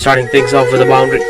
starting things off with a boundary.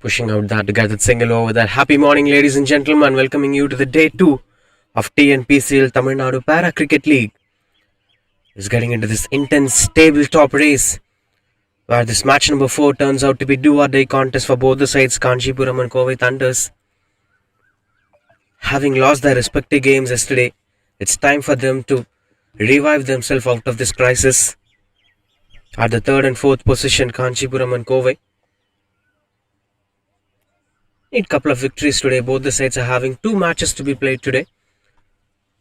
Pushing out that gathered single over that. Happy morning, ladies and gentlemen. Welcoming you to the day 2 of TNPCL Tamil Nadu Para Cricket League. Is getting into this intense tabletop race where this match number 4 turns out to be do-or-die contest for both the sides. Kanchipuram and Kovai Thunders, having lost their respective games yesterday, it's time for them to revive themselves out of this crisis. At the 3rd and 4th position, Kanchipuram and Kovai need a couple of victories today. Both the sides are having 2 matches to be played today.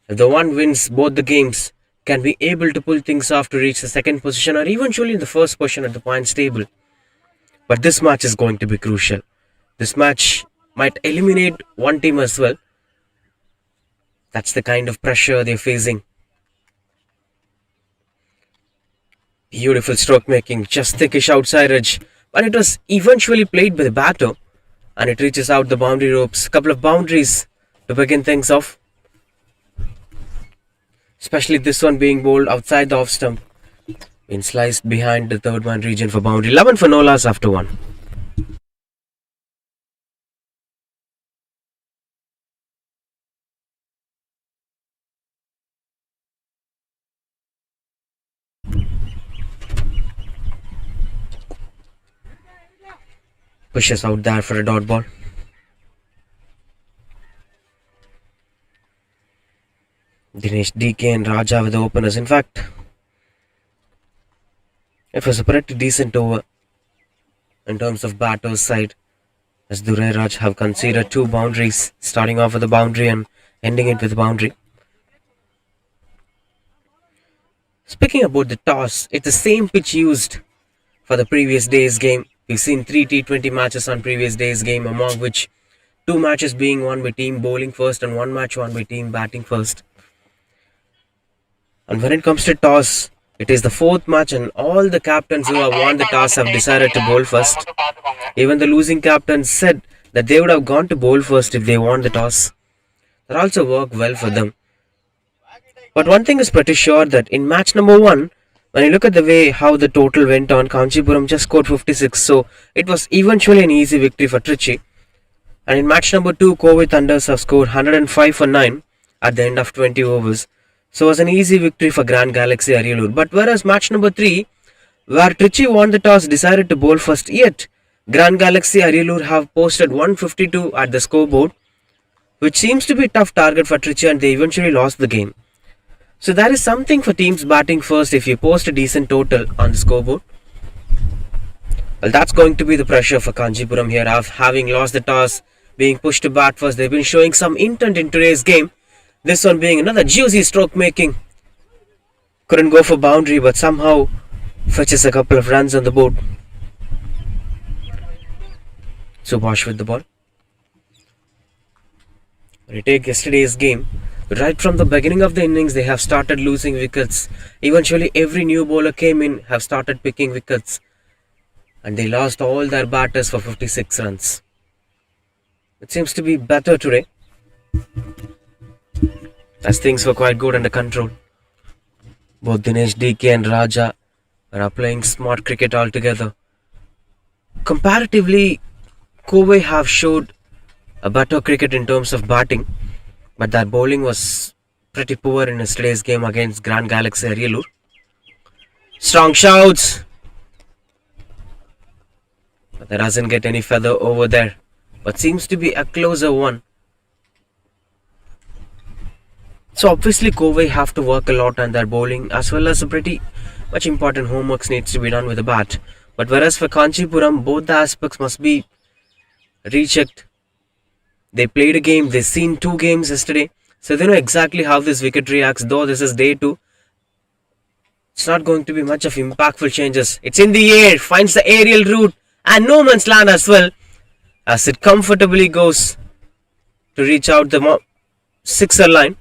If the one wins both the games, can be able to pull things off to reach the 2nd position or eventually the 1st position at the points table. But this match is going to be crucial. This match might eliminate one team as well. That's the kind of pressure they're facing. Beautiful stroke making, just thickish outside edge, but it was eventually played by the batter and it reaches out the boundary ropes. Couple of boundaries to begin things off. Especially this one being bowled outside the off stump. Been sliced behind the 3rd man region for boundary. 11 for no loss after 1. Pushes out there for a dot ball. Dinesh, DK and Raja with the openers. In fact, it was a pretty decent over in terms of batter's side, as Durai Raj have conceded 2 boundaries, starting off with a boundary and ending it with a boundary. Speaking about the toss, it's the same pitch used for the previous day's game. We've seen 3 T20 matches on previous day's game, among which 2 matches being won by team bowling first and 1 match won by team batting first. And when it comes to toss, it is the 4th match and all the captains who have won the toss have decided to bowl first. Even the losing captains said that they would have gone to bowl first if they won the toss. That also worked well for them. But one thing is pretty sure, that in match number 1, when you look at the way how the total went on, Kanchipuram just scored 56, so it was eventually an easy victory for Trichy. And in match number 2, Kovai Thunders have scored 105 for 9 at the end of 20 overs. So it was an easy victory for Grand Galaxy Aryalur. But whereas match number 3, where Trichy won the toss, decided to bowl first, yet Grand Galaxy Aryalur have posted 152 at the scoreboard, which seems to be a tough target for Trichy, and they eventually lost the game. So that is something for teams batting first if you post a decent total on the scoreboard. Well, that's going to be the pressure for Kanchipuram here, of having lost the toss, being pushed to bat first. They've been showing some intent in today's game. This one being another juicy stroke making. Couldn't go for boundary, but somehow fetches a couple of runs on the board. Subhash with the ball. When you take yesterday's game, right from the beginning of the innings, they have started losing wickets. Eventually, every new bowler came in, have started picking wickets, and they lost all their batters for 56 runs. It seems to be better today, as things were quite good under control. Both Dinesh DK and Raja are playing smart cricket altogether. Comparatively, Covey have showed a better cricket in terms of batting, but their bowling was pretty poor in yesterday's game against Grand Galaxy Arielur. Strong shouts, but there doesn't get any feather over there, but seems to be a closer one. So obviously Covey have to work a lot on their bowling, as well as a pretty much important homework needs to be done with the bat. But whereas for Kanchipuram, both the aspects must be rechecked. They played a game, they've seen 2 games yesterday, so they know exactly how this wicket reacts. Though this is day 2, it's not going to be much of impactful changes. It's in the air, finds the aerial route and no man's land as well, as it comfortably goes to reach out the sixer line.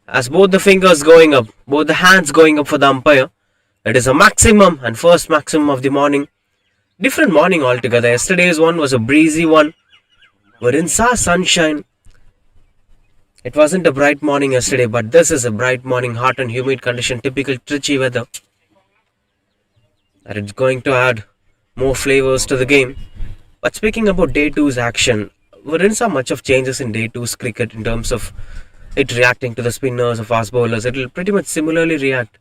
As both the fingers going up, both the hands going up for the umpire. It is a maximum and first maximum of the morning. Different morning altogether. Yesterday's one was a breezy one. We didn't saw sunshine. It wasn't a bright morning yesterday, but this is a bright morning, hot and humid condition, typical Trichy weather. And it's going to add more flavors to the game. But speaking about day 2's action, we didn't saw much of changes in day 2's cricket in terms of it reacting to the spinners or fast bowlers. It will pretty much similarly react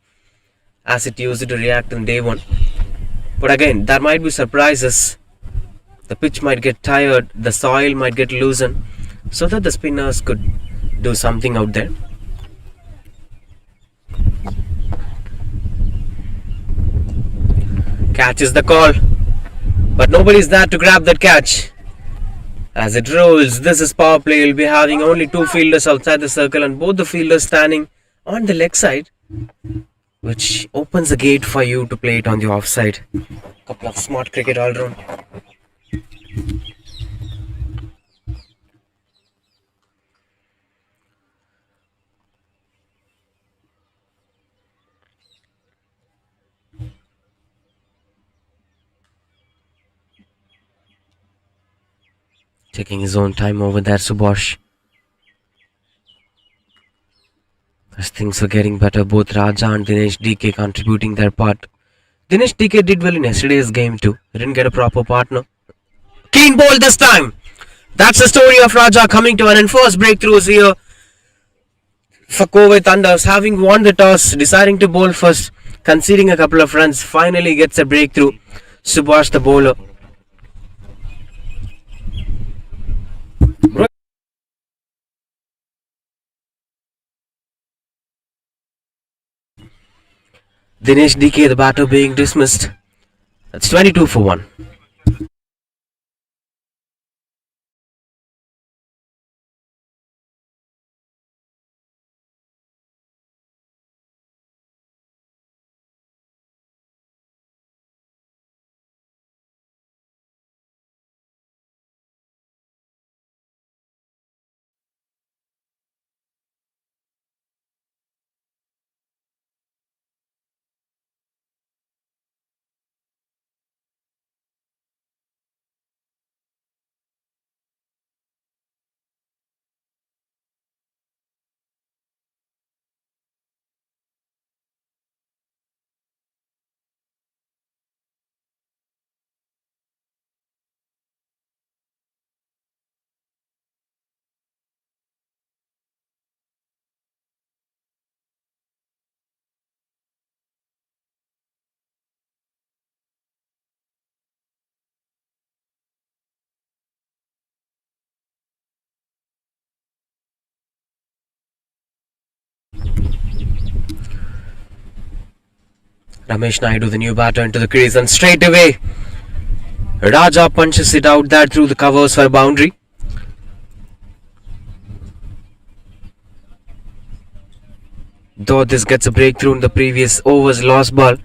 as it used to react in day 1. But again, there might be surprises. The pitch might get tired, the soil might get loosened, so that the spinners could do something out there. Catch is the call, but nobody's there to grab that catch. As it rolls, this is power play. You'll be having only 2 fielders outside the circle and both the fielders standing on the leg side, which opens the gate for you to play it on the offside. Couple of smart cricket all round. Taking his own time over there, Subhash. As things were getting better, both Raja and Dinesh DK contributing their part. Dinesh DK did well in yesterday's game too. He didn't get a proper partner. Clean ball this time! That's the story of Raja coming to an end. First breakthroughs here for Covey Thunders, having won the toss, deciding to bowl first, conceding a couple of runs, finally gets a breakthrough. Subhash the bowler. Dinesh DK, the batter, being dismissed. That's 22 for 1. Ramesh Naidu, the new batter, into the crease, and straight away Raja punches it out there through the covers for a boundary. Though this gets a breakthrough in the previous over's lost ball,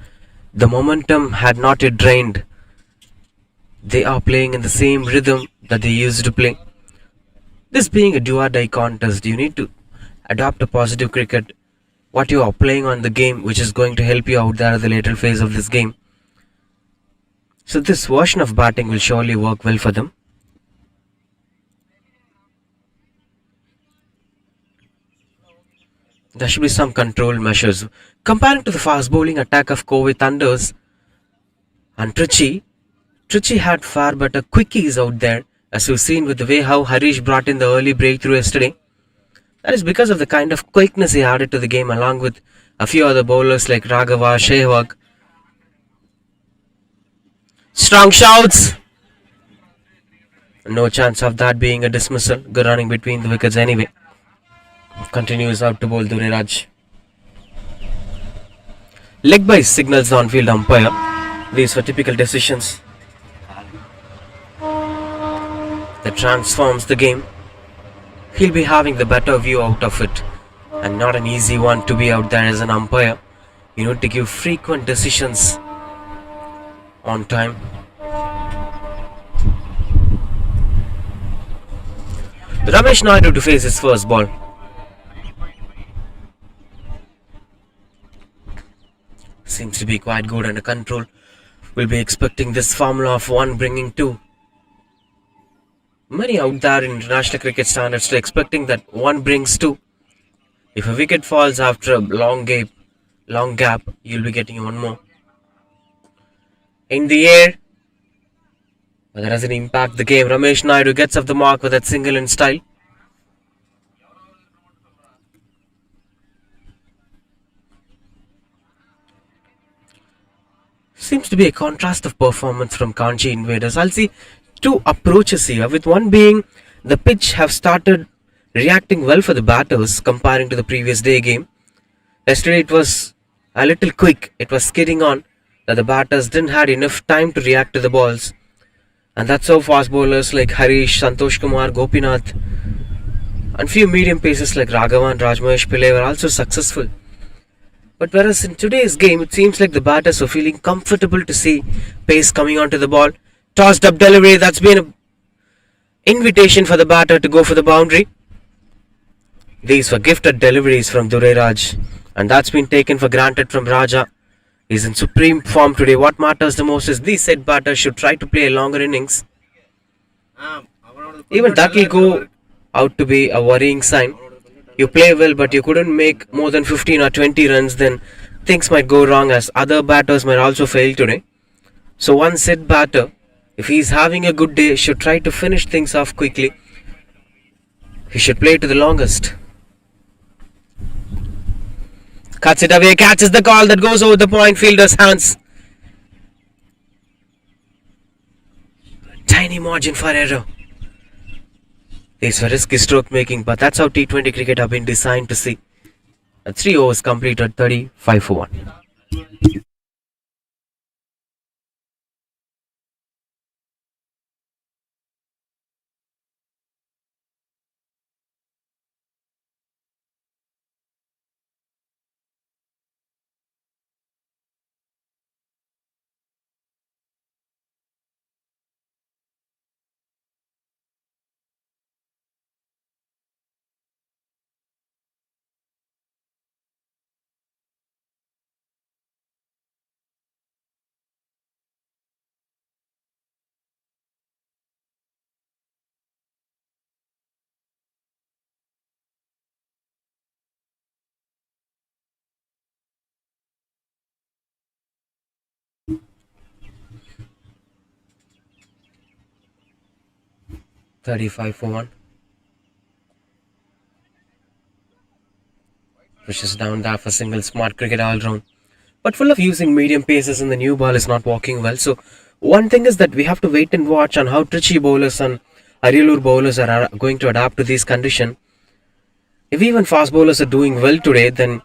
the momentum had not yet drained. They are playing in the same rhythm that they used to play. This being a do or die contest, you need to adopt a positive cricket, what you are playing on the game, which is going to help you out there at the later phase of this game. So this version of batting will surely work well for them. There should be some control measures. Comparing to the fast bowling attack of Covey Thunders and Trichy had far better quickies out there, as we've seen with the way how Harish brought in the early breakthrough yesterday. That is because of the kind of quickness he added to the game, along with a few other bowlers like Raghava, Sehwag. Strong shouts! No chance of that being a dismissal. Good running between the wickets anyway. Continues out to bowl Dureraj. Leg by signals the on-field umpire. These were typical decisions that transforms the game. He'll be having the better view out of it, and not an easy one to be out there as an umpire. You need to give frequent decisions on time. Ramesh Naidu to face his first ball. Seems to be quite good under control. We'll be expecting this formula of 1 bringing 2. Many out there in international cricket standards are expecting that 1 brings 2. If a wicket falls after a long gap, you'll be getting 1 more. In the air, but that doesn't impact the game. Ramesh Naidu gets off the mark with that single in style. Seems to be a contrast of performance from Kanchi Invaders. I'll see 2 approaches here, with one being the pitch have started reacting well for the batters comparing to the previous day game. Yesterday it was a little quick. It was skidding on, that the batters didn't had enough time to react to the balls. And that's how fast bowlers like Harish, Santosh Kumar, Gopinath and few medium paces like Raghavan and Rajmahesh Pillai were also successful. But whereas in today's game, it seems like the batters are feeling comfortable to see pace coming onto the ball. Tossed up delivery, that's been an invitation for the batter to go for the boundary. These were gifted deliveries from Dureraj, and that's been taken for granted from Raja. He's in supreme form today. What matters the most is these said batters should try to play a longer innings. Even that will go out to be a worrying sign. You play well, but you couldn't make more than 15 or 20 runs, then things might go wrong, as other batters might also fail today. So one said batter, if he's having a good day, should try to finish things off quickly. He should play to the longest. Cuts it away, catches the call that goes over the point fielder's hands. Tiny margin for error. These were risky stroke making, but that's how T20 cricket have been designed to see. At 3 overs completed, 35 for 1. $35 for 1. Pushes down there for single, smart cricket all round. But full of using medium paces in the new ball is not working well. So one thing is that we have to wait and watch on how Trichy bowlers and Arilur bowlers are going to adapt to these conditions. If even fast bowlers are doing well today, then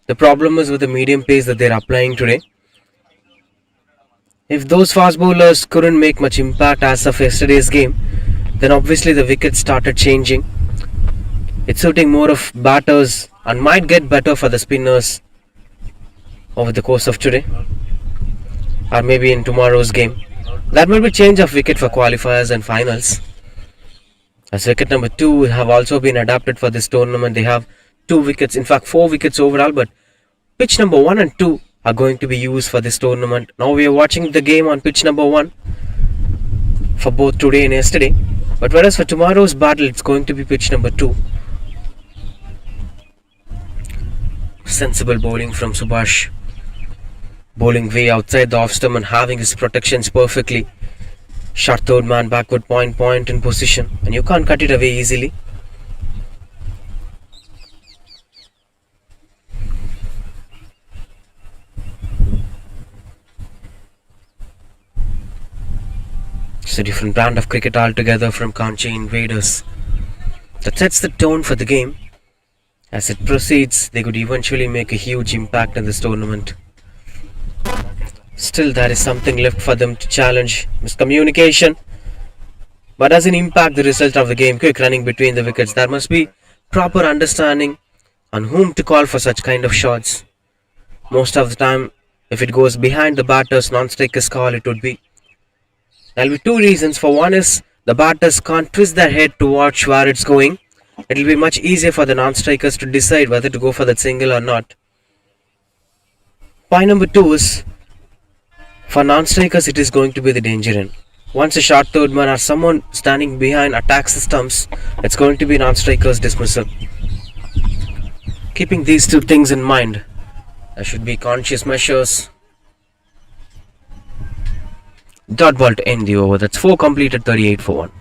the problem is with the medium pace that they're applying today. If those fast bowlers couldn't make much impact as of yesterday's game, then obviously the wickets started changing. It's suiting more of batters and might get better for the spinners over the course of today, or maybe in tomorrow's game. That will be change of wicket for qualifiers and finals. As wicket number 2 have also been adapted for this tournament. They have 2 wickets, in fact 4 wickets overall, but pitch number 1 and 2 are going to be used for this tournament. Now we are watching the game on pitch number 1 for both today and yesterday. But whereas for tomorrow's battle, it's going to be pitch number 2. Sensible bowling from Subhash. Bowling way outside the off stump and having his protections perfectly. Shot third man backward point in position, and you can't cut it away easily. It's a different brand of cricket altogether from Kanchi Invaders. That sets the tone for the game. As it proceeds, they could eventually make a huge impact in this tournament. Still, there is something left for them to challenge. Miscommunication, but doesn't impact the result of the game. Quick running between the wickets. There must be proper understanding on whom to call for such kind of shots. Most of the time, if it goes behind the batter's non-striker's call, it would be. There'll be 2 reasons. For one is the batters can't twist their head to watch where it's going. It'll be much easier for the non-strikers to decide whether to go for that single or not. Point number 2 is, for non-strikers, it is going to be the danger end. Once a short third man or someone standing behind attacks the stumps, it's going to be non-strikers dismissal. Keeping these 2 things in mind, there should be conscious measures. Dot ball to end the over. That's 4 completed, 38 for 1.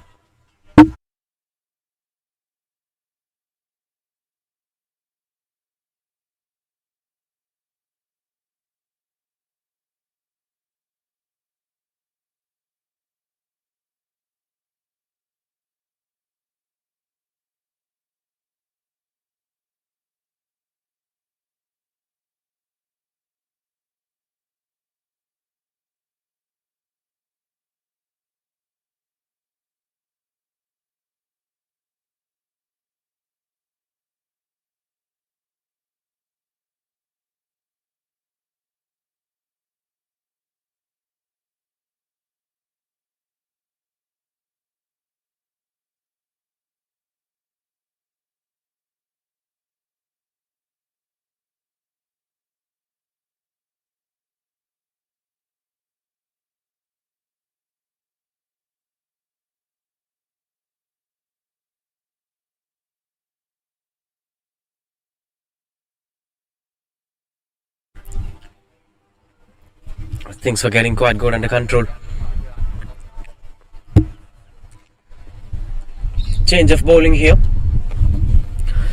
Things are getting quite good under control. Change of bowling here.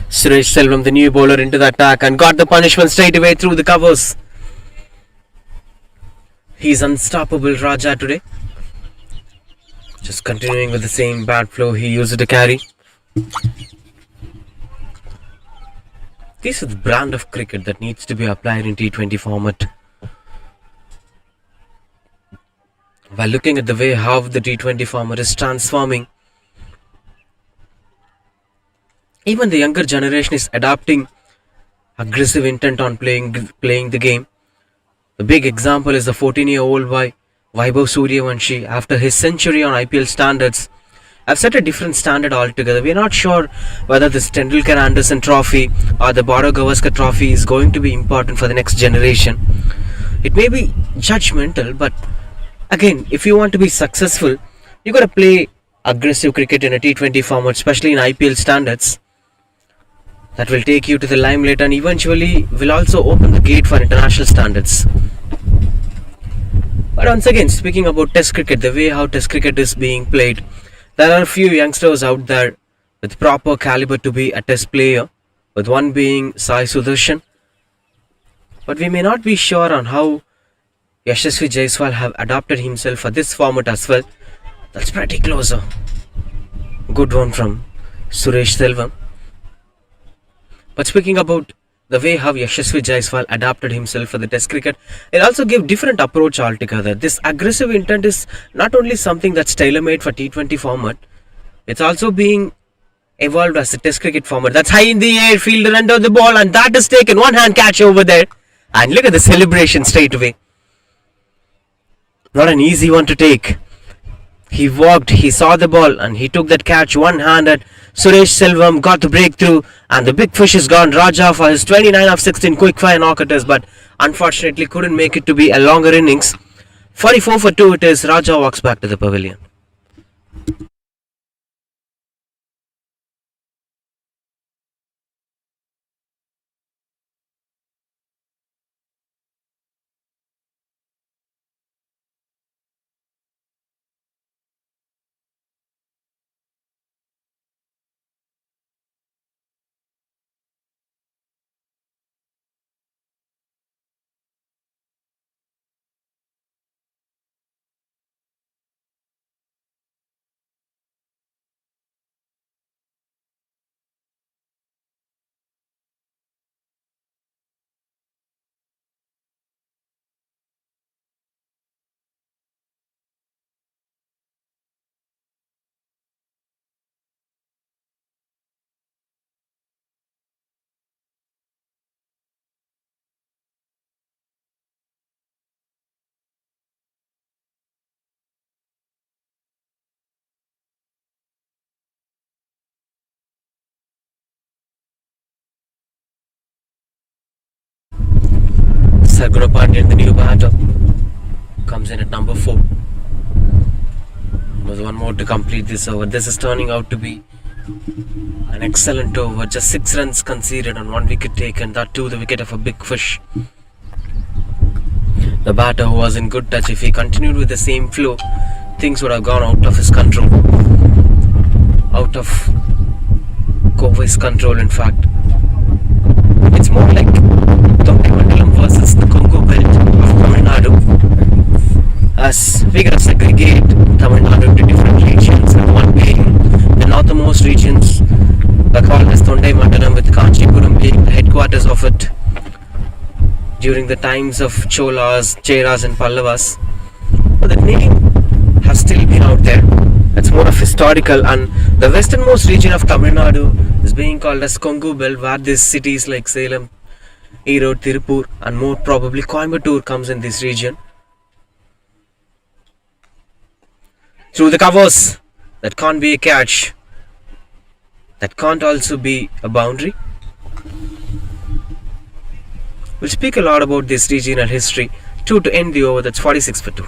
Suresh Selvam, the new bowler, into the attack and got the punishment straight away through the covers. He's unstoppable, Raja, today. Just continuing with the same bat flow he used to carry. This is the brand of cricket that needs to be applied in T20 format. While looking at the way how the T20 format is transforming, even the younger generation is adopting aggressive intent on playing the game. The big example is the 14-year-old boy Vaibhav Suryavanshi. After his century on IPL standards, have set a different standard altogether. We are not sure whether this Tendulkar Anderson Trophy or the Border Gavaskar Trophy is going to be important for the next generation. It may be judgmental, but again, if you want to be successful, you got to play aggressive cricket in a T20 format, especially in IPL standards. That will take you to the limelight and eventually will also open the gate for international standards. But once again, speaking about Test cricket, the way how Test cricket is being played, there are a few youngsters out there with proper caliber to be a Test player, with one being Sai Sudarshan. But we may not be sure on how Yashasvi Jaiswal have adapted himself for this format as well. That's pretty closer. Good one from Suresh Selvam. But speaking about the way how Yashasvi Jaiswal adapted himself for the Test cricket, it also gave different approach altogether. This aggressive intent is not only something that's tailor-made for T20 format, it's also being evolved as a Test cricket format. That's high in the air, fielder under the ball, and that is taken. One hand catch over there. And look at the celebration straight away. Not an easy one to take. He walked, he saw the ball, and he took that catch one-handed. Suresh Selvam got the breakthrough, and the big fish is gone. Raja for his 29 of 16 quick-fire knockers, but unfortunately couldn't make it to be a longer innings. 44 for 2 it is. Raja walks back to the pavilion. Sarguna Pandyan, the new batter, comes in at number 4. There's one more to complete this over. This is turning out to be an excellent over. Just 6 runs conceded on 1 wicket taken. That too the wicket of a big fish. The batter who was in good touch. If he continued with the same flow, things would have gone out of his control. Out of Kovai's control, in fact. It's more like Mandalam versus the Congo belt of Tamil Nadu. As we can segregate Tamil Nadu into different regions, and one being the northernmost regions are called as Thondai Mandalam, with Kanchipuram being the headquarters of it during the times of Cholas, Cheras and Pallavas. But the name has still been out there. It's more of historical, and the westernmost region of Tamil Nadu is being called as Congo belt, where these cities like Salem, Erode, Tirupur and more probably Coimbatore comes in this region. Through the covers, that can't be a catch. That can't also be a boundary. We'll speak a lot about this regional history. 2 to end the over, that's 46 for 2.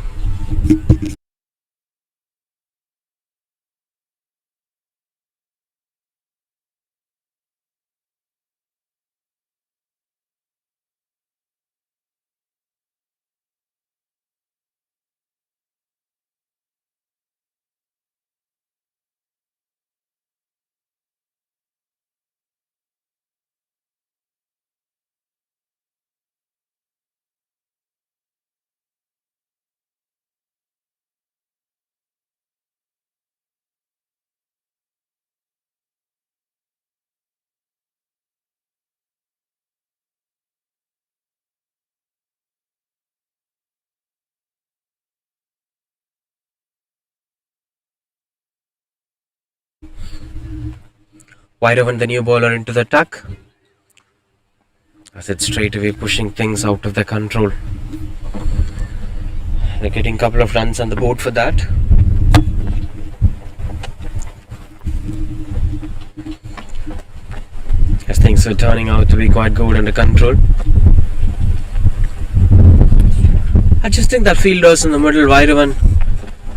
Vairavan, the new bowler, into the attack. As it's straight away pushing things out of the control. They're getting a couple of runs on the board for that. As things are turning out to be quite good under control. I just think that fielders in the middle, Vairavan,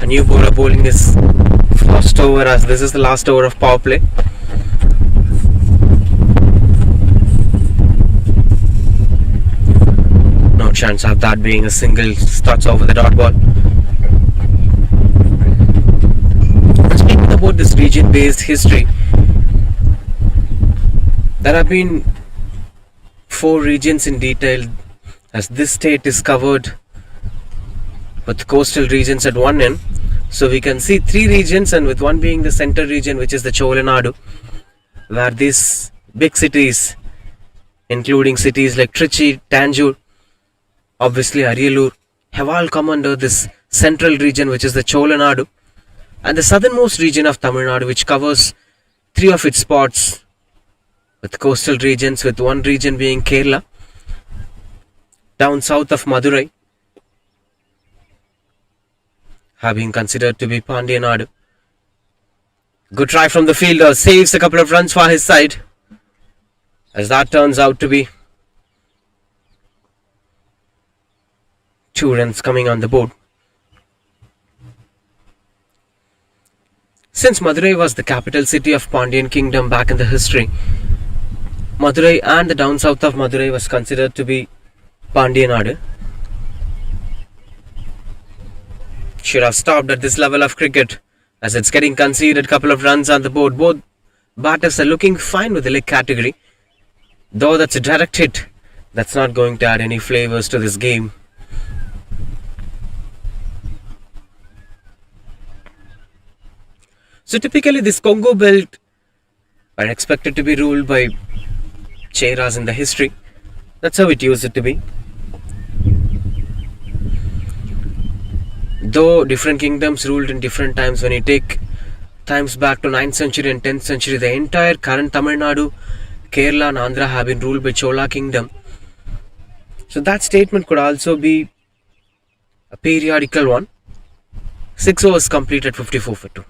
a new bowler bowling his first over, as this is the last over of power play. No chance of that being a single. Starts over the dot ball. Speaking about this region-based history, there have been 4 regions in detail, as this state is covered with coastal regions at one end. So we can see 3 regions, and with one being the center region, which is the Cholanadu, where these big cities, including cities like Trichy, Tanjore, obviously Ariyalur, have all come under this central region, which is the Cholanadu, and the southernmost region of Tamil Nadu, which covers 3 of its spots with coastal regions, with one region being Kerala, down south of Madurai, have been considered to be Pandya Nadu. Good try from the fielder, saves a couple of runs for his side. As that turns out to be 2 runs coming on the board. Since Madurai was the capital city of Pandyan Kingdom back in the history, Madurai and the down south of Madurai was considered to be Pandya Nadu. Should have stopped at this level of cricket as it's getting conceded couple of runs on the board. Both batters are looking fine with the leg category, though that's a direct hit. That's not going to add any flavors to this game. So typically this Congo belt are expected to be ruled by Cheras in the history. That's how it used to be. Though different kingdoms ruled in different times, when you take times back to 9th century and 10th century, the entire current Tamil Nadu, Kerala and Andhra have been ruled by Chola kingdom. So that statement could also be a periodical one. 6 overs completed, 54 for 2.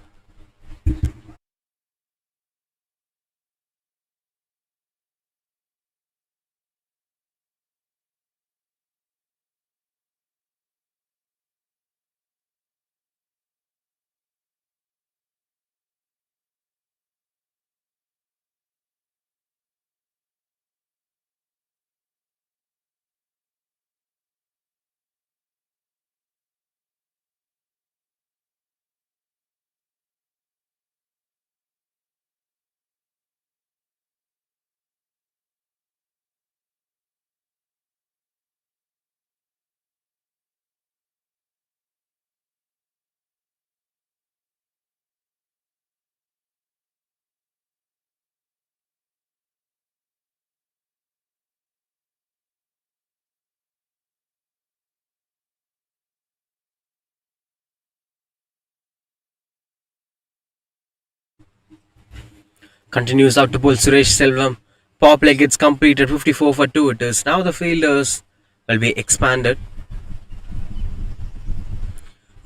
Continues out to pull Suresh Selvam. Power play gets completed, 54 for 2 it is. Now the fielders will be expanded.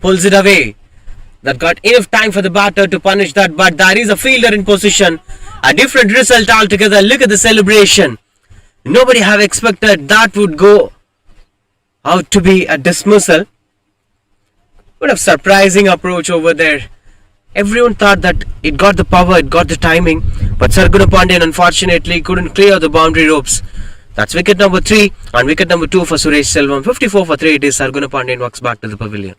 Pulls it away. That got enough time for the batter to punish that, but there is a fielder in position. A different result altogether. Look at the celebration. Nobody have expected that would go out to be a dismissal. What a surprising approach over there. Everyone thought that it got the power, it got the timing, but Sarguna Pandyan unfortunately couldn't clear the boundary ropes. That's wicket number 3 and wicket number 2 for Suresh Selvam. 54 for 3 it is. Sarguna Pandyan walks back to the pavilion.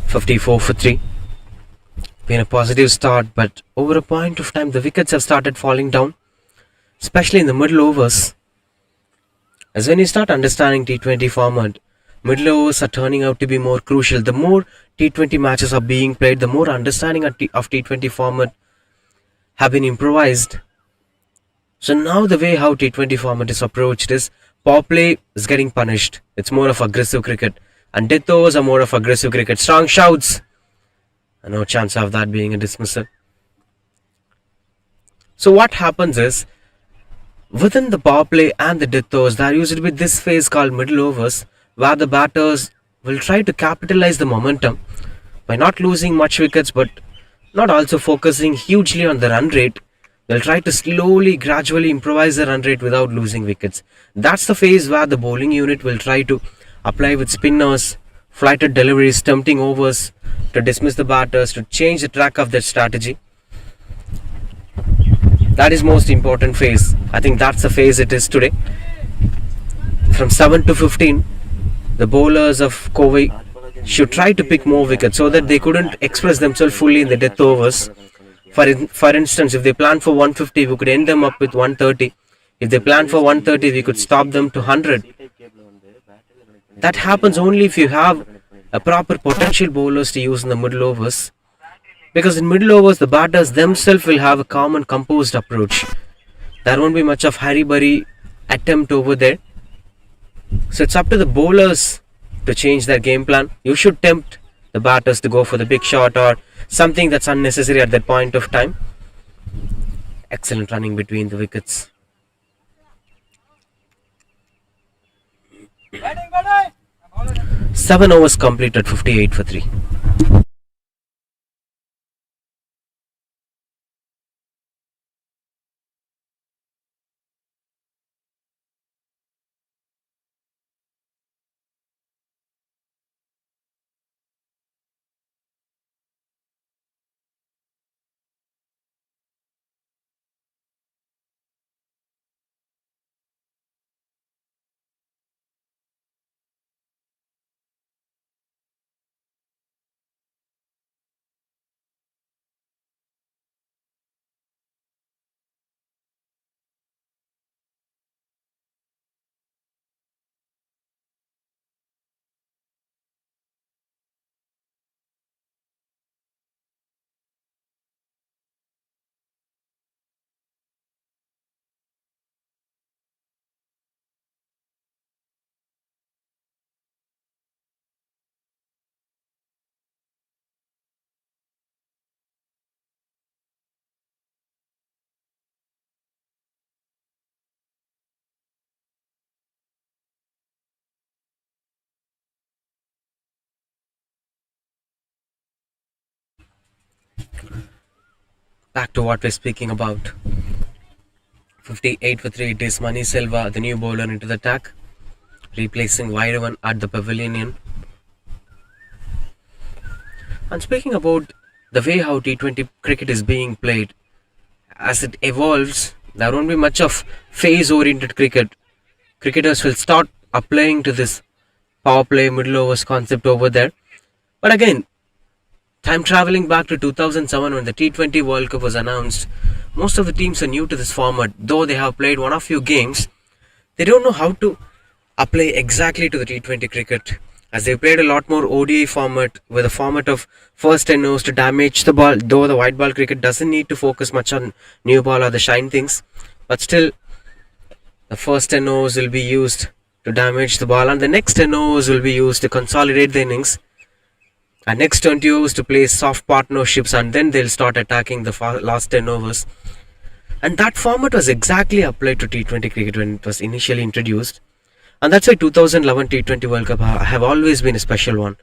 .54 for 3. Been a positive start, but over a point of time the wickets have started falling down, especially in the middle overs. As when you start understanding T20 format, middle overs are turning out to be more crucial. The more T20 matches are being played, the more understanding of T20 format have been improvised. So now the way how T20 format is approached is power play is getting punished. It's more of aggressive cricket. And death overs are more of aggressive cricket. Strong shouts. No chance of that being a dismissal. So what happens is, within the power play and the death overs, there used to be this phase called middle overs, where the batters will try to capitalize the momentum by not losing much wickets but not also focusing hugely on the run rate. They'll try to slowly, gradually improvise the run rate without losing wickets. That's the phase where the bowling unit will try to apply with spinners, flighted deliveries, tempting overs to dismiss the batters, to change the track of their strategy. That is most important phase. I think that's the phase it is today. From 7 to 15, the bowlers of Kovai should try to pick more wickets so that they couldn't express themselves fully in the death overs. For instance, if they plan for 150, we could end them up with 130. If they plan for 130, we could stop them to 100. That happens only if you have a proper potential bowlers to use in the middle overs. Because in middle overs, the batters themselves will have a calm and composed approach. There won't be much of hurry-burry attempt over there. So it's up to the bowlers to change their game plan. You should tempt the batters to go for the big shot or something that's unnecessary at that point of time. Excellent running between the wickets. Seven overs completed, 58 for 3. Back to what we're speaking about. 58 for 3, it is Mani Silva, the new bowler, into the attack, replacing Vairavan at the pavilion. And speaking about the way how T20 cricket is being played, as it evolves, there won't be much of phase-oriented cricket. Cricketers will start applying to this power play, middle overs concept over there. But again, time traveling back to 2007 when the T20 World Cup was announced, most of the teams are new to this format. Though they have played one or few games, they don't know how to apply exactly to the T20 cricket, as they played a lot more ODI format with a format of first 10 overs to damage the ball. Though the white ball cricket doesn't need to focus much on new ball or the shine things, but still the first 10 overs will be used to damage the ball and the next 10 overs will be used to consolidate the innings. And next 20 overs to play soft partnerships, and then they'll start attacking the last 10 overs. And that format was exactly applied to T20 cricket when it was initially introduced. And that's why 2011 T20 World Cup have always been a special one.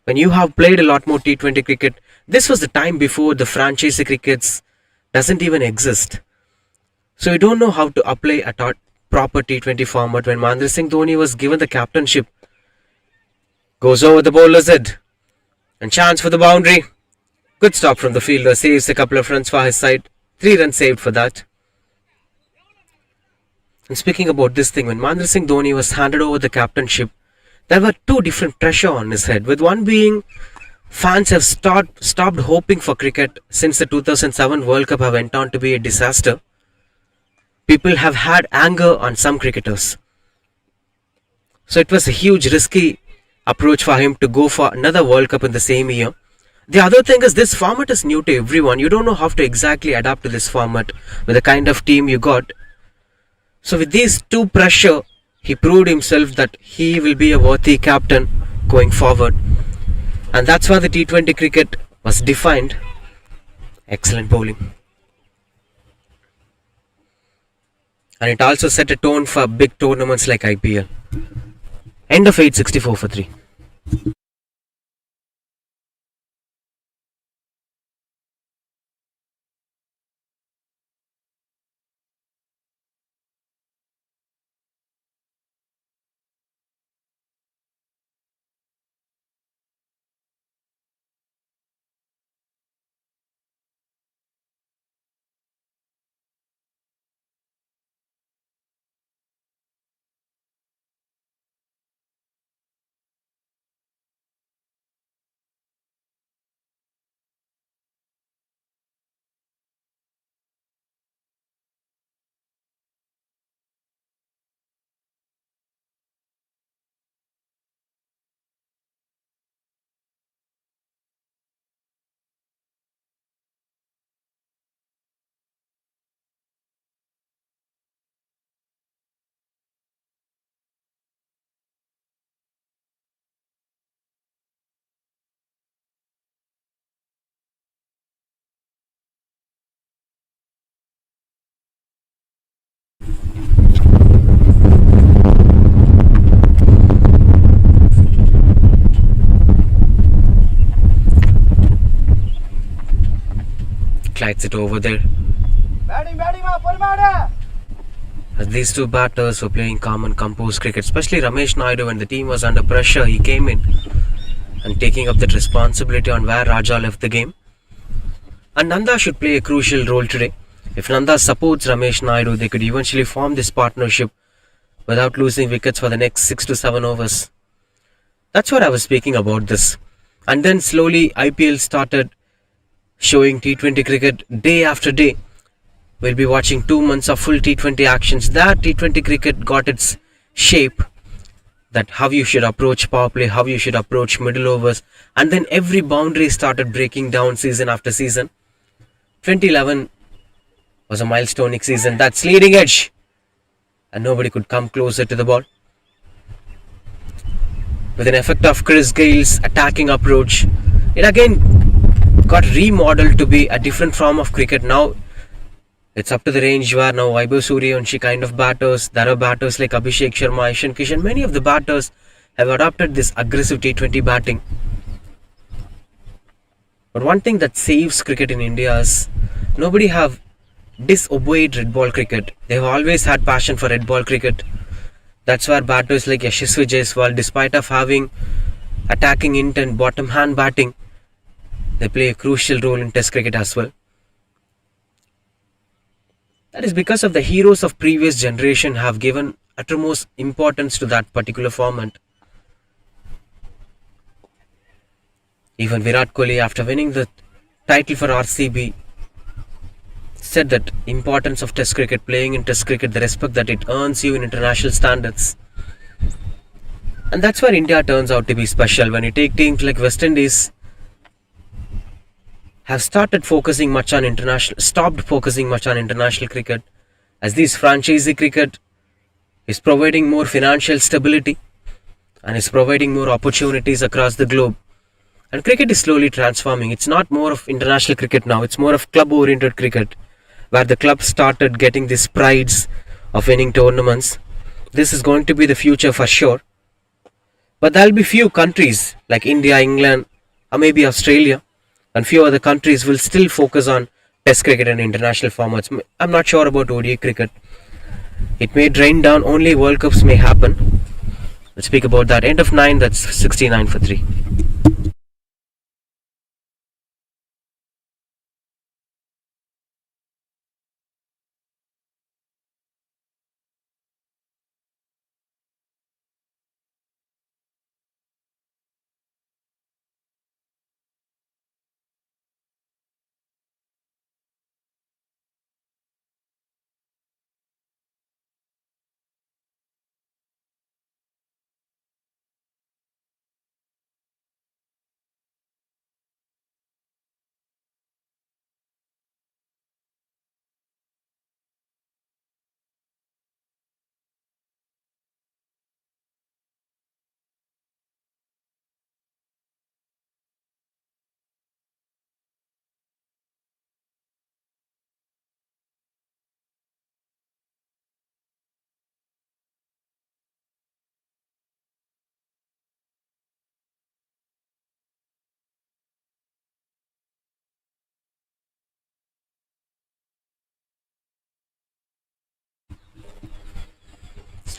When you have played a lot more T20 cricket, this was the time before the franchise crickets doesn't even exist. So you don't know how to apply a proper T20 format. When Mahendra Singh Dhoni was given the captainship, goes over the bowler's head and chance for the boundary. Good stop from the fielder, saves a couple of runs for his side. 3 runs saved for that. And speaking about this thing, when Mahendra Singh Dhoni was handed over the captainship, there were two different pressure on his head. With one being, fans have stopped hoping for cricket since the 2007 World Cup have went on to be a disaster. People have had anger on some cricketers. So it was a huge risky approach for him to go for another World Cup in the same year. The other thing is, this format is new to everyone. You don't know how to exactly adapt to this format with the kind of team you got. So with these two pressure, he proved himself that he will be a worthy captain going forward. And that's why the T20 cricket was defined. Excellent bowling. And it also set a tone for big tournaments like IPL. End of 864 for 3. Glides it over there. As these two batters were playing calm and composed cricket, especially Ramesh Naidu, when the team was under pressure, he came in and taking up that responsibility on where Raja left the game. And Nanda should play a crucial role today. If Nanda supports Ramesh Naidu, they could eventually form this partnership without losing wickets for the next 6 to 7 overs. That's what I was speaking about this. And then slowly IPL started showing T20 cricket day after day. We'll be watching 2 months of full T20 actions. That T20 cricket got its shape, that how you should approach power play, how you should approach middle overs, and then every boundary started breaking down season after season. 2011 was a milestone season. That's leading edge, and nobody could come closer to the ball. With an effect of Chris Gale's attacking approach, it again got remodeled to be a different form of cricket. Now it's up to the range where now Vaibhav Suryavanshi kind of batters, there are batters like Abhishek Sharma, Ishan Kishan, many of the batters have adopted this aggressive T20 batting. But one thing that saves cricket in India is nobody have disobeyed red ball cricket. They've always had passion for red ball cricket. That's where batters like Yashasvi Jaiswal, despite of having attacking intent, bottom hand batting, they play a crucial role in Test cricket as well. That is because of the heroes of previous generation have given uttermost importance to that particular format. Even Virat Kohli, after winning the title for RCB, said that importance of Test cricket, playing in Test cricket, the respect that it earns you in international standards. And that's where India turns out to be special. When you take teams like West Indies, have started focusing much on international, stopped focusing much on international cricket, as this franchisee cricket is providing more financial stability and is providing more opportunities across the globe. And cricket is slowly transforming. It's not more of international cricket now, it's more of club oriented cricket, where the club started getting these prides of winning tournaments. This is going to be the future for sure. But there'll be few countries like India, England, or maybe Australia, and few other countries will still focus on Test cricket and international formats. I'm not sure about ODI cricket. It may drain down, only World Cups may happen. Let's speak about that. End of 9, that's 69 for 3.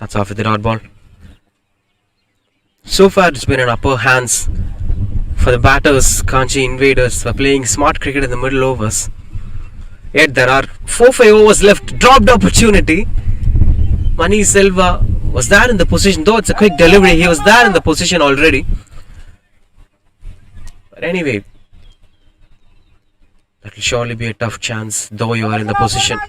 That's off with the dot ball. So far, it's been an upper hands for the batters. Kanchi Invaders were playing smart cricket in the middle overs. Yet there are 4-5 overs left. Dropped opportunity. Mani Silva was there in the position. Though it's a quick delivery, he was there in the position already. But anyway, that will surely be a tough chance, though you are in the position.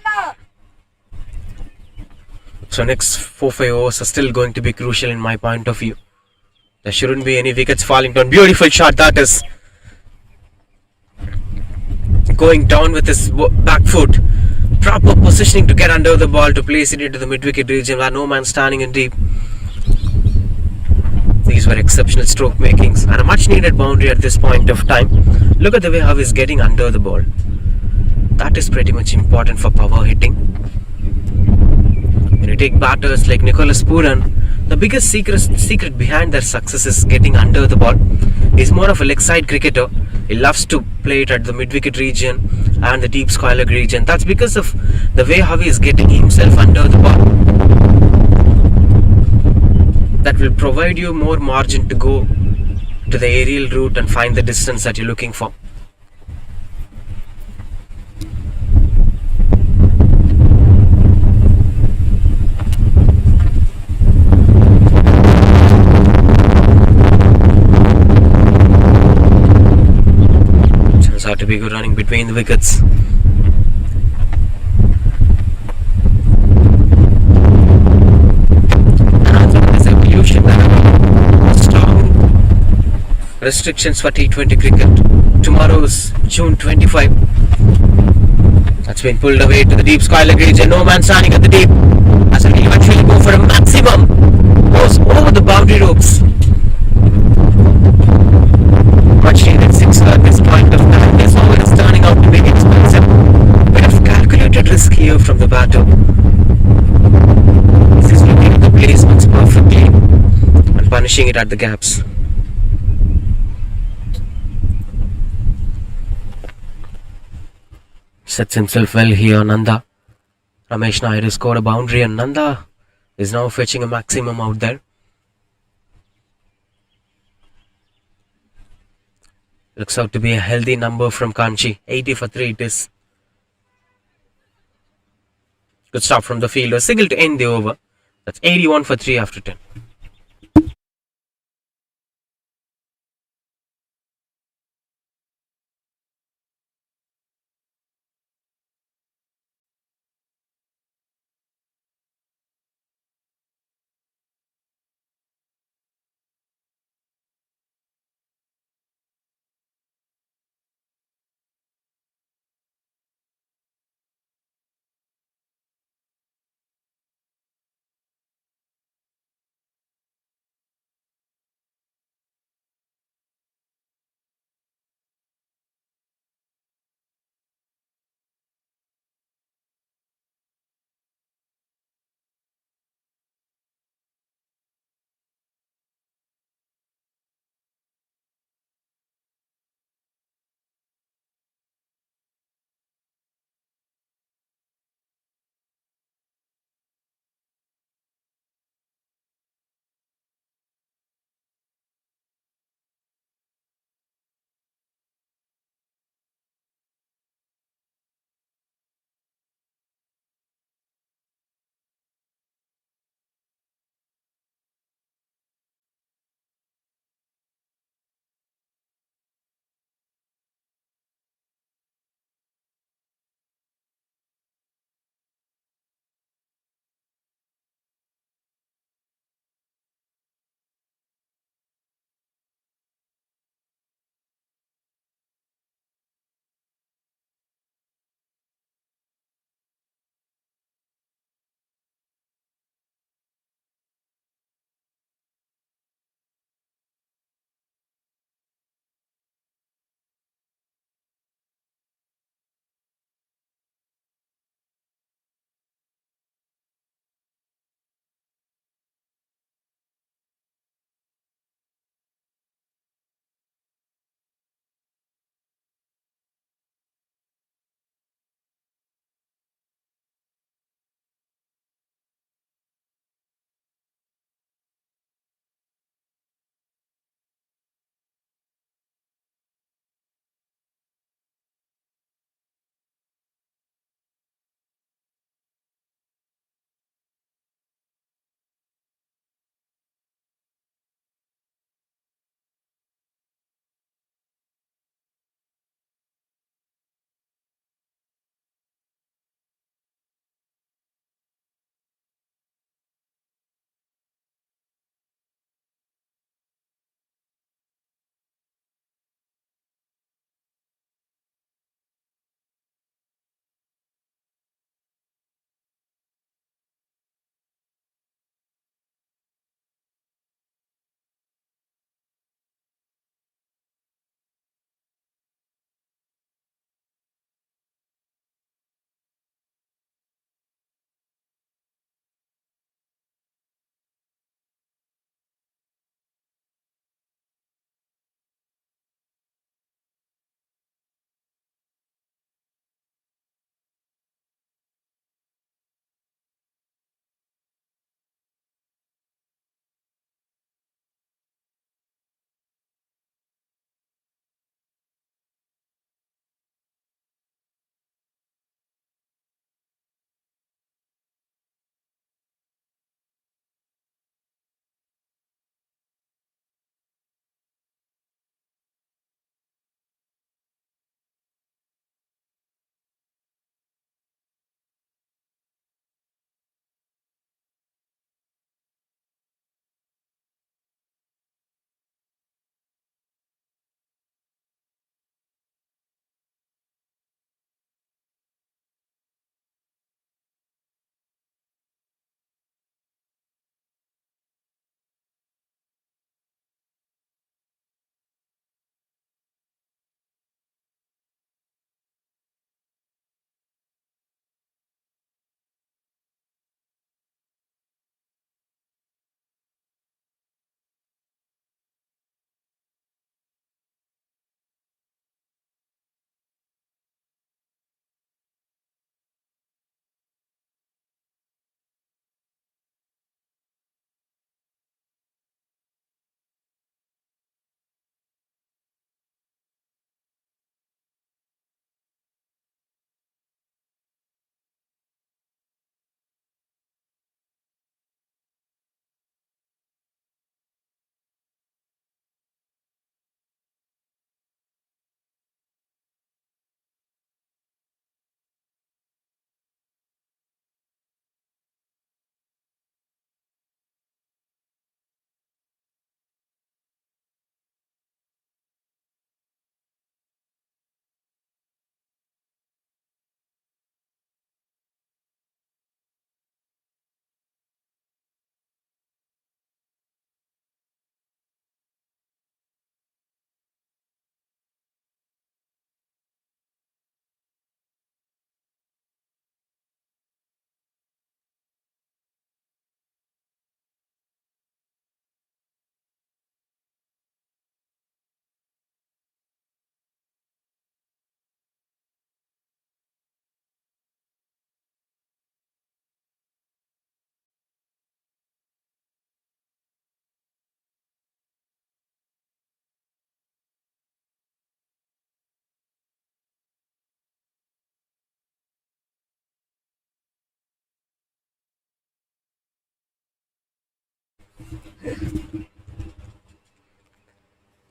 So next 4-5 overs are still going to be crucial in my point of view. There shouldn't be any wickets falling down. Beautiful shot that is. Going down with his back foot. Proper positioning to get under the ball to place it into the mid-wicket region where no man standing in deep. These were exceptional stroke makings and a much needed boundary at this point of time. Look at the way how he's getting under the ball. That is pretty much important for power hitting. When you take batters like Nicholas Pooran, the biggest secret behind their success is getting under the ball. He's more of a leg side cricketer. He loves to play it at the mid-wicket region and the deep square leg region. That's because of the way how he is getting himself under the ball. That will provide you more margin to go to the aerial route and find the distance that you're looking for. Turns out to be good running between the wickets. Restrictions for T20 cricket. Tomorrow is June 25. That's been pulled away to the deep square leg region. No man standing at the deep. As will eventually go for a maximum. Goes over the boundary ropes. Much needed sixer at this point of time. This over is turning out to be expensive. Bit of calculated risk here from the batter. This is looking at the placements perfectly and punishing it at the gaps. Sets himself well here, Nanda. Ramesh Naidu scored a boundary and Nanda is now fetching a maximum out there. Looks out to be a healthy number from Kanchi. 80 for 3 it is. Good stop from the fielder. Single to end the over. That's 81 for 3 after 10.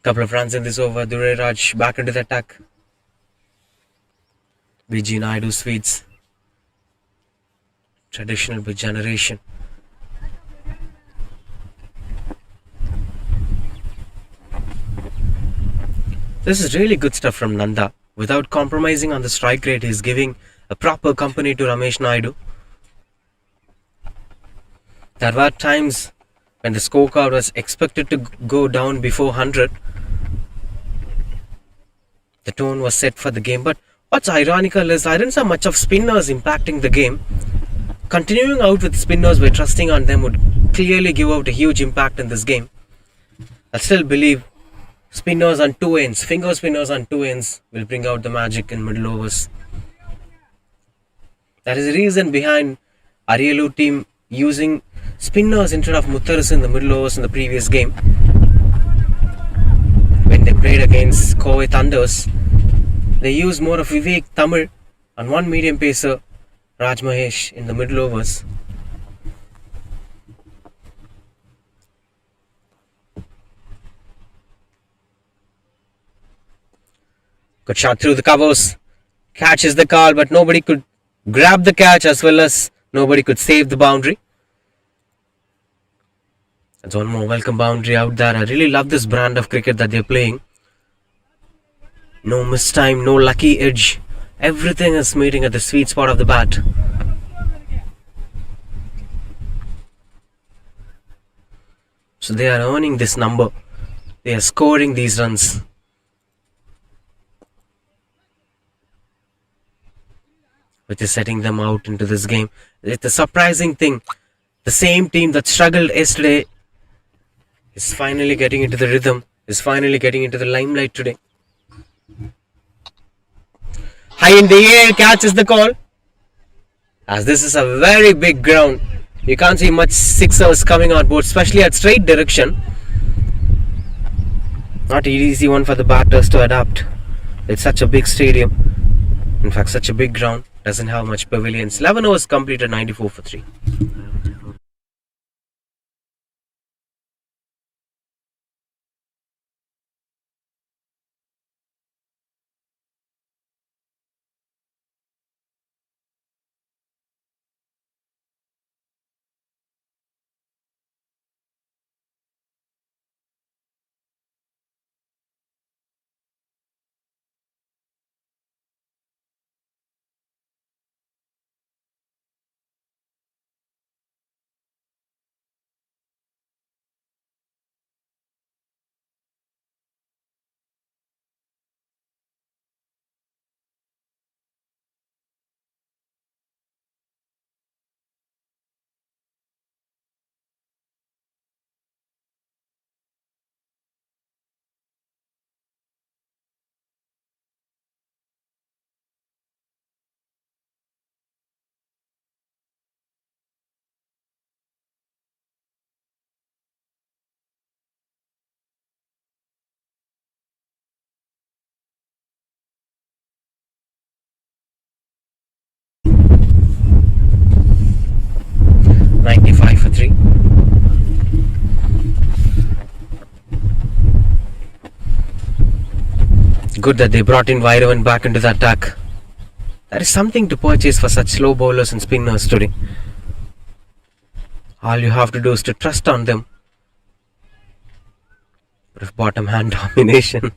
Couple of runs in this over. Dureraj back into the attack. Vijay Naidu sweets. Traditional big generation. This is really good stuff from Nanda. Without compromising on the strike rate, he's giving a proper company to Ramesh Naidu. There were times when the scorecard was expected to go down before 100. The tone was set for the game, but what's ironical is I didn't see much of spinners impacting the game. Continuing out with spinners by trusting on them would clearly give out a huge impact in this game. I still believe spinners on two ends, finger spinners on two ends will bring out the magic in middle overs. That is the reason behind Arielu team using spinners instead of Mutharis in the middle overs in the previous game. When they played against Kovai Thunders, they used more of Vivek Tamil and one medium pacer, Raj Mahesh, in the middle overs. Good shot through the covers. Catches the call, but nobody could grab the catch as well as nobody could save the boundary. That's one more welcome boundary out there. I really love this brand of cricket that they're playing. No miss time, no lucky edge. Everything is meeting at the sweet spot of the bat. So they are earning this number. They are scoring these runs. Which is setting them out into this game. It's a surprising thing. The same team that struggled yesterday is finally getting into the rhythm, is finally getting into the limelight today. High in the air, catches the call. As this is a very big ground, you can't see much sixers coming on board, especially at straight direction. Not an easy one for the batters to adapt. It's such a big stadium. In fact, such a big ground. Doesn't have much pavilions. 11 overs completed, 94 for 3. Good that they brought in Vairavan back into the attack. That is something to purchase for such slow bowlers and spinners today. All you have to do is to trust on them. Bit of bottom hand domination.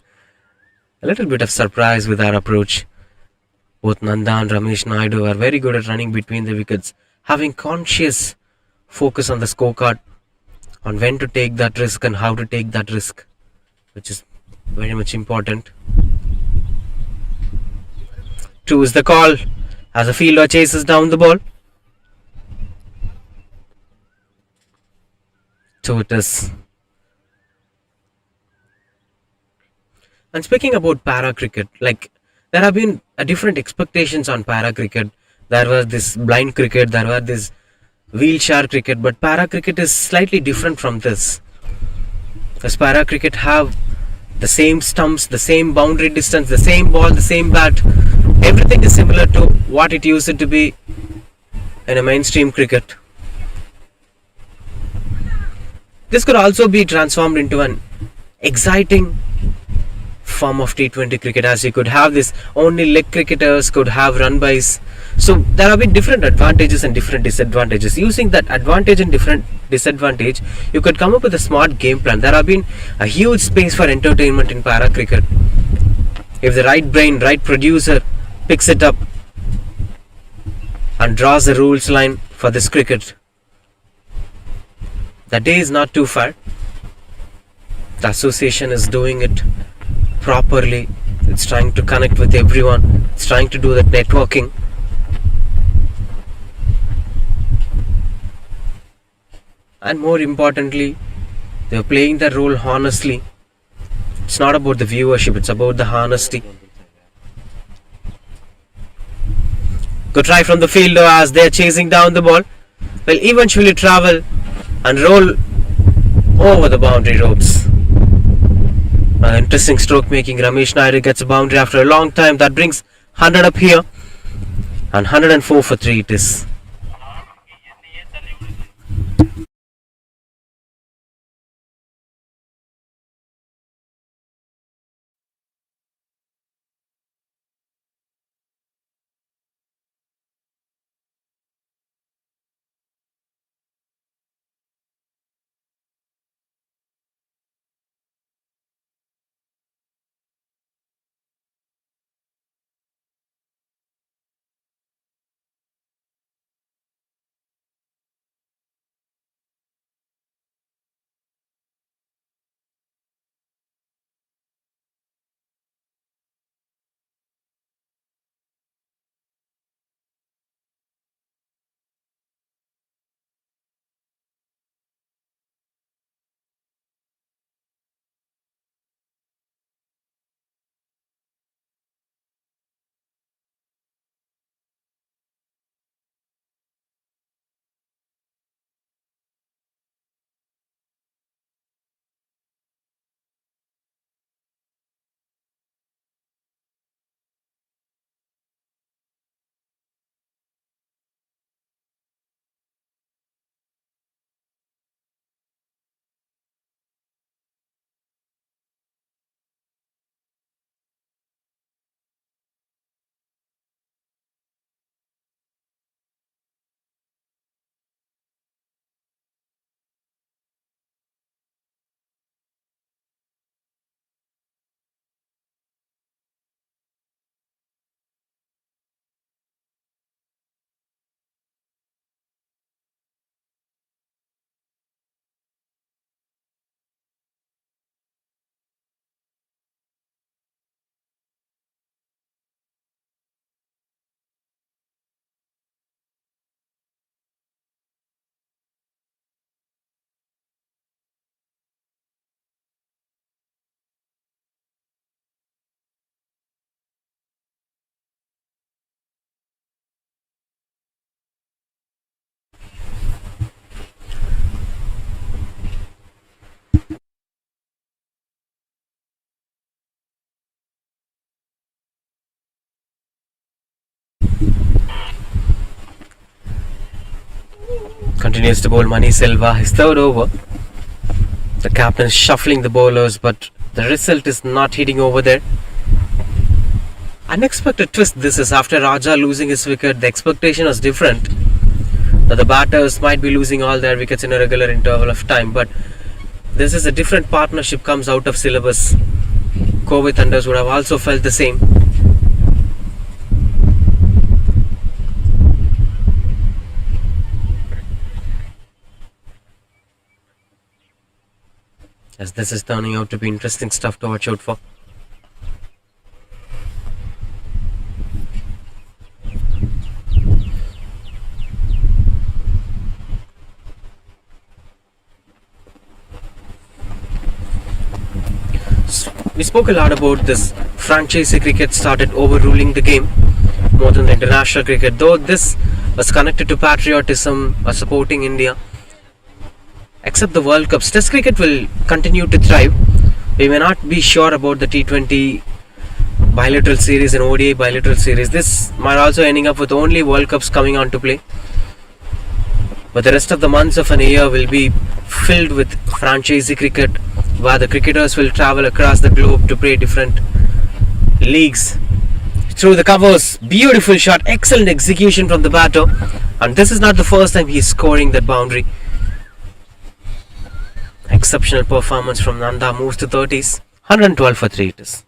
A little bit of surprise with our approach. Both Nanda and Ramesh Naidu are very good at running between the wickets, having conscious focus on the scorecard, on when to take that risk and how to take that risk, which is very much important. 2 is the call as a fielder chases down the ball. 2 it is. And speaking about para cricket, like there have been different expectations on para cricket. There was this blind cricket, there was this wheelchair cricket, but para cricket is slightly different from this. As para cricket have the same stumps, the same boundary distance, the same ball, the same bat. Everything is similar to what it used to be in a mainstream cricket. This could also be transformed into an exciting form of T20 cricket, as you could have this only leg cricketers could have run bys. So there have been different advantages and different disadvantages. Using that advantage and different disadvantage, you could come up with a smart game plan. There have been a huge space for entertainment in para cricket. If the right brain, right producer picks it up and draws the rules line for this cricket, the day is not too far. The association is doing it properly. It's trying to connect with everyone. It's trying to do that networking. And more importantly, they're playing their role honestly. It's not about the viewership, it's about the honesty. Good try from the fielder as they're chasing down the ball. Will eventually travel and roll over the boundary ropes. An interesting stroke making. Ramesh Naidu gets a boundary after a long time. That brings 100 up here. And 104 for 3 it is. Continues to bowl Mani Silva, his third over. The captain is shuffling the bowlers, but the result is not hitting over there. Unexpected twist this is. After Raja losing his wicket, the expectation was different, that the batters might be losing all their wickets in a regular interval of time, but this is a different partnership comes out of syllabus. Kohli Thunders would have also felt the same. As this is turning out to be interesting stuff to watch out for. We spoke a lot about this franchise cricket started overruling the game more than the international cricket, though this was connected to patriotism or supporting India. Except the World Cups, Test cricket will continue to thrive. We may not be sure about the T20 bilateral series and ODI bilateral series. This might also ending up with only World Cups coming on to play. But the rest of the months of an year will be filled with franchisee cricket, where the cricketers will travel across the globe to play different leagues. Through the covers, beautiful shot, excellent execution from the batter, and this is not the first time he's scoring that boundary. Exceptional performance from Nanda, moves to 30s, 112 for 3 it is.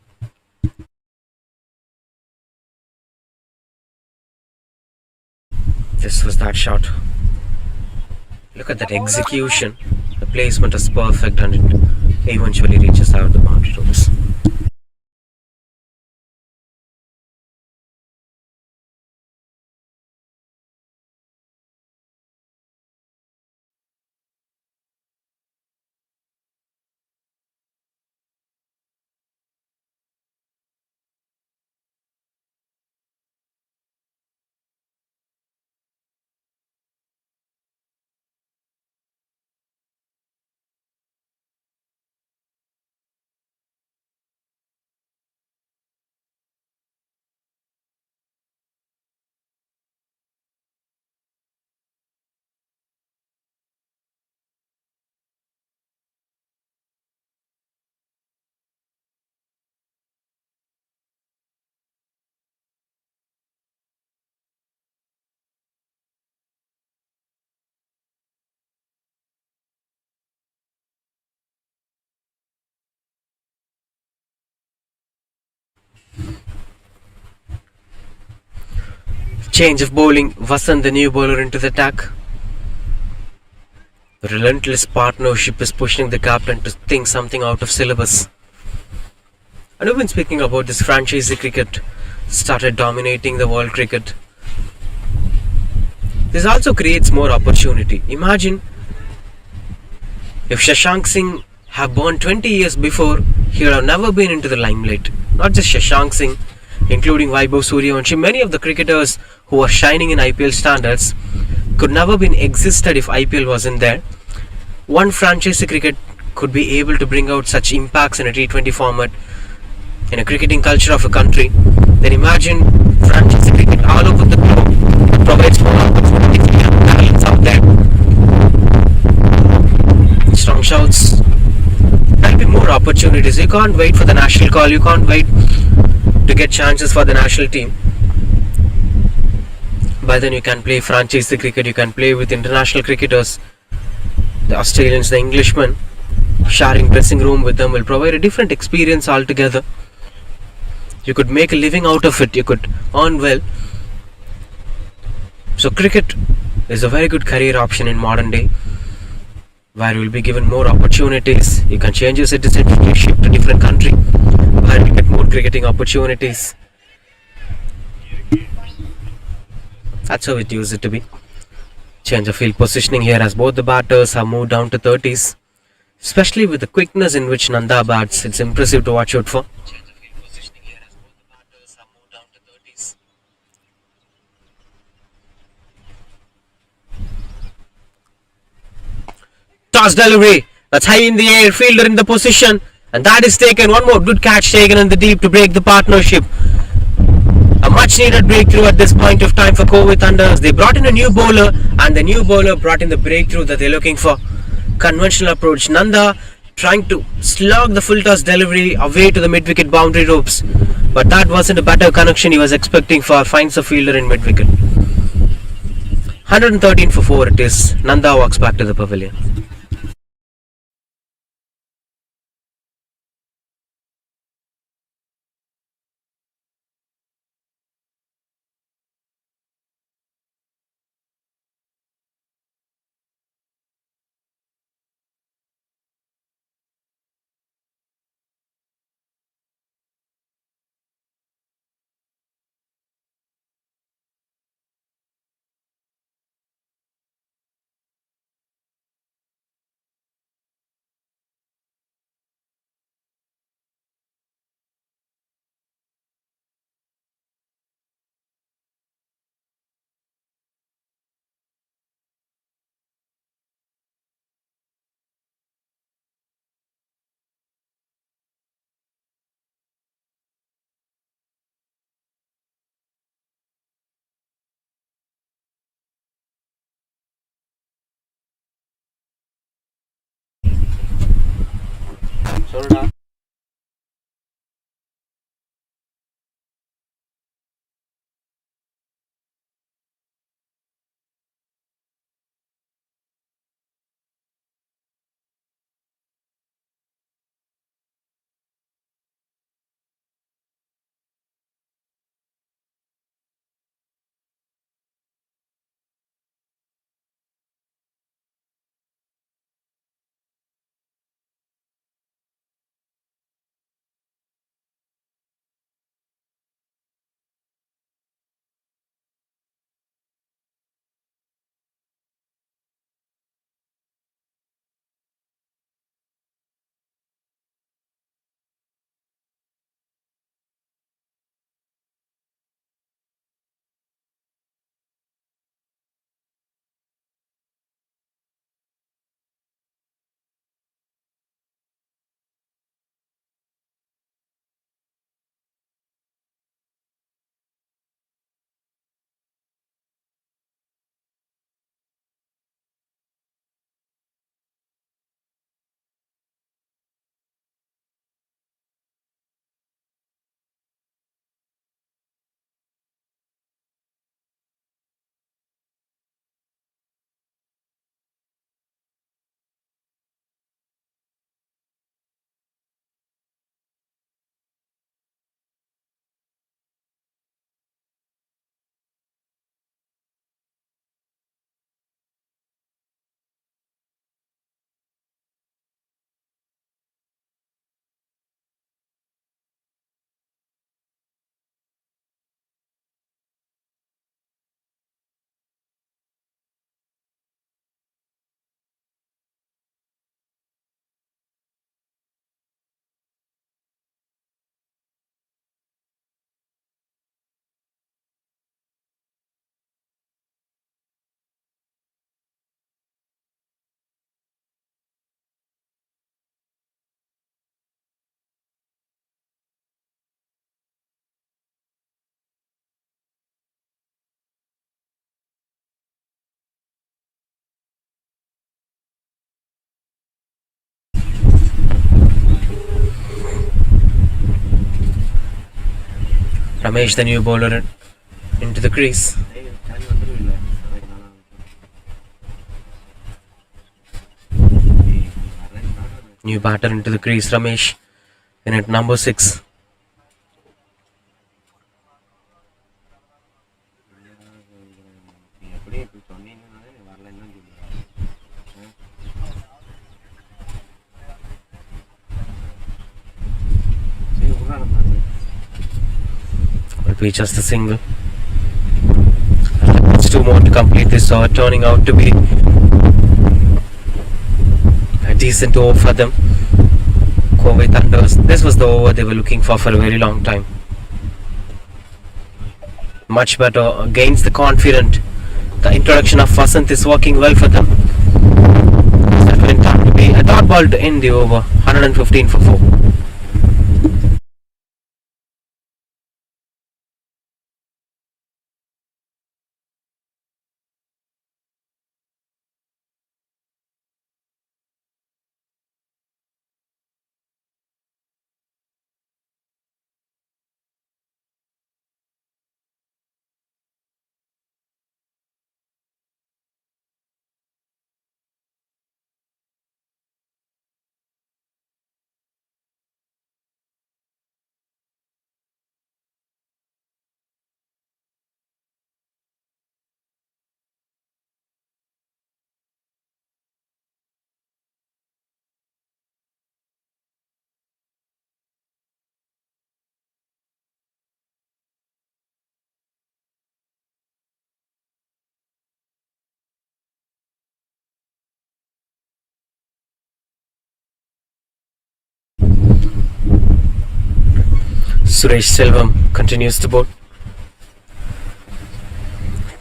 This was that shot. Look at that execution. The placement is perfect and it eventually reaches out the boundary ropes. Change of bowling, Vasant the new bowler into the attack. The relentless partnership is pushing the captain to think something out of syllabus. And we've been speaking about this franchisee cricket started dominating the world cricket. This also creates more opportunity. Imagine if Shashank Singh had born 20 years before, he would have never been into the limelight. Not just Shashank Singh, including Vaibhav Suryavanshi, many of the cricketers who are shining in IPL standards could never been existed if IPL wasn't there. One franchisee cricket could be able to bring out such impacts in a T20 format in a cricketing culture of a country. Then imagine franchisee cricket all over the globe provides more opportunities for young talents out there. Strong shouts. There'll be more opportunities. You can't wait for the national call. You can't wait to get chances for the national team. By then you can play franchisee cricket. You can play with international cricketers. The Australians, the Englishmen, sharing dressing room with them will provide a different experience altogether. You could make a living out of it. You could earn well. So cricket is a very good career option in modern day, where you will be given more opportunities. You can change your citizenship to different country, where you get more cricketing opportunities. That's how it used to be. Change of field positioning here as both the batters have moved down to 30s. Especially with the quickness in which Nanda bats, it's impressive to watch out for. Toss delivery. That's high in the air. Fielder in the position. And that is taken. One more good catch taken in the deep to break the partnership. A much needed breakthrough at this point of time for Kohli Thunders. They brought in a new bowler, and the new bowler brought in the breakthrough that they're looking for. Conventional approach. Nanda trying to slog the full toss delivery away to the mid wicket boundary ropes, but that wasn't a better connection he was expecting for. Finds a fielder in mid wicket. 113 for 4 it is. Nanda walks back to the pavilion. Ramesh, the new bowler, into the crease. New batter into the crease, Ramesh, in at number 6. Will be just a single. It's 2 more to complete this over, turning out to be a decent over for them. Covey Thunders. This was the over they were looking for a very long time. Much better, gains the confident. The introduction of Vasant is working well for them. That went out to be a dot ball to end the over. 115 for 4. Suresh Selvam continues to bowl.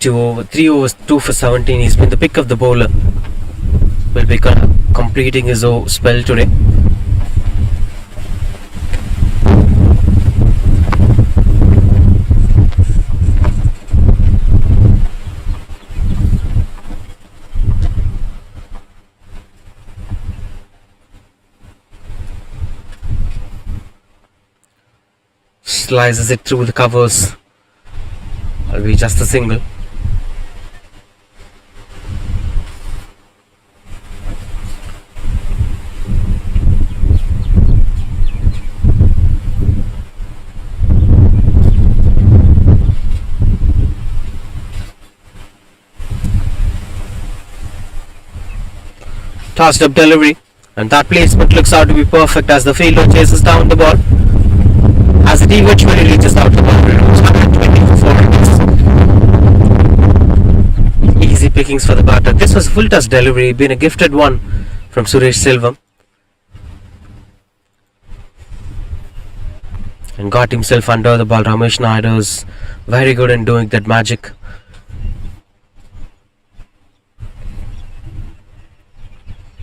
3 overs, 2 for 17. He's been the pick of the bowler. Will be completing his spell today. slices it through the covers. Will be just a single. Tossed up delivery, and that placement looks out to be perfect as the fielder chases down the ball. As it eventually reaches out the boundary, 124 runs. Easy pickings for the batter. This was a full toss delivery, been a gifted one from Suresh Selvam, and got himself under the ball. Ramesh Naidu is very good in doing that magic.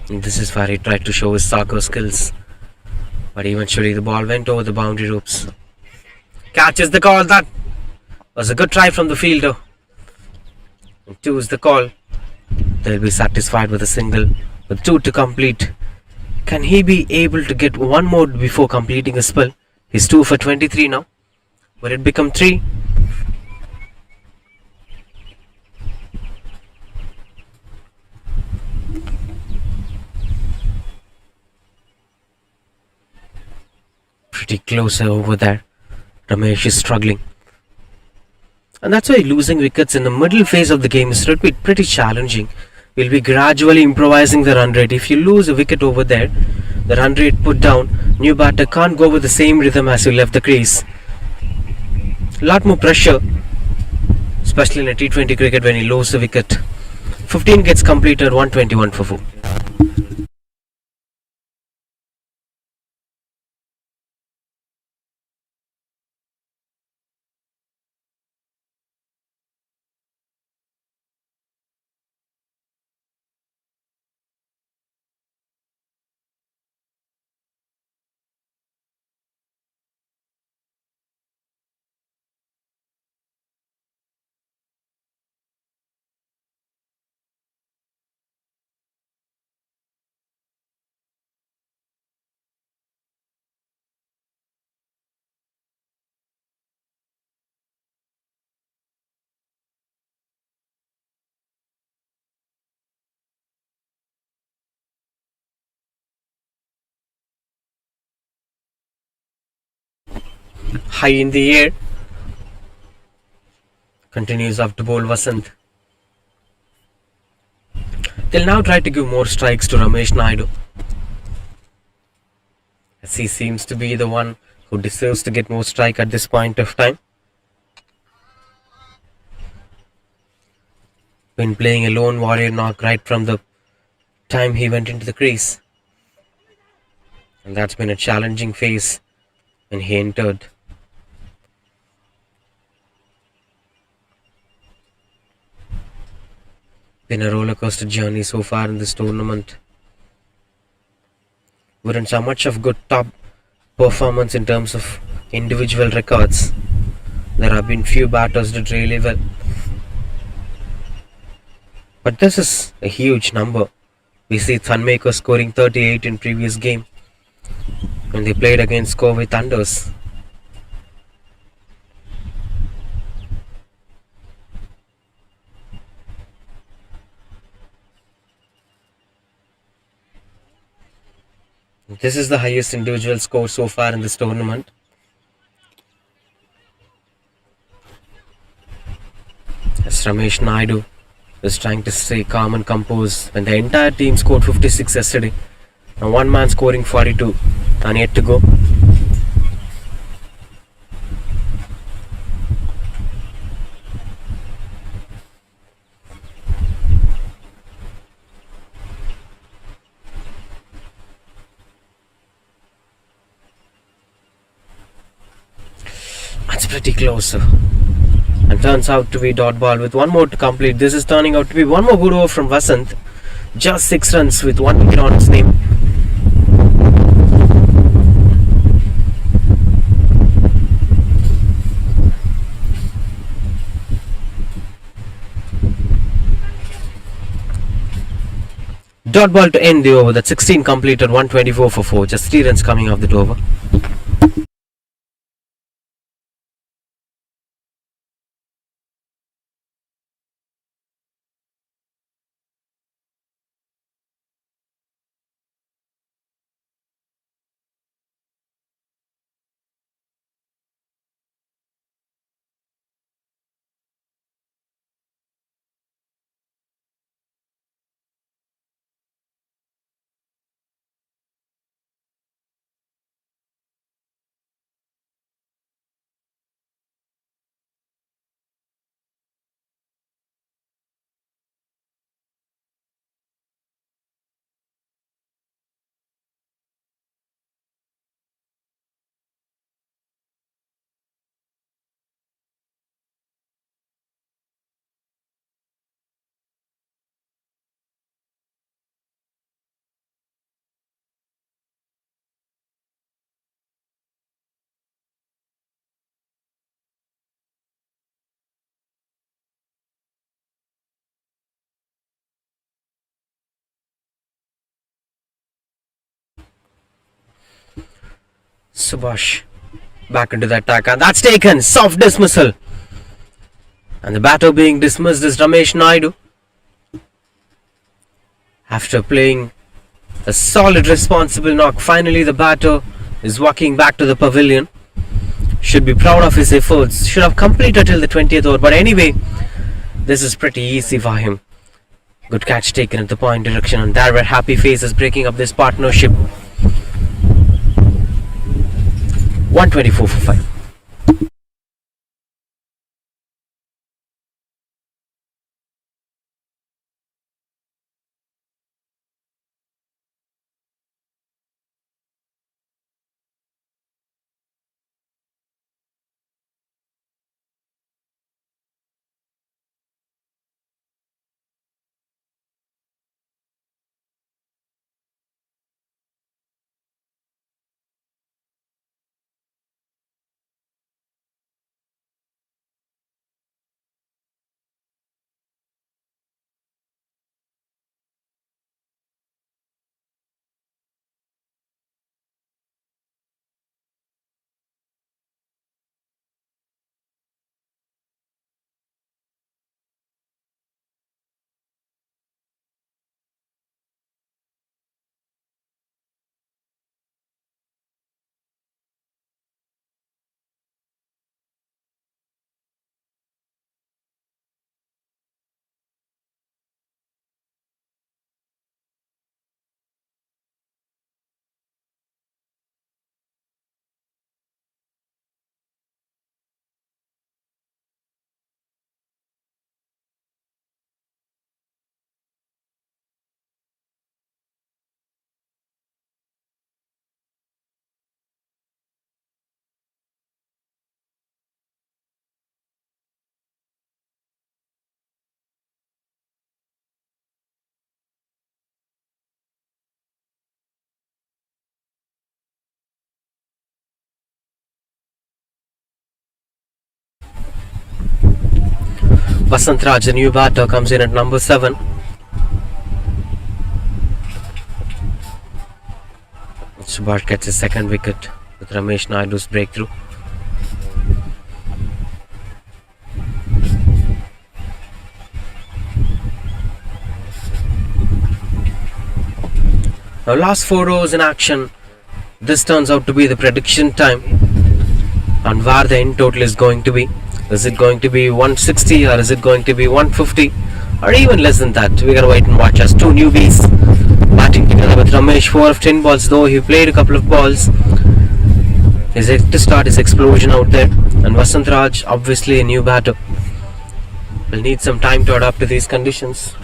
And this is where he tried to show his soccer skills, but eventually the ball went over the boundary ropes. Catches the call. That was a good try from the fielder. And 2 is the call. They'll be satisfied with a single with 2 to complete. Can he be able to get one more before completing a spell? He's 2 for 23 now. Will it become 3? Pretty close over there. Ramesh is struggling. And that's why losing wickets in the middle phase of the game is pretty challenging. We'll be gradually improvising the run rate. If you lose a wicket over there, the run rate put down, new batter can't go with the same rhythm as you left the crease. A lot more pressure, especially in a T20 cricket when you lose a wicket. 15 gets completed, 121 for 4. High in the air. Continues up to bowl Vasant. They'll now try to give more strikes to Ramesh Naidu, as he seems to be the one who deserves to get more strike at this point of time. Been playing a lone warrior knock right from the time he went into the crease, and that's been a challenging phase when he entered. Been a roller coaster journey so far in this tournament. Weren't so much of good top performance in terms of individual records. There have been few batters that did really well, but this is a huge number. We see Thunmaker scoring 38 in previous game when they played against Covey Thunders. This is the highest individual score so far in this tournament. As Ramesh Naidu is trying to stay calm and composed when the entire team scored 56 yesterday. Now one man scoring 42 and yet to go. That's pretty close, and turns out to be dot ball with one more to complete. This is turning out to be one more good over from Vasant. Just 6 runs with 1 wicket on his name. Dot ball to end the over. That 16 completed, 124 for 4. Just 3 runs coming off the over. Subhash back into the attack, and that's taken. Soft dismissal. And the batter being dismissed is Ramesh Naidu. After playing a solid responsible knock, finally the batter is walking back to the pavilion. Should be proud of his efforts. Should have completed till the 20th over. But anyway, this is pretty easy for him. Good catch taken at the point direction, and there were happy faces breaking up this partnership. 124 for 5. Vasant Raj, the new batter, comes in at number 7. Subhash gets his second wicket with Ramesh Naidu's breakthrough. Now, last 4 overs in action. This turns out to be the prediction time, and where the end total is going to be. Is it going to be 160 or is it going to be 150 or even less than that? We gotta wait and watch as two newbies batting together with Ramesh. 4 of 10 balls, though he played a couple of balls. He's yet to start his explosion out there, and Vasant Raj, obviously a new batter, will need some time to adapt to these conditions.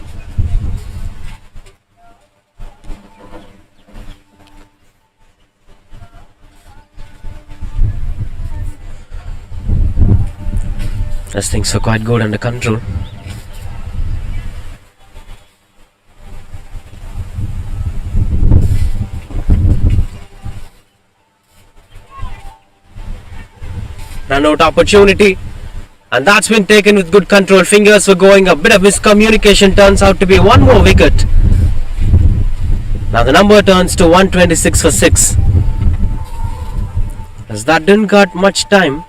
As things are quite good under control. Run out opportunity, and that's been taken with good control. Fingers were going up. Bit of miscommunication, turns out to be one more wicket. Now the number turns to 126 for 6. As that didn't got much time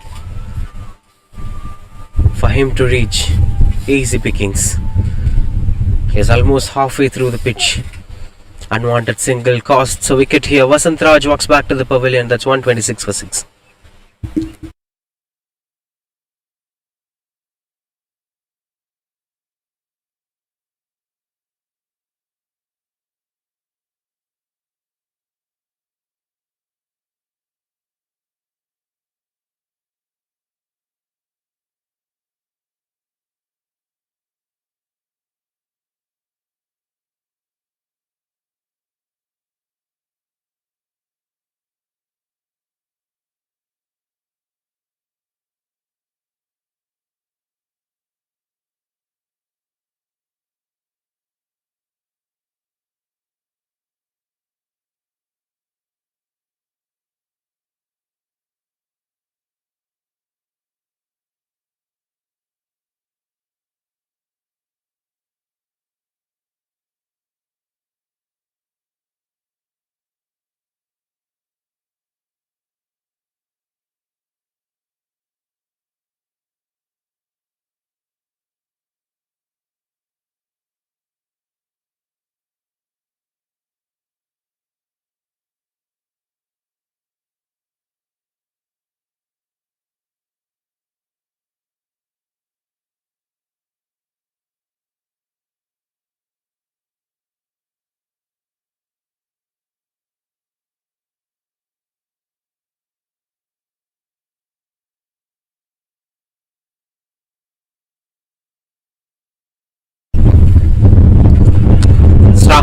for him to reach. Easy pickings. He's almost halfway through the pitch. Unwanted single costs a wicket here. Vasant Raj walks back to the pavilion. That's 126 for 6.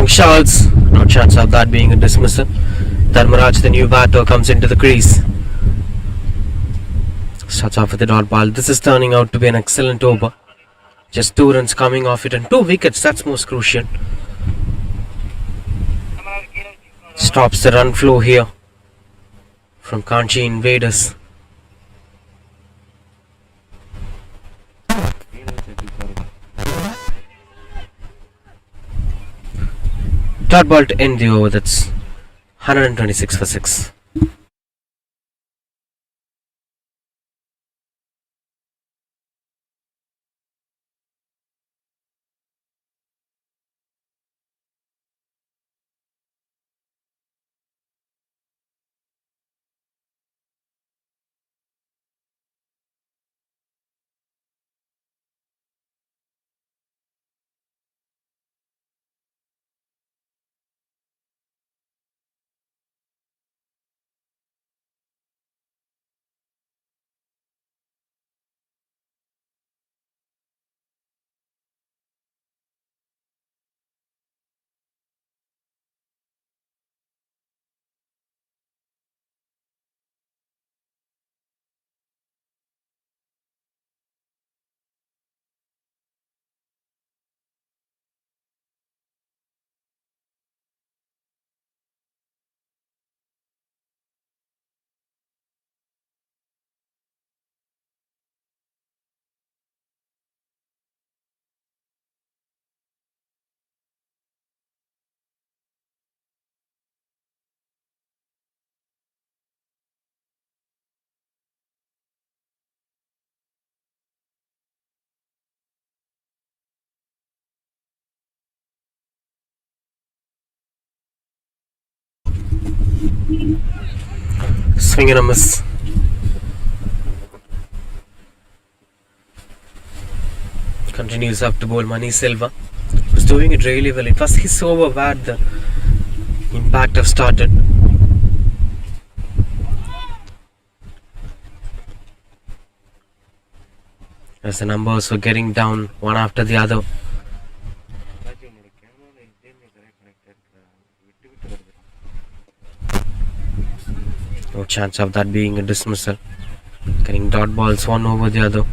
long shots. No chance of that being a dismissal. Dharmaraj, the new batter, comes into the crease. Starts off with the dot ball. This is turning out to be an excellent over. Just 2 runs coming off it and 2 wickets. That's most crucial. Stops the run flow here from Kanchi Invaders. Dot ball to end the over. That's 126 for 6. Swing and a miss. Continues up to bowl Mani Silva. Was doing it really well. It was his over where the impact have started. As the numbers were getting down one after the other. No chance of that being a dismissal. Getting dot balls one over the other.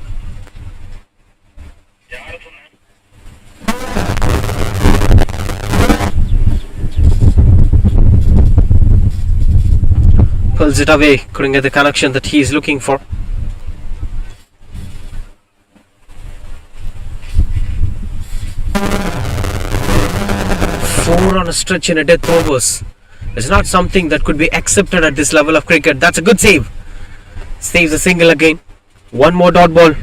Pulls it away. Couldn't get the connection that he is looking for. Four on a stretch in a death overs. It's not something that could be accepted at this level of cricket. That's a good save. Saves a single again. One more dot ball.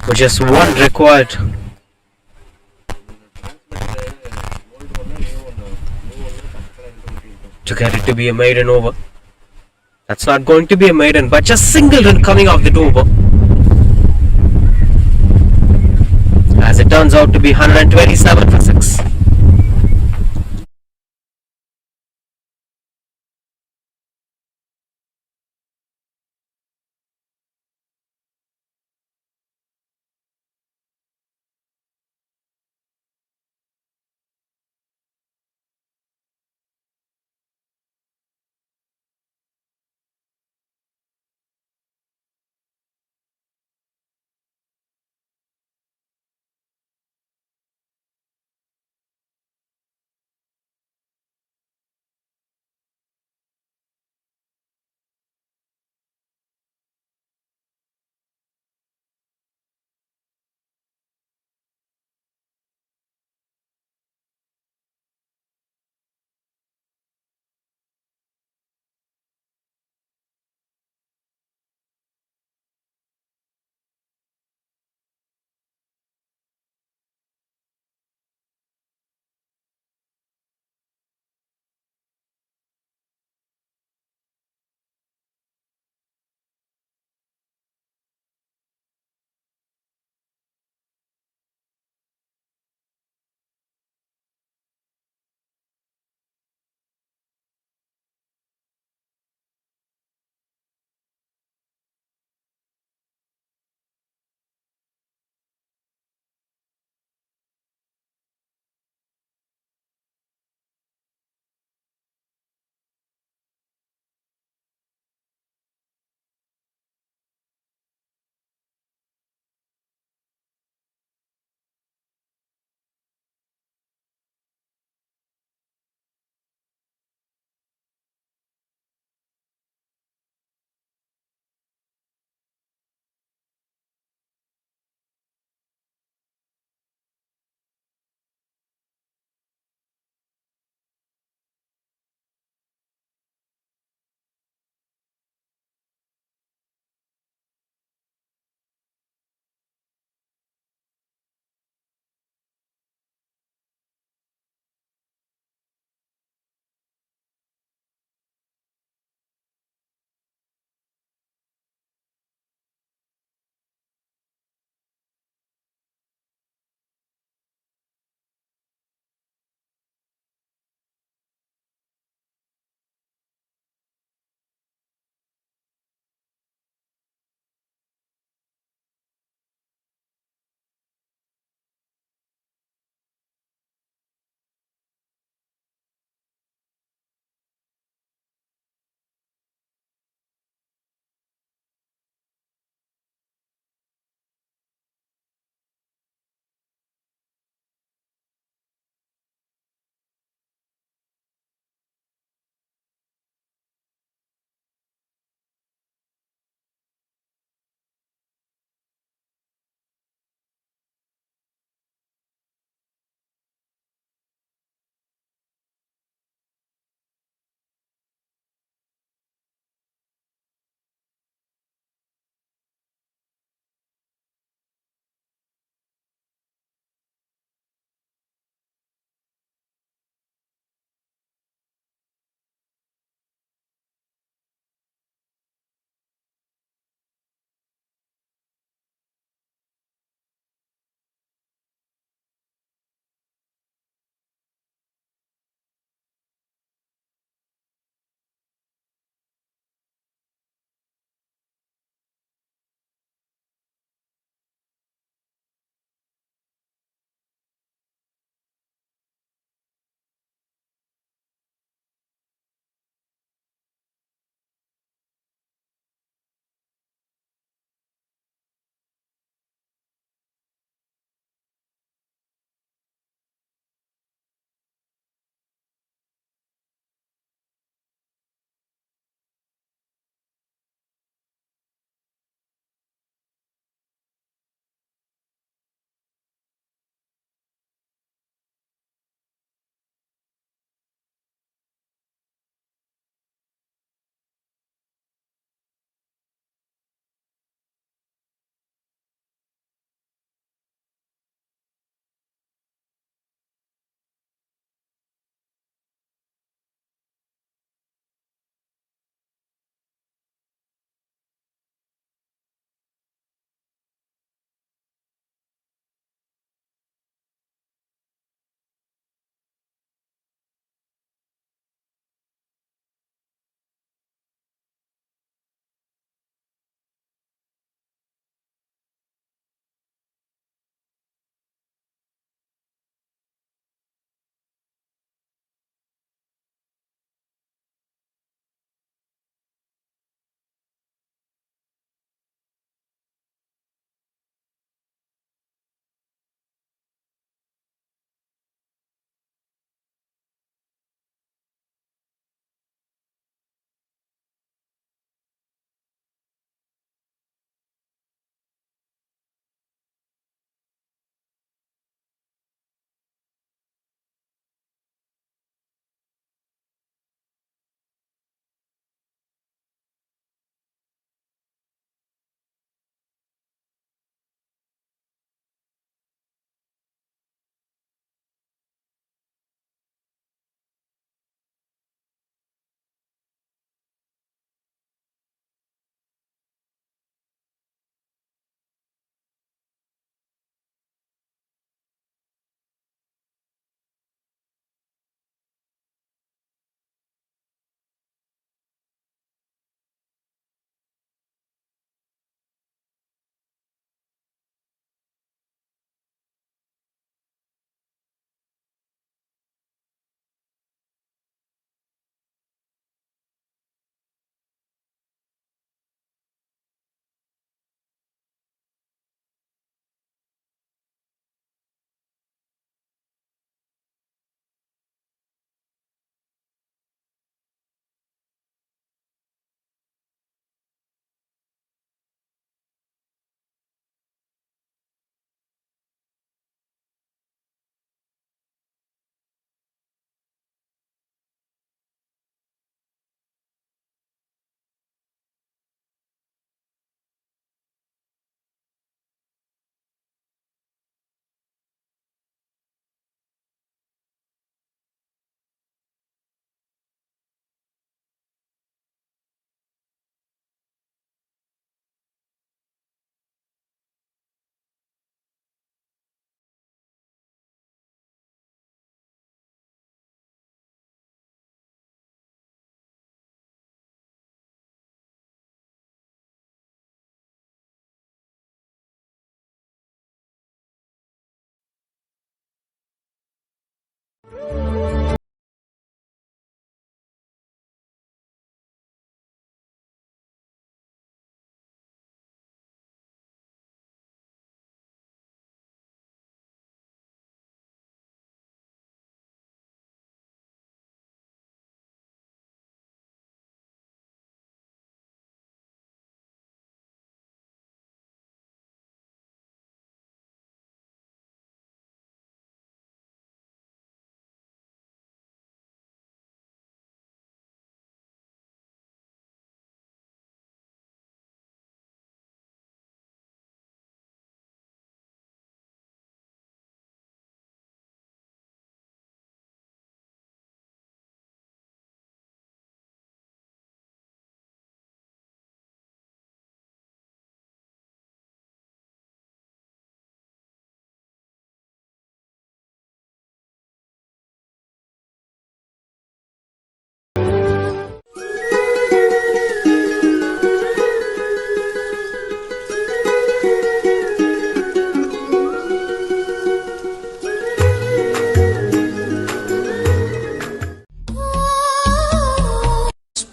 With just one required. To get it to be a maiden over. That's not going to be a maiden, but just single run coming off the over. As it turns out to be 127 for 6.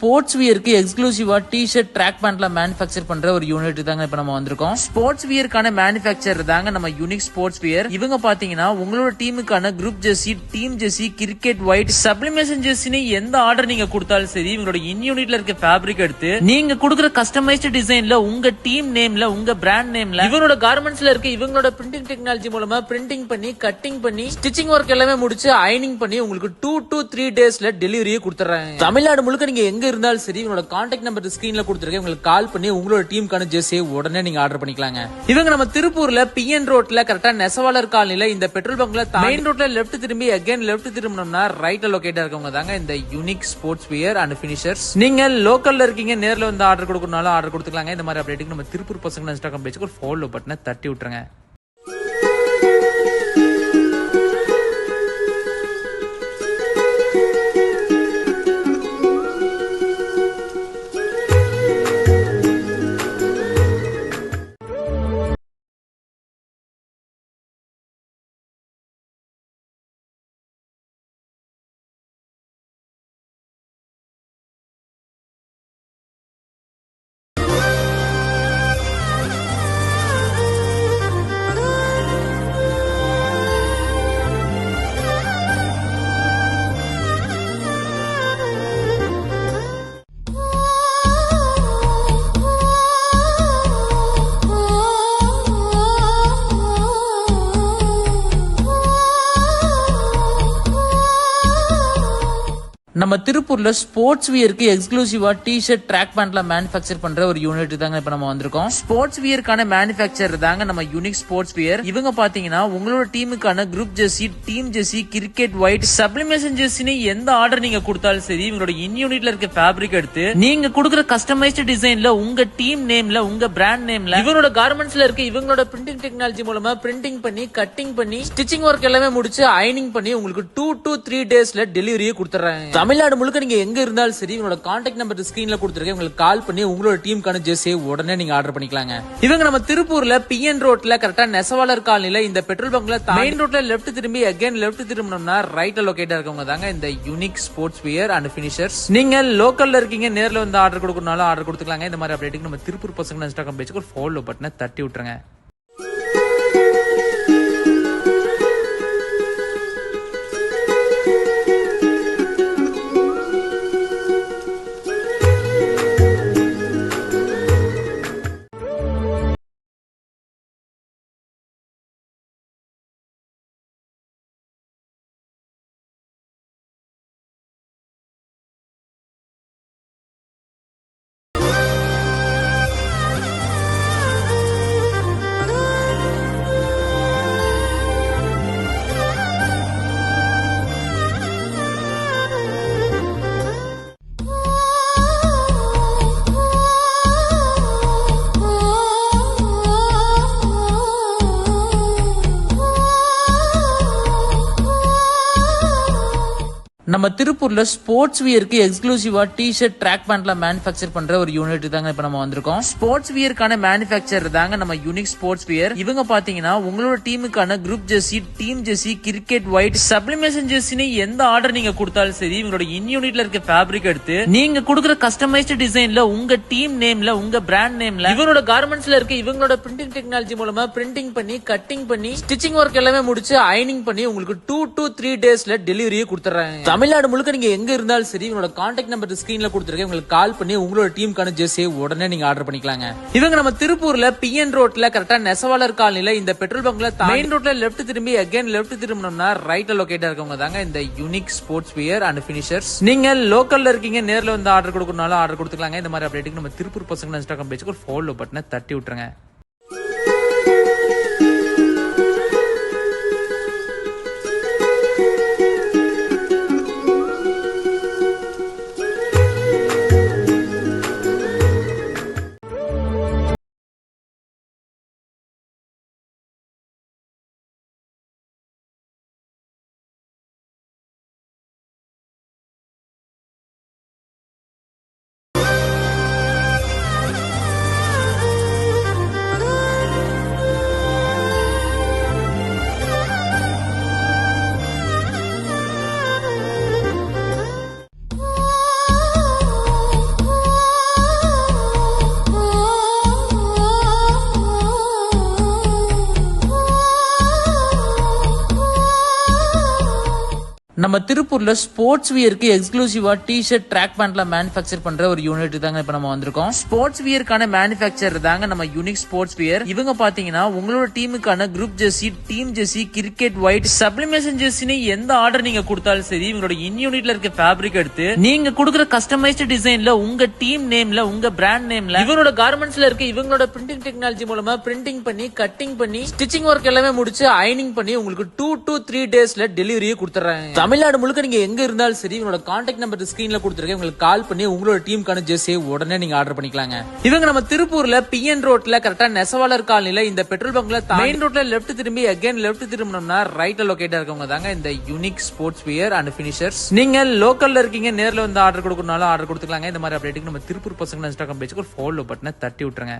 Sports வியருக்கு எக்ஸ்க்ளூசிவா T-shirt track பேண்ட்ல manufacture பண்ற ஒரு unit தாங்க இப்ப நம்ம வந்திருக்கோம். Sports வியருக்கான manufacture தாங்க நம்ம யூனிக் ஸ்போர்ட்ஸ் வியர். இவங்க பாத்தீங்கன்னா உங்களோட டீமுக்கான group jersey, team jersey, cricket white, sublimation ஜெர்சின்னு எந்த ஆர்டர் நீங்க கொடுத்தாலும் சரி இவங்களோட இன் யூனிட்ல இருக்க ஃபேப்ரிக் எடுத்து நீங்க கொடுக்குற கஸ்டமைஸ்டு டிசைன்ல உங்க டீம் நேம்ல உங்க பிராண்ட் நேம்ல இவங்களோட கார்மெண்ட்ஸ்ல இருக்க இவங்களோட பிரிண்டிங் டெக்னாலஜி மூலமா பிரிண்டிங் பண்ணி கட்டிங் பண்ணி ஸ்டிச்சிங் ஒர்க் எல்லாமே முடிச்சு அயனிங் பண்ணி உங்களுக்கு 2 to 3 டேஸ்ல டெலிவரியே கொடுத்துறாங்க. தமிழ்நாடு முழுக்க நீங்க எங்க இருந்தாலும் சரி இவங்களோட கான்டாக்ட் நம்பர் ஸ்கிரீன்ல கொடுத்துருக்கேன். உங்களுக்கு கால் பண்ணி உங்களோட டீமுக்கான ஜெர்சியை உடனே நீங்க ஆர்டர் பண்ணிக்கலாங்க. இவங்க நம்ம திருப்பூர்ல பிஎன் ரோட்ல கரெக்டா நெசவாளர் காலனில இந்த பெட்ரோல் பங்க்ல மெயின் ரோட்ல லெஃப்ட் திரும்பி அகைன் லெஃப்ட் திரும்பினோம்னா ரைட்ல லொகேட்டா இருக்கவங்க தாங்க இந்த unique sports wear and finishers. நீங்க லோக்கல்ல இருக்கீங்க, நேர்ல வந்து ஆர்டர் கொடுக்கறனாலும் ஆர்டர் கொடுத்துக்கலாங்க. இந்த மாதிரி அப்டேட்டுக்கு நம்ம திருப்பூர் பசங்க இன்ஸ்டாகிராம் பேஜ்க்கு ஒரு ஃபாலோ பட்டனை தட்டி விட்டுருங்க. நம்ம திருப்பூர்ல ஸ்போர்ட்ஸ் வியருக்கு எக்ஸ்க்ளூசிவா டி-ஷர்ட் ட்ராக் பேண்ட்ல மேனுஃபேக்சர் பண்ற ஒரு யூனிட் தாங்க இப்ப நம்ம வந்திருக்கோம். ஸ்போர்ட்ஸ் வியருக்கான மேனுஃபேக்சர் தாங்க நம்ம யூனிக் ஸ்போர்ட்ஸ் வியர். இவங்க பாத்தீங்கன்னா உங்களோட டீமுக்கான group jersey, team jersey, cricket white, sublimation ஜெர்சின்னு எந்த ஆர்டர் நீங்க கொடுத்தாலும் சரி இவங்களோட இன் யூனிட்ல இருக்க ஃபேப்ரிக் எடுத்து நீங்க கொடுக்குற கஸ்டமைஸ்டு டிசைன்ல உங்க டீம் நேம்ல உங்க பிராண்ட் நேம்ல இவங்களோட கார்மெண்ட்ஸ்ல இருக்க இவங்களோட பிரிண்டிங் டெக்னாலஜி மூலமா பிரிண்டிங் பண்ணி கட்டிங் பண்ணி ஸ்டிச்சிங் ஒர்க் எல்லாமே முடிச்சு அயனிங் பண்ணி உங்களுக்கு 2 to 3 டேஸ்ல டெலிவரியே கொடுத்துறாங்க. தமிழ்நாடு முழுக்க நீங்க எங்க இருந்தாலும் சரி இவங்களோட கான்டாக்ட் நம்பர் ஸ்கிரீன்ல கொடுத்துருக்கேன். உங்களுக்கு கால் பண்ணி உங்களோட டீமுக்கான ஜெர்சியை உடனே நீங்க ஆர்டர் பண்ணிக்கலாங்க. இவங்க நம்ம திருப்பூர்ல பிஎன் ரோட்ல கரெக்டா நெசவாளர் காலனில இந்த பெட்ரோல் பங்க்ல மெயின் ரோட்ல லெஃப்ட் திரும்பி அகைன் லெஃப்ட் திரும்பினோம்னா ரைட்ல லொகேட்டா இருக்கவங்க தாங்க இந்த unique sports wear and finishers. நீங்க லோக்கல்ல இருக்கீங்க, நேர்ல வந்து ஆர்டர் கொடுக்கறனாலும் ஆர்டர் கொடுத்துக்கலாங்க. இந்த மாதிரி அப்டேட்டுக்கு நம்ம திருப்பூர் பசங்க இன்ஸ்டாகிராம் பேஜ்க்கு ஒரு ஃபாலோ பட்டனை தட்டி விட்டுருங்க. நம்ம திருப்பூர்ல ஸ்போர்ட்ஸ் வியருக்கு எக்ஸ்க்ளூசிவா டி-ஷர்ட் ட்ராக் பேண்ட்ல மேனுஃபேக்சர் பண்ற ஒரு யூனிட் தாங்க இப்ப நம்ம வந்திருக்கோம். ஸ்போர்ட்ஸ் வியருக்கான மேனுஃபேக்சர் தாங்க நம்ம யூனிக் ஸ்போர்ட்ஸ் வியர். இவங்க பாத்தீங்கன்னா உங்களோட டீமுக்கான group jersey, team jersey, cricket white, sublimation ஜெர்சின்னு எந்த ஆர்டர் நீங்க கொடுத்தாலும் சரி இவங்களோட இன் யூனிட்ல இருக்க ஃபேப்ரிக் எடுத்து நீங்க கொடுக்குற கஸ்டமைஸ்டு டிசைன்ல உங்க டீம் நேம்ல உங்க பிராண்ட் நேம்ல இவங்களோட கார்மெண்ட்ஸ்ல இருக்க இவங்களோட பிரிண்டிங் டெக்னாலஜி மூலமா பிரிண்டிங் பண்ணி கட்டிங் பண்ணி ஸ்டிச்சிங் ஒர்க் எல்லாமே முடிச்சு அயனிங் பண்ணி உங்களுக்கு 2 to 3 டேஸ்ல டெலிவரியே கொடுத்துறாங்க. தமிழ்நாடு முழுக்க நீங்க எங்க இருந்தாலும் சரி இவங்களோட கான்டாக்ட் நம்பர் ஸ்கிரீன்ல கொடுத்துருக்கேன். உங்களுக்கு கால் பண்ணி உங்களோட டீமுக்கான ஜெர்சியை உடனே நீங்க ஆர்டர் பண்ணிக்கலாங்க. இவங்க நம்ம திருப்பூர்ல பிஎன் ரோட்ல கரெக்டா நெசவாளர் காலனில இந்த பெட்ரோல் பங்க்ல மெயின் ரோட்ல லெஃப்ட் திரும்பி அகைன் லெஃப்ட் திரும்பினோம்னா ரைட்ல லொகேட்டா இருக்கவங்க தாங்க இந்த unique sports wear and finishers. நீங்க லோக்கல்ல இருக்கீங்க, நேர்ல வந்து ஆர்டர் கொடுக்கறனாலும் ஆர்டர் கொடுத்துக்கலாங்க. இந்த மாதிரி அப்டேட்டுக்கு நம்ம திருப்பூர் பசங்க இன்ஸ்டாகிராம் பேஜ்க்கு ஒரு ஃபாலோ பட்டனை தட்டி விட்டுருங்க. நம்ம திருப்பூர்ல ஸ்போர்ட்ஸ் வியருக்கு எக்ஸ்க்ளூசிவா டி-ஷர்ட் ட்ராக் பேண்ட்லாம் மேனுஃபேக்சர் பண்ற ஒரு யூனிட் தாங்க இப்ப நம்ம வந்திருக்கோம். ஸ்போர்ட்ஸ் வியருக்கான மேனுஃபேக்சர் தாங்க நம்ம யூனிக் ஸ்போர்ட்ஸ் வியர். இவங்க பாத்தீங்கன்னா உங்களோட டீமுக்கான group jersey, team jersey, cricket white, sublimation ஜெர்சின்னு எந்த ஆர்டர் நீங்க கொடுத்தாலும் சரி இவங்களோட இன் யூனிட்ல இருக்க ஃபேப்ரிக் எடுத்து நீங்க கொடுக்குற கஸ்டமைஸ்டு டிசைன்ல உங்க டீம் நேம்ல உங்க பிராண்ட் நேம்ல இவங்களோட கார்மெண்ட்ஸ்ல இருக்க இவங்களோட பிரிண்டிங் டெக்னாலஜி மூலமா பிரிண்டிங் பண்ணி கட்டிங் பண்ணி ஸ்டிச்சிங் ஒர்க் எல்லாமே முடிச்சு அயனிங் பண்ணி உங்களுக்கு 2 to 3 டேஸ்ல டெலிவரியே கொடுத்துறாங்க. தமிழ்நாடு முழுக்க நீங்க எங்க இருந்தாலும் சரி உங்களோட கான்டாக்ட் நம்பர் ஸ்கிரீன்ல கொடுத்துருக்கேன். உங்களுக்கு கால் பண்ணி உங்களோட டீமுக்கான ஜெர்சியை உடனே நீங்க ஆர்டர் பண்ணிக்கலாங்க. இவங்க நம்ம திருப்பூர்ல பிஎன் ரோட்ல கரெக்டா நெசவாளர் காலனில இந்த பெட்ரோல் பங்க்ல மெயின் ரோட்ல லெஃப்ட் திரும்பி அகைன் லெஃப்ட் திரும்பினோம்னா ரைட்ல லொகேட் இருக்கவங்க தாங்க இந்த unique sports wear and finishers. நீங்க லோக்கல்ல இருக்கீங்க நேர்ல வந்து ஆர்டர் கொடுக்கறனால ஆர்டர் கொடுத்துக்கலாங்க. இந்த மாதிரி அப்டேட்டுக்கு நம்ம திருப்பூர் பசங்க இன்ஸ்டாகிராம் பேஜ்க்கு ஒரு ஃபாலோ பட்டனை தட்டி விட்டுருங்க.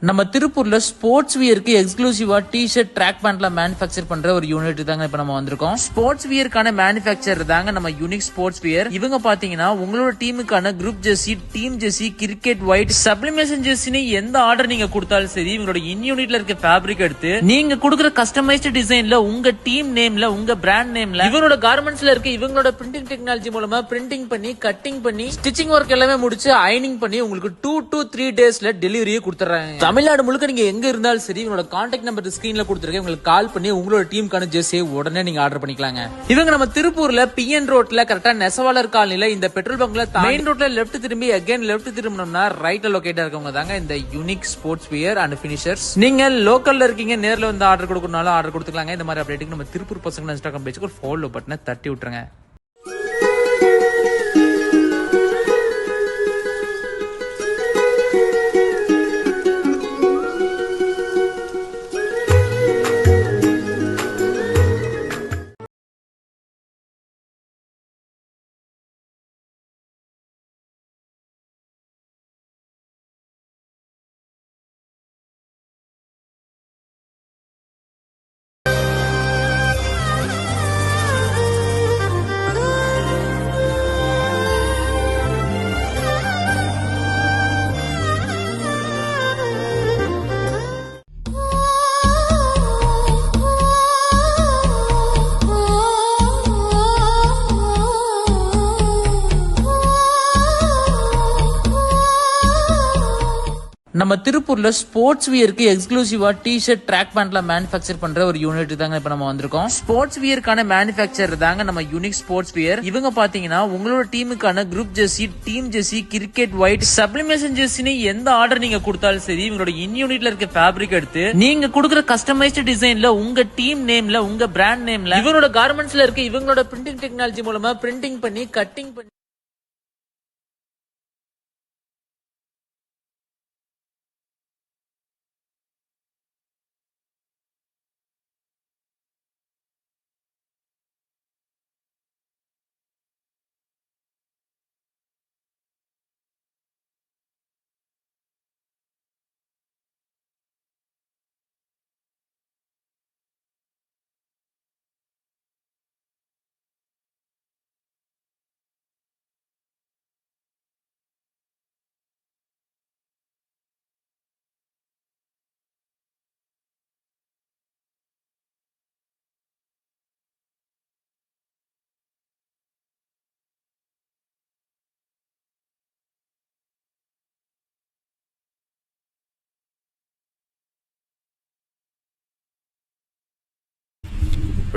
நம்ம திருப்பூர்ல ஸ்போர்ட்ஸ் வியருக்கு எக்ஸ்க்ளூசிவா டி-ஷர்ட் ட்ராக் பேண்ட்லாம் மேனுஃபேக்சர் பண்ற ஒரு யூனிட் தாங்க இப்ப நம்ம வந்திருக்கோம். ஸ்போர்ட்ஸ் வியருக்கான மேனுஃபேக்சர் தாங்க நம்ம யூனிக் ஸ்போர்ட்ஸ் வியர். இவங்க பாத்தீங்கன்னா உங்களோட டீமுக்கான group jersey, team jersey, cricket white, sublimation ஜெர்சின்னு எந்த ஆர்டர் நீங்க கொடுத்தாலும் சரி இவங்களோட இன் யூனிட்ல இருக்க ஃபேப்ரிக் எடுத்து நீங்க கொடுக்குற கஸ்டமைஸ்டு டிசைன்ல உங்க டீம் நேம்ல உங்க பிராண்ட் நேம்ல இவங்களோட கார்மெண்ட்ஸ்ல இருக்க இவங்களோட பிரிண்டிங் டெக்னாலஜி மூலமா பிரிண்டிங் பண்ணி கட்டிங் பண்ணி ஸ்டிச்சிங் ஒர்க் எல்லாமே முடிச்சு அயனிங் பண்ணி உங்களுக்கு 2 to 3 டேஸ்ல டெலிவரியே கொடுத்துறாங்க. தமிழ்நாடு முழுக்க நீங்க எங்க இருந்தாலும் சரி உங்களோட கான்டாக்ட் நம்பர் ஸ்கிரீன்ல கொடுத்துருக்கேன். உங்களுக்கு கால் பண்ணி உங்களோட டீமுக்கான ஜெர்சியை உடனே நீங்க ஆர்டர் பண்ணிக்கலாங்க. இவங்க நம்ம திருப்பூர்ல பிஎன் ரோட்ல கரெக்டா நெசவாளர் காலனில இந்த பெட்ரோல் பங்க்ல மெயின் ரோட்ல லெஃப்ட் திரும்பி அகைன் லெஃப்ட் திரும்பினோம்னா ரைட்ல லொகேட் இருக்கவங்க தாங்க இந்த unique sports wear and finishers. நீங்க லோக்கல்ல இருக்கீங்க நேர்ல வந்து ஆர்டர் கொடுக்கறனால ஆர்டர் கொடுத்துக்கலாங்க. இந்த மாதிரி அப்டேட்டுக்கு நம்ம திருப்பூர் பசங்க இன்ஸ்டாகிராம் பேஜ்க்கு ஒரு ஃபாலோ பட்டனை தட்டி விட்டுருங்க. நம்ம திருப்பூர்ல ஸ்போர்ட்ஸ் வியருக்கு எக்ஸ்க்ளூசிவா டி-ஷர்ட் ட்ராக் பேண்ட்லாம் மேனுஃபேக்சர் பண்ற ஒரு யூனிட் தாங்க இப்ப நம்ம வந்திருக்கோம். ஸ்போர்ட்ஸ் வியருக்கான மேனுஃபேக்சர் தாங்க நம்ம யூனிக் ஸ்போர்ட்ஸ் வியர். இவங்க பாத்தீங்கன்னா உங்களோட டீமுக்கான group jersey, team jersey, cricket white, sublimation ஜெர்சின்னு எந்த ஆர்டர் நீங்க கொடுத்தாலும் சரி இவங்களோட இன் யூனிட்ல இருக்க ஃபேப்ரிக் எடுத்து நீங்க கொடுக்குற கஸ்டமைஸ்டு டிசைன்ல உங்க டீம் நேம்ல உங்க பிராண்ட் நேம்ல இவங்களோட கார்மெண்ட்ஸ்ல இருக்க இவங்களோட பிரிண்டிங் டெக்னாலஜி மூலமா பிரிண்டிங் பண்ணி கட்டிங் பண்ணி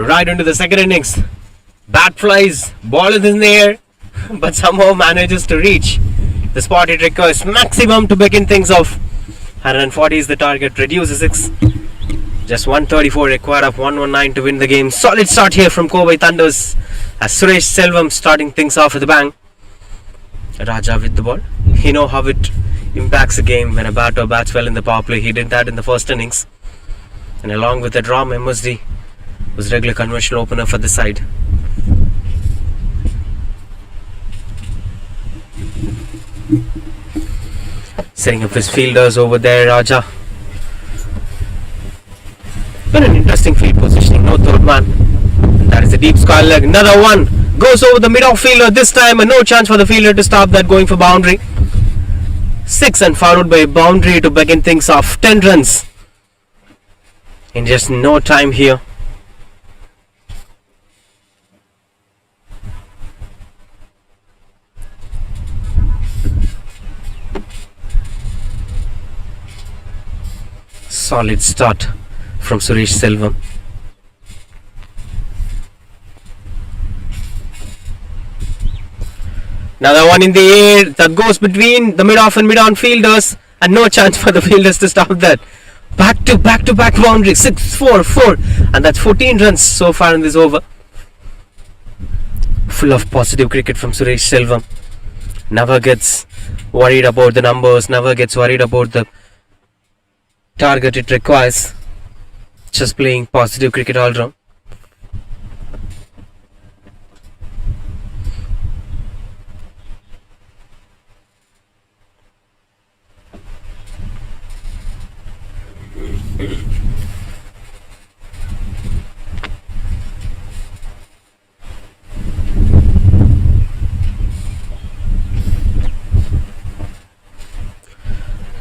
Right into the second innings. Bat flies, ball is in the air, but somehow manages to reach the spot it requires maximum to begin things off. 140 is the target, reduces 6. Just 134 required of 119 to win the game. Solid start here from Kovai Thunders as Suresh Selvam starting things off with a bang. Raja with the ball. He know how it impacts a game when a batter bats well in the power play. He did that in the first innings. And along with that, Ram MSD was regular conventional opener for the side. Setting up his fielders over there, Raja. Been an interesting field positioning, no third man. And that is a deep square leg. Another one goes over the mid-off fielder this time, and no chance for the fielder to stop that, going for boundary. 6 and followed by a boundary to begin things off. 10 runs in just no time here. Solid start from Suresh Selvam. Another one in the air that goes between the mid-off and mid-on fielders, and no chance for the fielders to stop that. Back to back boundary. 6-4, and that's 14 runs so far in this over. Full of positive cricket from Suresh Selvam. Never gets worried about the numbers, never gets worried about the target it requires. Just playing positive cricket all round.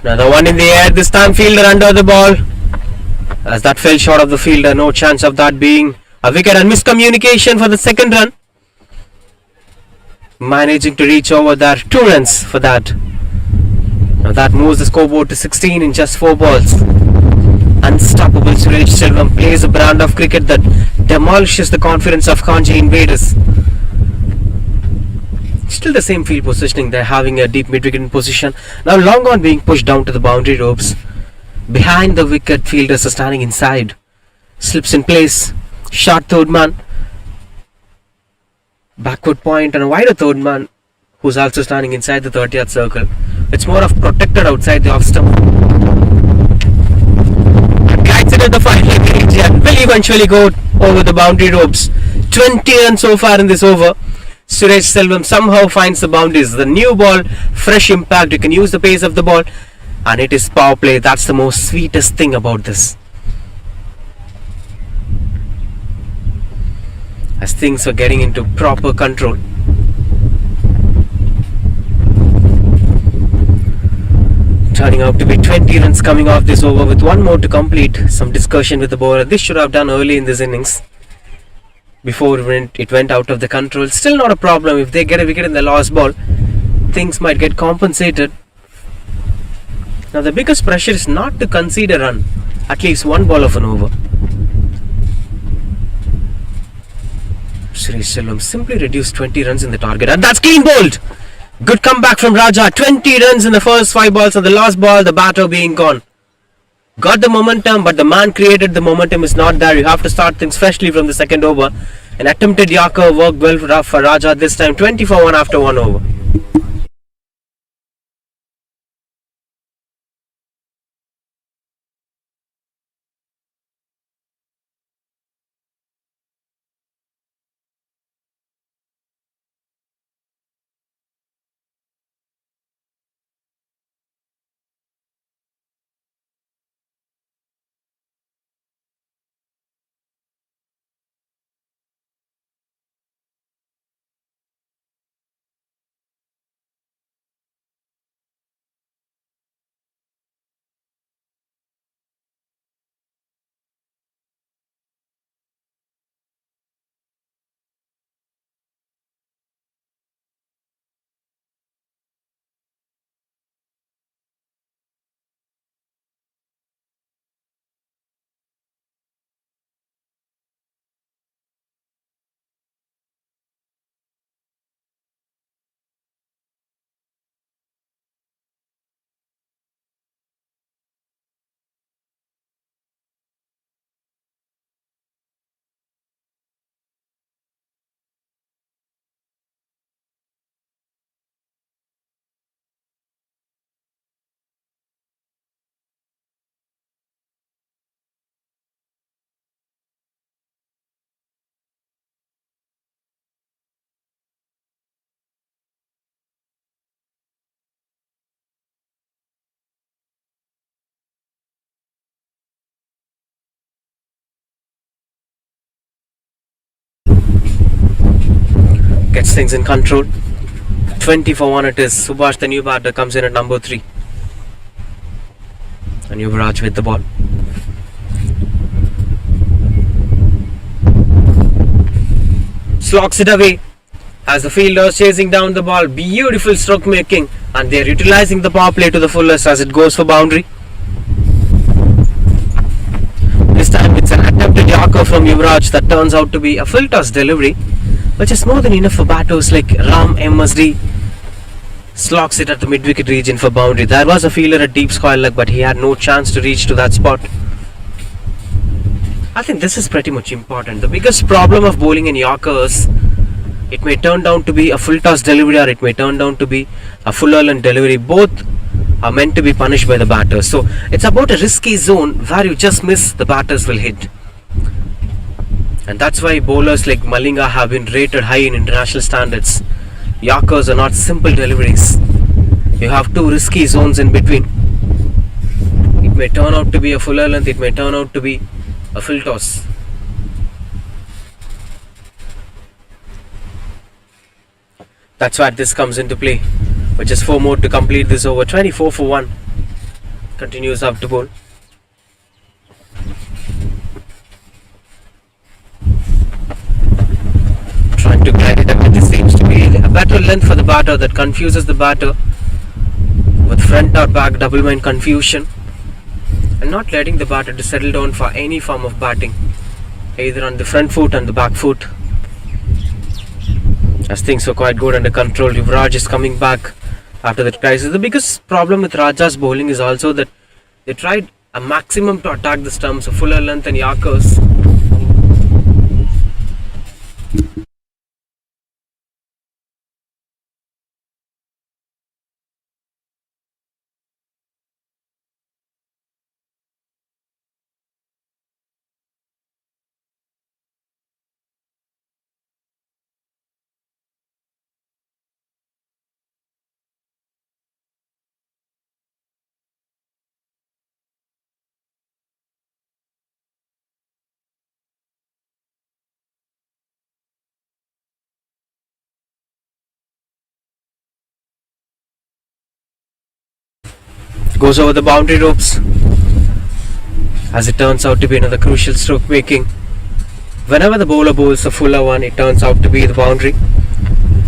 Another one in the air, this time fielder under the ball. As that fell short of the fielder, no chance of that being a wicket, and miscommunication for the second run. Managing to reach over there, 2 runs for that. Now that moves the scoreboard to 16 in just 4 balls. Unstoppable Suresh Selvam plays a brand of cricket that demolishes the confidence of Kanji Invaders. Still the same field positioning, they're having a deep mid-wicket in position. Now long on being pushed down to the boundary ropes. Behind the wicket, fielders are standing inside. Slips in place. Short third man. Backward point and a wider third man who's also standing inside the 30-yard circle. It's more of protected outside the off stump. And guides it at the final range and will eventually go over the boundary ropes. 20 runs so far in this over. Suresh Selvam somehow finds the boundaries. The new ball, fresh impact. You can use the pace of the ball. And it is power play. That's the most sweetest thing about this. As things are getting into proper control. Turning out to be 20 runs coming off this over with one more to complete. Some discussion with the bowler. This should have done early in this innings. Before it went out of the control. Still not a problem. If they get a wicket in the last ball, things might get compensated. Now the biggest pressure is not to concede a run. At least one ball of an over. Suresh Selvam simply reduced 20 runs in the target. And that's clean bowled. Good comeback from Raja. 20 runs in the first 5 balls. And the last ball, the batter being gone. Got the momentum, but the man created the momentum is not there. You have to start things freshly from the second over. An attempted Yorker worked well for Raja this time. 20 for 1 after 1 over. gets things in control. 20 for 1 it is. Subhash, the new batter, comes in at number 3. And Yuvraj with the ball. Slogs it away as the fielders chasing down the ball. Beautiful stroke making, and they are utilizing the power play to the fullest as it goes for boundary. This time it's an attempted Yorker from Yuvraj that turns out to be a full toss delivery, which is more than enough for batters like Ram MSD. Slogs it at the mid-wicket region for boundary. There was a fielder at deep square leg, but he had no chance to reach to that spot. I think this is pretty much important. The biggest problem of bowling in Yorkers, it may turn down to be a full toss delivery or it may turn down to be a full earned delivery. Both are meant to be punished by the batters. So it's about a risky zone where you just miss, the batters will hit. And that's why bowlers like Malinga have been rated high in international standards. Yorkers are not simple deliveries. You have two risky zones in between. It may turn out to be a fuller length, it may turn out to be a full toss. That's where this comes into play. With just 4 more to complete this over. 24 for 1. Continues up to bowl. Trying to glide it up. This seems to be a better length for the batter that confuses the batter with front or back double mind confusion, and not letting the batter to settle down for any form of batting, either on the front foot and the back foot. As things were quite good under control, Yuvraj is coming back after that crisis. The biggest problem with Raja's bowling is also that they tried a maximum to attack the stumps, a fuller length and Yorkers. Goes over the boundary ropes, as it turns out to be another crucial stroke making. Whenever the bowler bowls a fuller one, it turns out to be the boundary,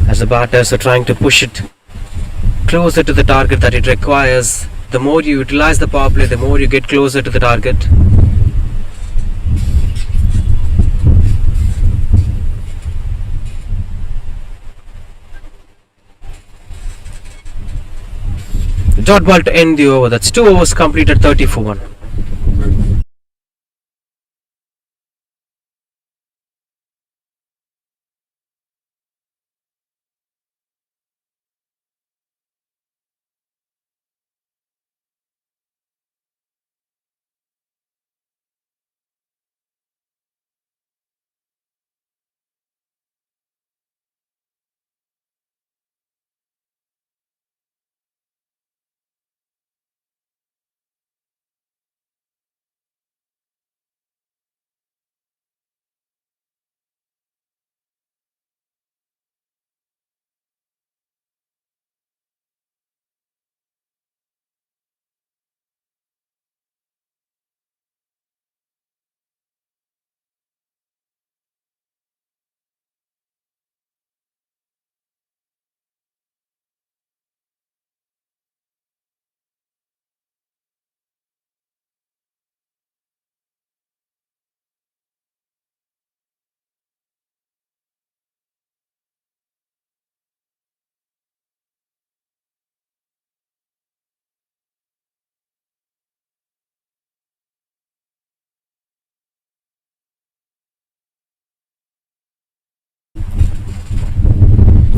as the batters are trying to push it closer to the target that it requires. The more you utilize the power play, the more you get closer to the target. Dot ball to end the over. That's 2 overs completed, 30 for 1.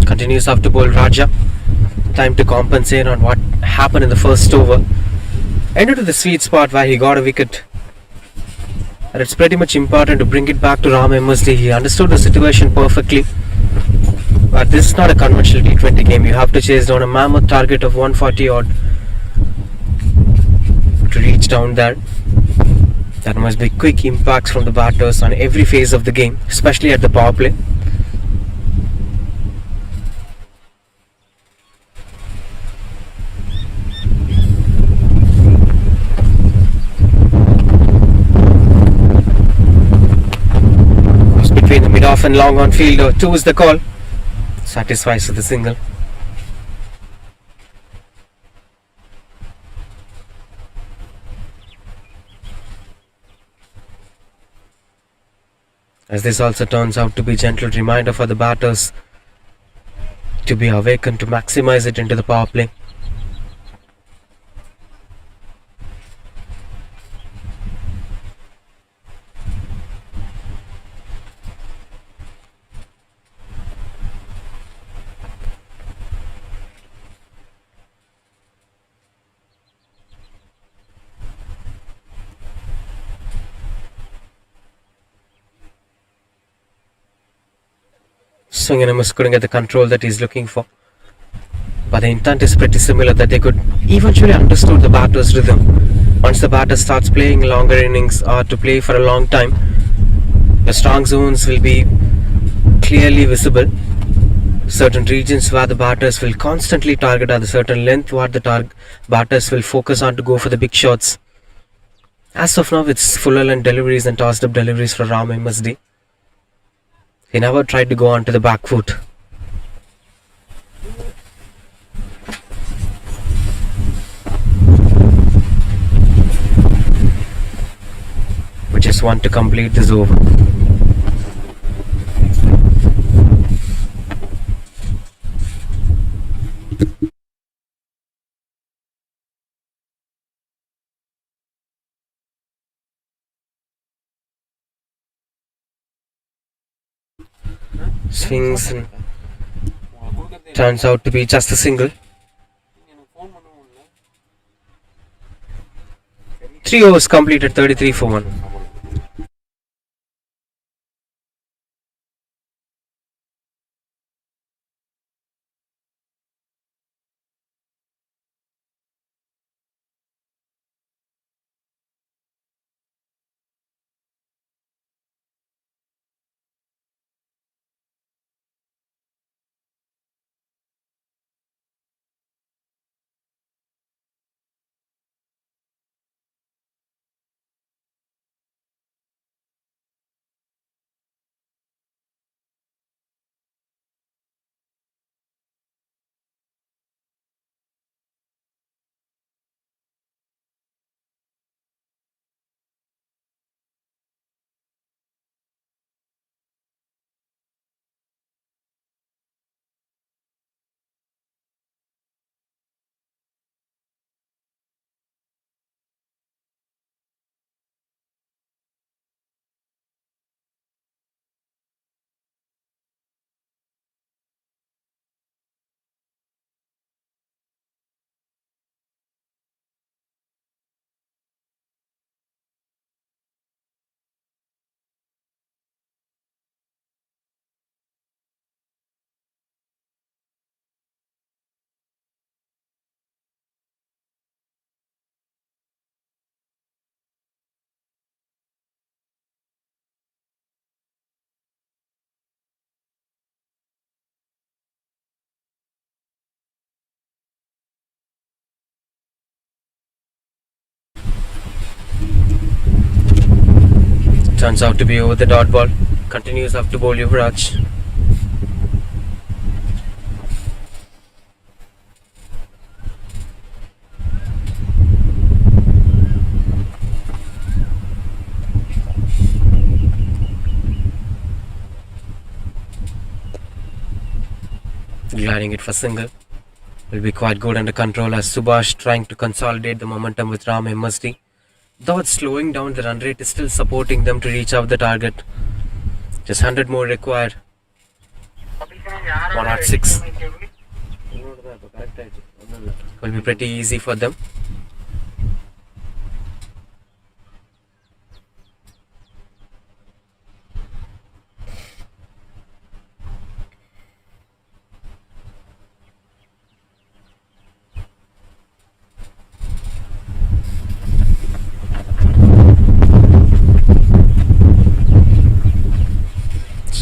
Continues up to bowl Raja. Time to compensate on what happened in the first over. Ended to the sweet spot where he got a wicket. And it's pretty much important to bring it back to Ram MSD. He understood the situation perfectly. But this is not a conventional T20 game. You have to chase down a mammoth target of 140 odd to reach down there. There must be quick impacts from the batters on every phase of the game, especially at the power play. between the mid-off and long on fielder. 2 is the call. Satisfies with the single. As this also turns out to be a gentle reminder for the batters to be awakened to maximize it into the power play. Swing and a miss, couldn't get the control that he's looking for. But the intent is pretty similar, that they could eventually understood the batter's rhythm. Once the batter starts playing longer innings or to play for a long time, the strong zones will be clearly visible. Certain regions where the batters will constantly target at a certain length where the batters will focus on to go for the big shots. As of now, it's full length deliveries and tossed up deliveries for Ram MSD. He never tried to go onto the back foot. We just want to complete this over. Swings and turns out to be just a single. 3 overs completed, 33 for 1. Turns out to be over the dot ball. Continues up to bowl Yuvraj. Gliding it for single. Will be quite good under control as Subhash trying to consolidate the momentum with Ram MSD. Though it's slowing down, the run rate is still supporting them to reach out the target. Just 100 more required. 106. Will be pretty easy for them.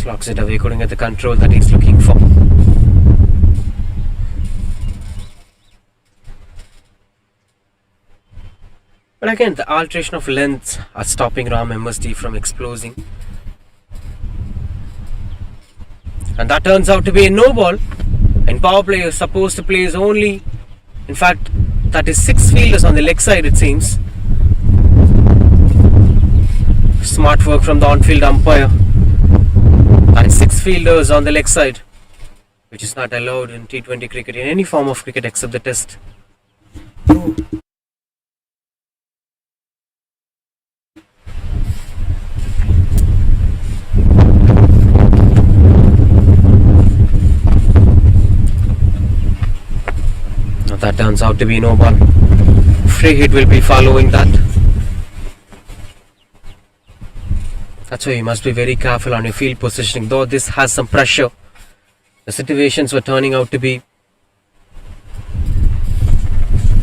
Locks it away, couldn't get the control that he's looking for. But again, the alteration of lengths are stopping Ram MSD from exploding. And that turns out to be a no ball. And power play is supposed to play is only, in fact, that is 6 fielders on the leg side, it seems. Smart work from the on-field umpire. And 6 fielders on the leg side, which is not allowed in T20 cricket, in any form of cricket except the test. Now that turns out to be no ball. Free hit will be following that. That's why you must be very careful on your field positioning. Though this has some pressure, the situations were turning out to be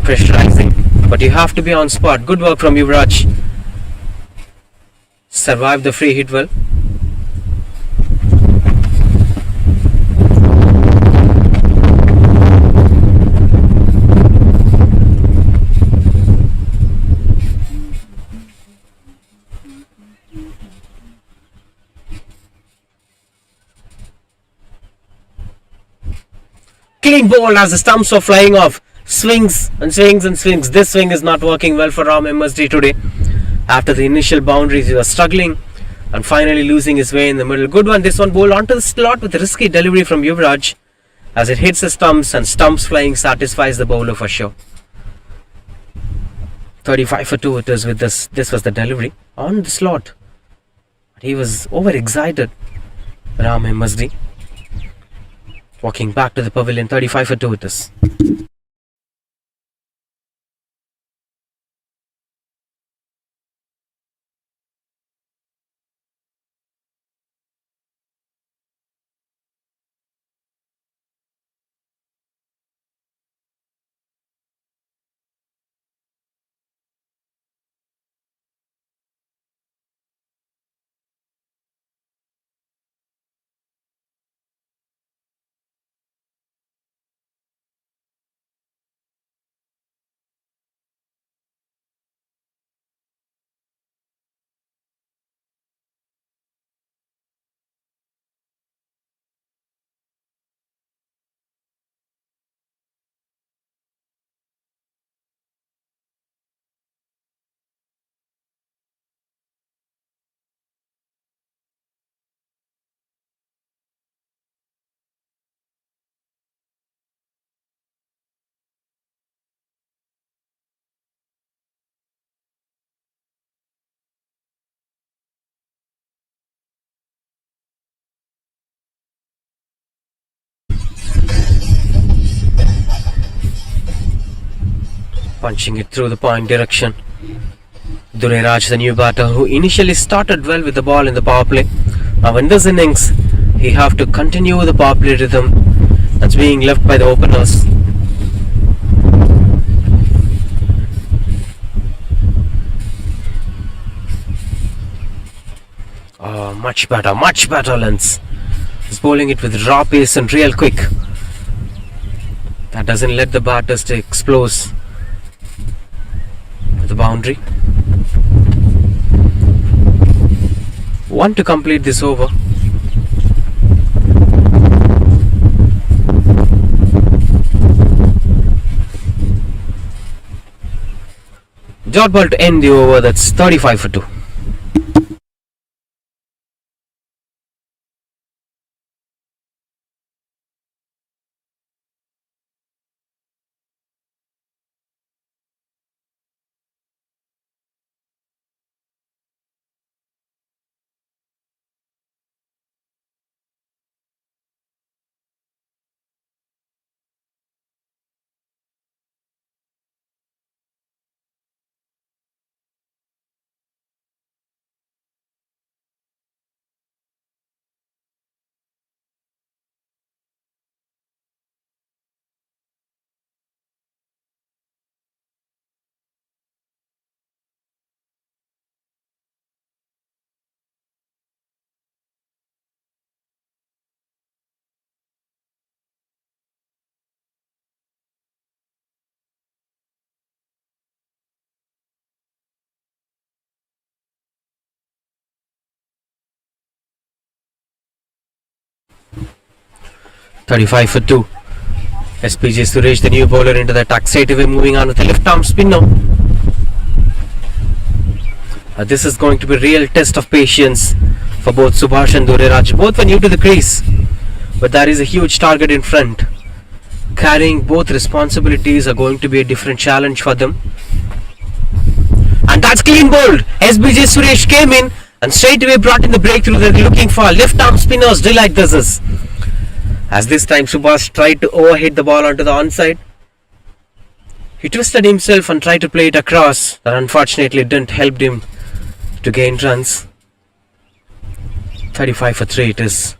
pressurizing. But you have to be on spot. Good work from Yuvraj. Survived the free hit well. Clean ball as the stumps were flying off. Swings and swings and swings. This swing is not working well for Ram MSD today. After the initial boundaries, he was struggling and finally losing his way in the middle. Good one. This one bowled onto the slot with a risky delivery from Yuvraj. As it hits the stumps and stumps flying satisfies the bowler for sure. 35 for 2 it is with this. This was the delivery on the slot. He was overexcited. Ram MSD. Walking back to the pavilion, 35 for 2 it is. Punching it through the point direction. Dureraj, the new batter, who initially started well with the ball in the power play. Now in this innings, he have to continue the power play rhythm that's being left by the openers. Oh, much better Lens. He's bowling it with raw pace and real quick. That doesn't let the batters to explode the boundary. One to complete this over. Dot ball to end the over. That's 35 for 2. 35 for 2. SPJ Suresh, the new bowler, into the attack straight away, moving on with the left arm spin now. This is going to be a real test of patience for both Subhash and Dureraj. Both were new to the crease, but there is a huge target in front. Carrying both responsibilities are going to be a different challenge for them. And that's clean bowled. SBJ Suresh came in and straight away brought in the breakthrough they're looking for. Left arm spinners delight this. As this time Subhash tried to overhit the ball onto the onside. He twisted himself and tried to play it across. That unfortunately didn't help him to gain runs. 35 for 3 it is.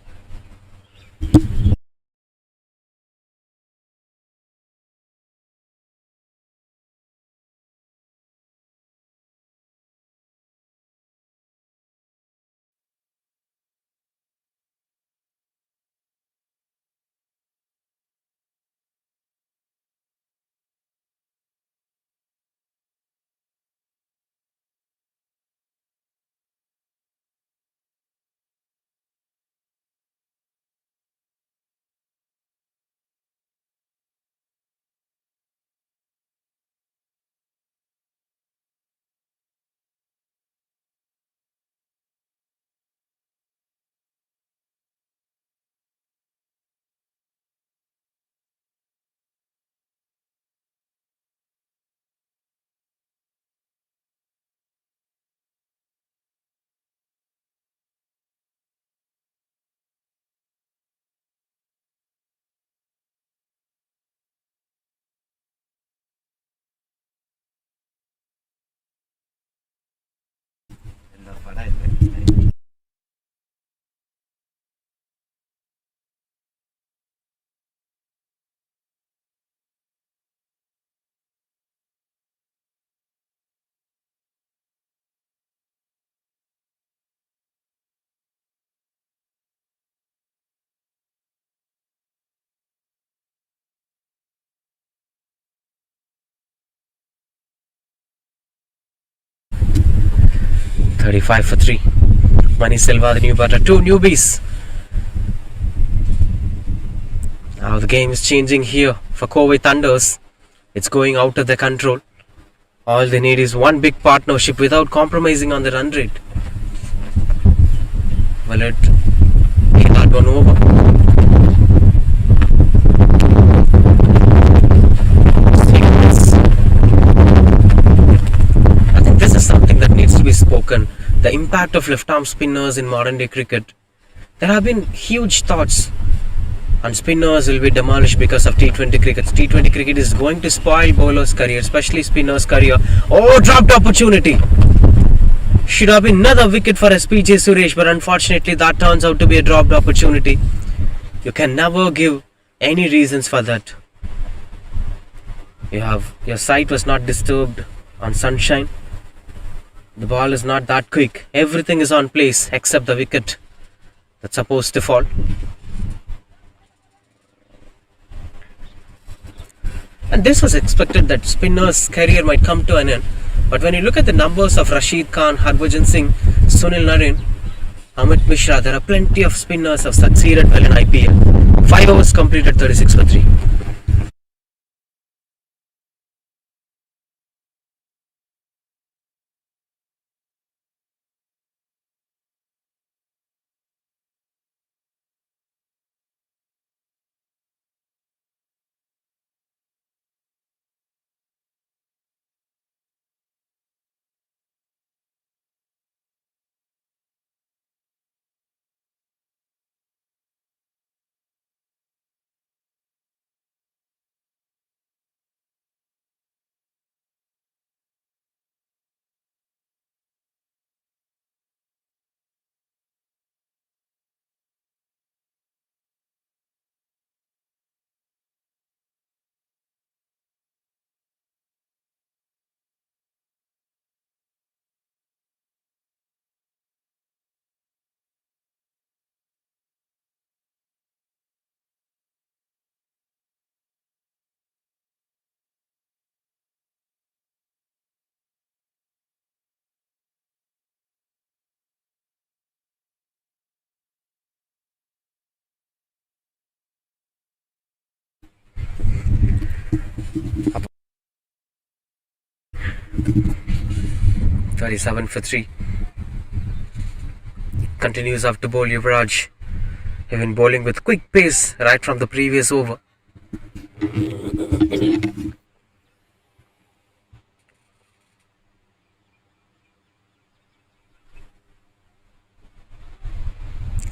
$35 for 3. Mani Silva, the new batter. 2 newbies. Now the game is changing here for Kovai Thunders. It's going out of their control. All they need is one big partnership without compromising on the run rate. Will it get that one over? I think this is something that needs to be spoken. The impact of left arm spinners in modern day cricket. There have been huge thoughts and spinners will be demolished because of T20 cricket. T20 cricket is going to spoil bowlers' career, especially spinners' career. Oh, dropped opportunity. Should have been another wicket for SPJ Suresh, but unfortunately that turns out to be a dropped opportunity. You can never give any reasons for that. Your sight was not disturbed on sunshine. The ball is not that quick. Everything is on place except the wicket that's supposed to fall. And this was expected that spinner's career might come to an end. But when you look at the numbers of Rashid Khan, Harbhajan Singh, Sunil Narine, Amit Mishra, there are plenty of spinners who have succeeded well in IPL. 5 overs completed, 36 for 3. $37 for 3. Continues off to bowl Yuvraj. He's been bowling with quick pace right from the previous over.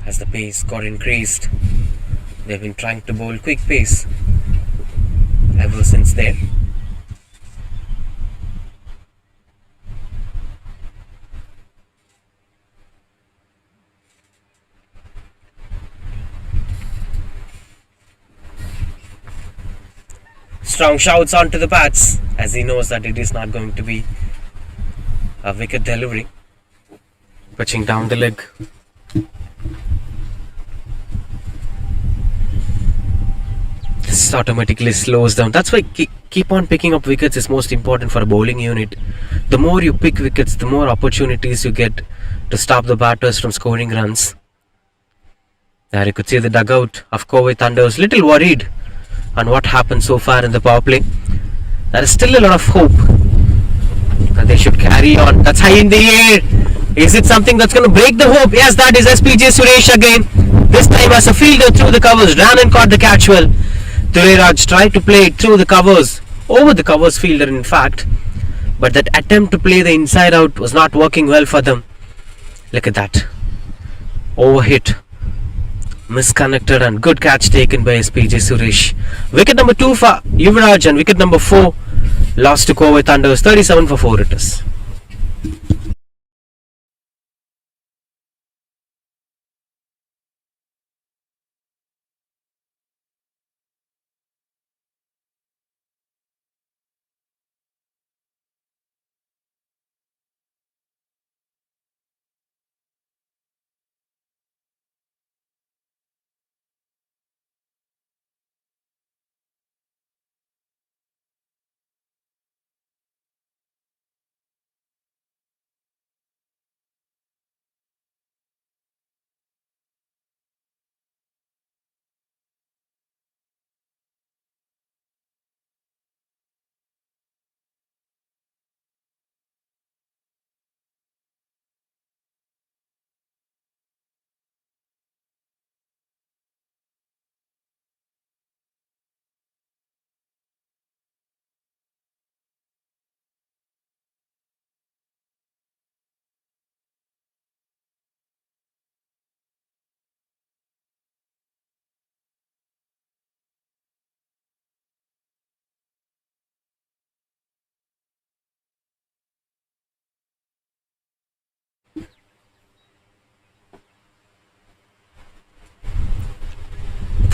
As the pace got increased, they've been trying to bowl quick pace ever since then. Strong shouts onto the bats as he knows that it is not going to be a wicket delivery. Pitching down the leg. This automatically slows down. That's why keep on picking up wickets is most important for a bowling unit. The more you pick wickets, the more opportunities you get to stop the batters from scoring runs. There you could see the dugout of Covey Thunders, little worried on what happened so far in the power play. There is still a lot of hope that they should carry on. That's high in the air. Is it something that's going to break the hope? Yes, that is SPJ Suresh again. This time as a fielder through the covers, ran and caught the catch well. Dureraj tried to play it through the covers, over the covers fielder in fact, but that attempt to play the inside out was not working well for them. Look at that. Overhit, misconnected, and good catch taken by SPJ Suresh. Wicket number 2 for Yuvraj and wicket number 4 lost to Covey Thunders. 37 for 4 it is.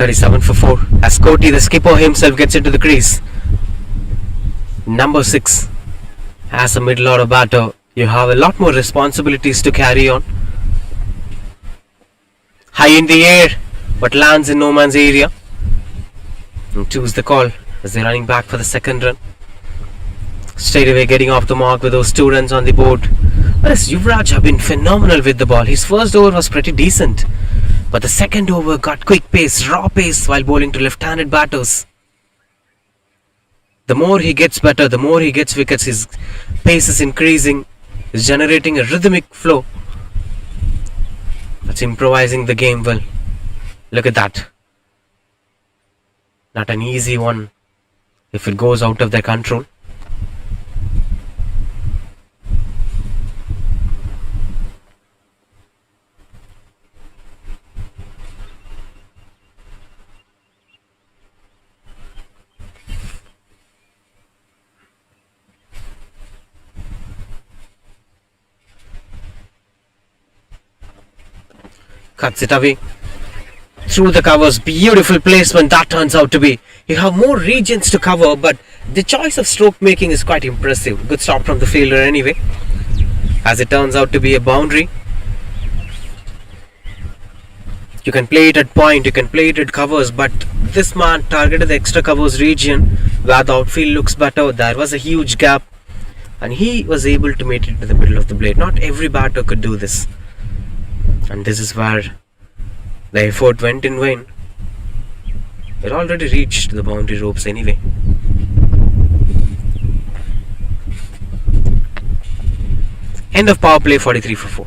$37 for 4 as Koti, the skipper himself, gets into the crease. Number 6. As a middle order batter, you have a lot more responsibilities to carry on. High in the air, but lands in no man's area. And choose the call as they're running back for the second run. Straight away getting off the mark with those 2 runs on the board. Whereas Yuvraj have been phenomenal with the ball. His first over was pretty decent, but the second over got quick pace, raw pace while bowling to left-handed batters. The more he gets better, the more he gets wickets, his pace is increasing, is generating a rhythmic flow. That's improvising the game well. Look at that. Not an easy one if it goes out of their control. Cuts it away through the covers. Beautiful placement that turns out to be. You have more regions to cover, but the choice of stroke making is quite impressive. Good stop from the fielder anyway, as it turns out to be a boundary. You can play it at point, you can play it at covers, but this man targeted the extra covers region where the outfield looks better. There was a huge gap and he was able to make it to the middle of the blade. Not every batter could do this, and this is where the effort went in vain. It already reached the boundary ropes anyway. End of power play, 43 for 4.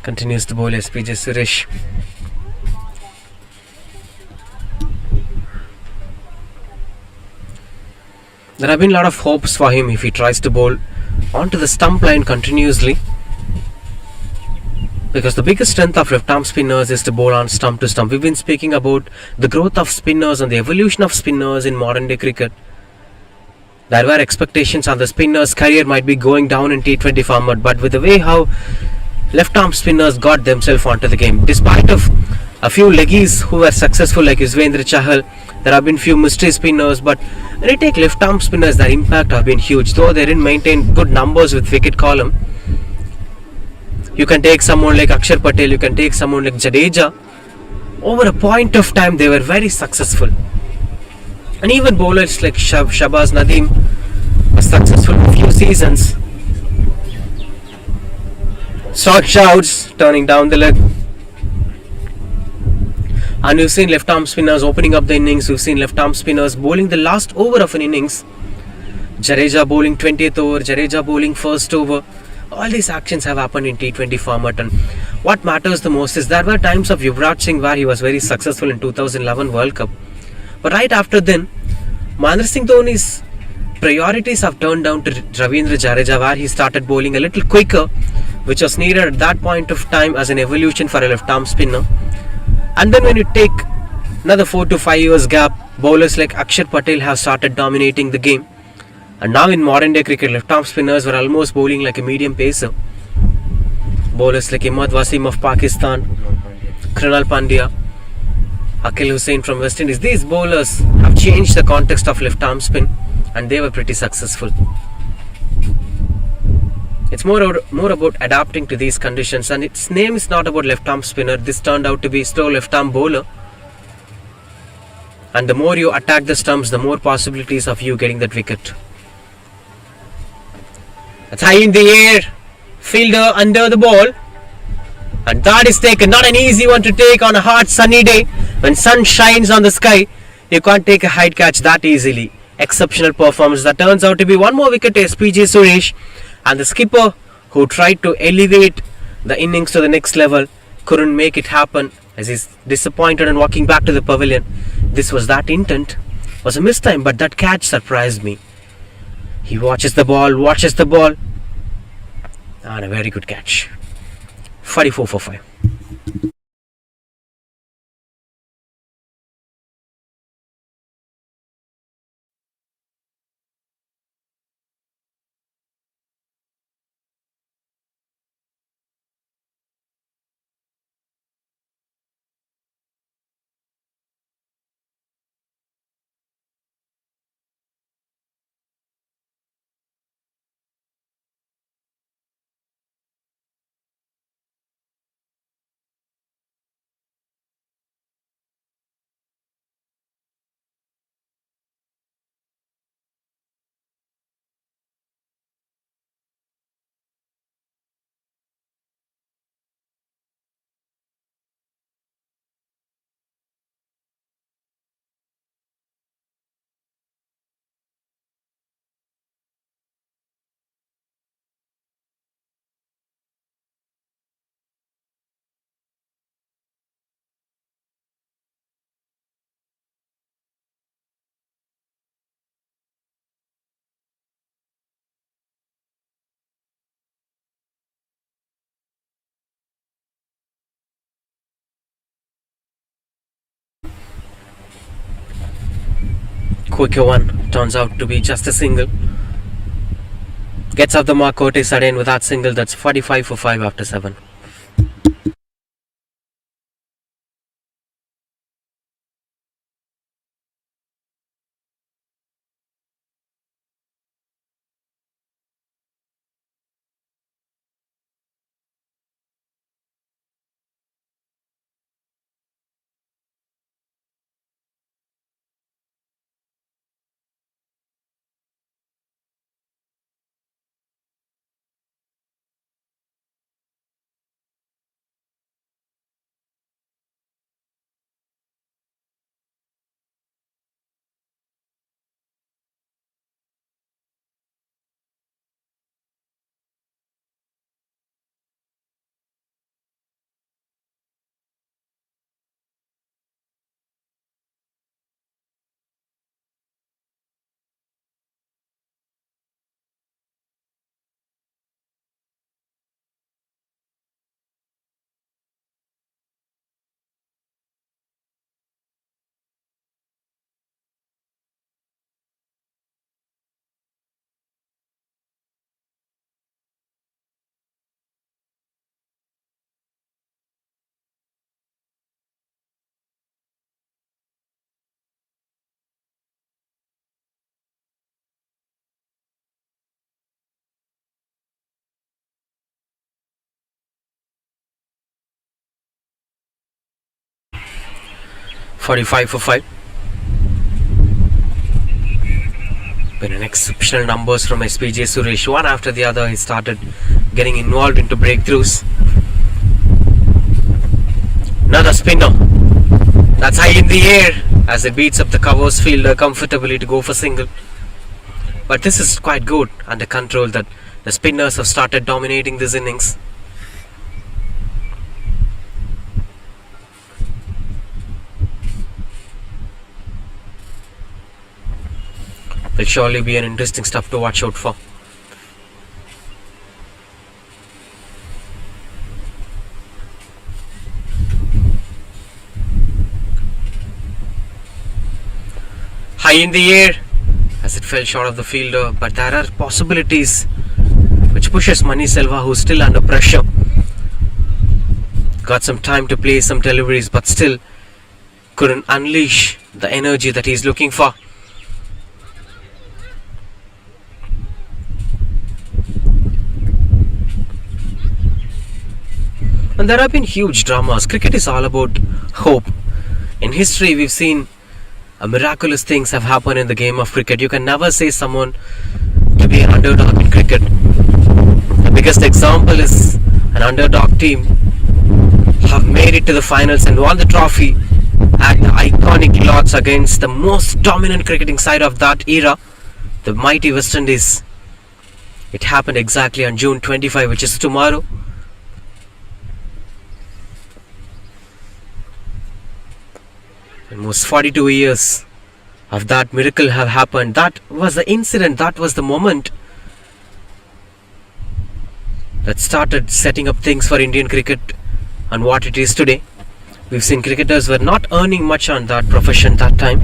Continues to bowl SPJ Suresh. There have been a lot of hopes for him if he tries to bowl onto the stump line continuously, because the biggest strength of left arm spinners is to bowl on stump to stump. We've been speaking about the growth of spinners and the evolution of spinners in modern day cricket. There were expectations on the spinners' career might be going down in T20 format, but with the way how left arm spinners got themselves onto the game, despite of a few leggies who were successful like Yuzvendra Chahal, there have been few mystery spinners, but when you take left arm spinners, their impact have been huge. Though they didn't maintain good numbers with wicket column, you can take someone like Akshar Patel, you can take someone like Jadeja. Over a point of time, they were very successful. And even bowlers like Shabaz Nadeem were successful for a few seasons. Short shouts, turning down the leg. And you've seen left arm spinners opening up the innings. You've seen left arm spinners bowling the last over of an innings. Jadeja bowling 20th over, Jadeja bowling first over. All these actions have happened in T20 format, and what matters the most is there were times of Yuvraj Singh where he was very successful in 2011 World Cup. But right after then, Mahendra Singh Dhoni's priorities have turned down to Ravindra Jadeja, where he started bowling a little quicker, which was needed at that point of time as an evolution for a left arm spinner. And then when you take another 4 to 5 years gap, bowlers like Akshar Patel have started dominating the game. And now in modern day cricket, left arm spinners were almost bowling like a medium pacer. Bowlers like Imad Wasim of Pakistan, Krunal Pandya, Akil Hussain from West Indies, these bowlers have changed the context of left arm spin, and they were pretty successful. It's more about adapting to these conditions, and its name is not about left arm spinner. This turned out to be slow left arm bowler. And the more you attack the stumps, the more possibilities of you getting that wicket. It's high in the air, fielder under the ball, and that is taken. Not an easy one to take on a hot sunny day. When sun shines on the sky, you can't take a high catch that easily. Exceptional performance. That turns out to be one more wicket to SPJ Suresh, and the skipper who tried to elevate the innings to the next level couldn't make it happen as he's disappointed and walking back to the pavilion. this was that intent. It was a mistime, but that catch surprised me. He watches the ball, and a very good catch. 44 for 5. Quicker one turns out to be just a single. Gets off the mark Cortes again with that single. That's 45 for 5 after 7. $45 for 5. Been an exceptional numbers from SPJ Suresh. One after the other, he started getting involved into breakthroughs. Another spinner. That's high in the air as it beats up the covers fielder comfortably to go for single. But this is quite good under control that the spinners have started dominating this innings. Will surely be an interesting stuff to watch out for. High in the air as it fell short of the fielder, but there are possibilities which pushes Mani Selva, who's still under pressure. Got some time to play some deliveries, but still couldn't unleash the energy that he's looking for. And there have been huge dramas. Cricket is all about hope. In history, we've seen miraculous things have happened in the game of cricket. You can never say someone to be an underdog in cricket. The biggest example is an underdog team have made it to the finals and won the trophy at the iconic Lords against the most dominant cricketing side of that era, the mighty West Indies. It happened exactly on June 25, which is tomorrow. Almost 42 years of that miracle have happened. That was the incident, that was the moment that started setting up things for Indian cricket and what it is today. We've seen cricketers were not earning much on that profession that time.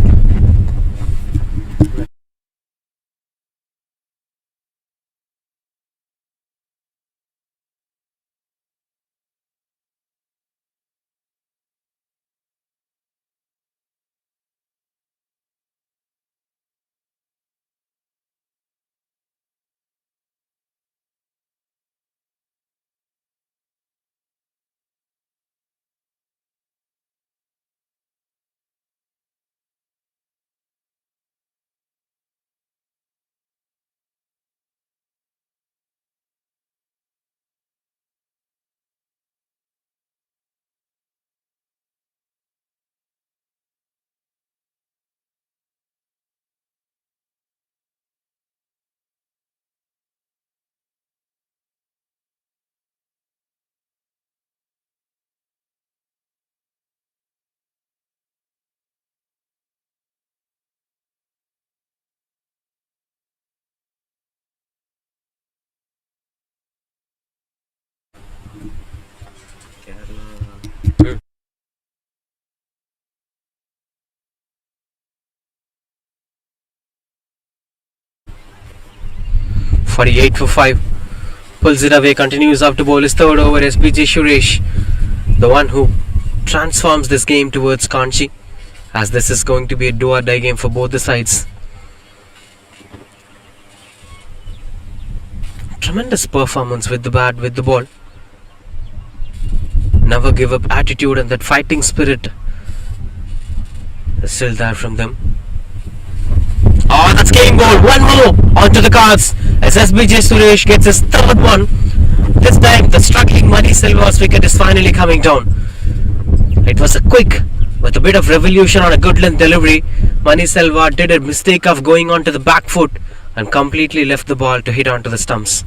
Hmm. 48 for 5. Pulls it away, continues up to bowl his third over. SBJ Suresh, the one who transforms this game towards Kanchi, as this is going to be a do or die game for both the sides. Tremendous performance with the bat, with the ball. Never give up attitude, and that fighting spirit is still there from them. Oh, that's game ball. One more onto the cards as SBJ Suresh gets his third one. This time the struggling Mani Silva's wicket is finally coming down. It was a quick with a bit of revolution on a good length delivery. Mani Silva did a mistake of going onto the back foot and completely left the ball to hit onto the stumps.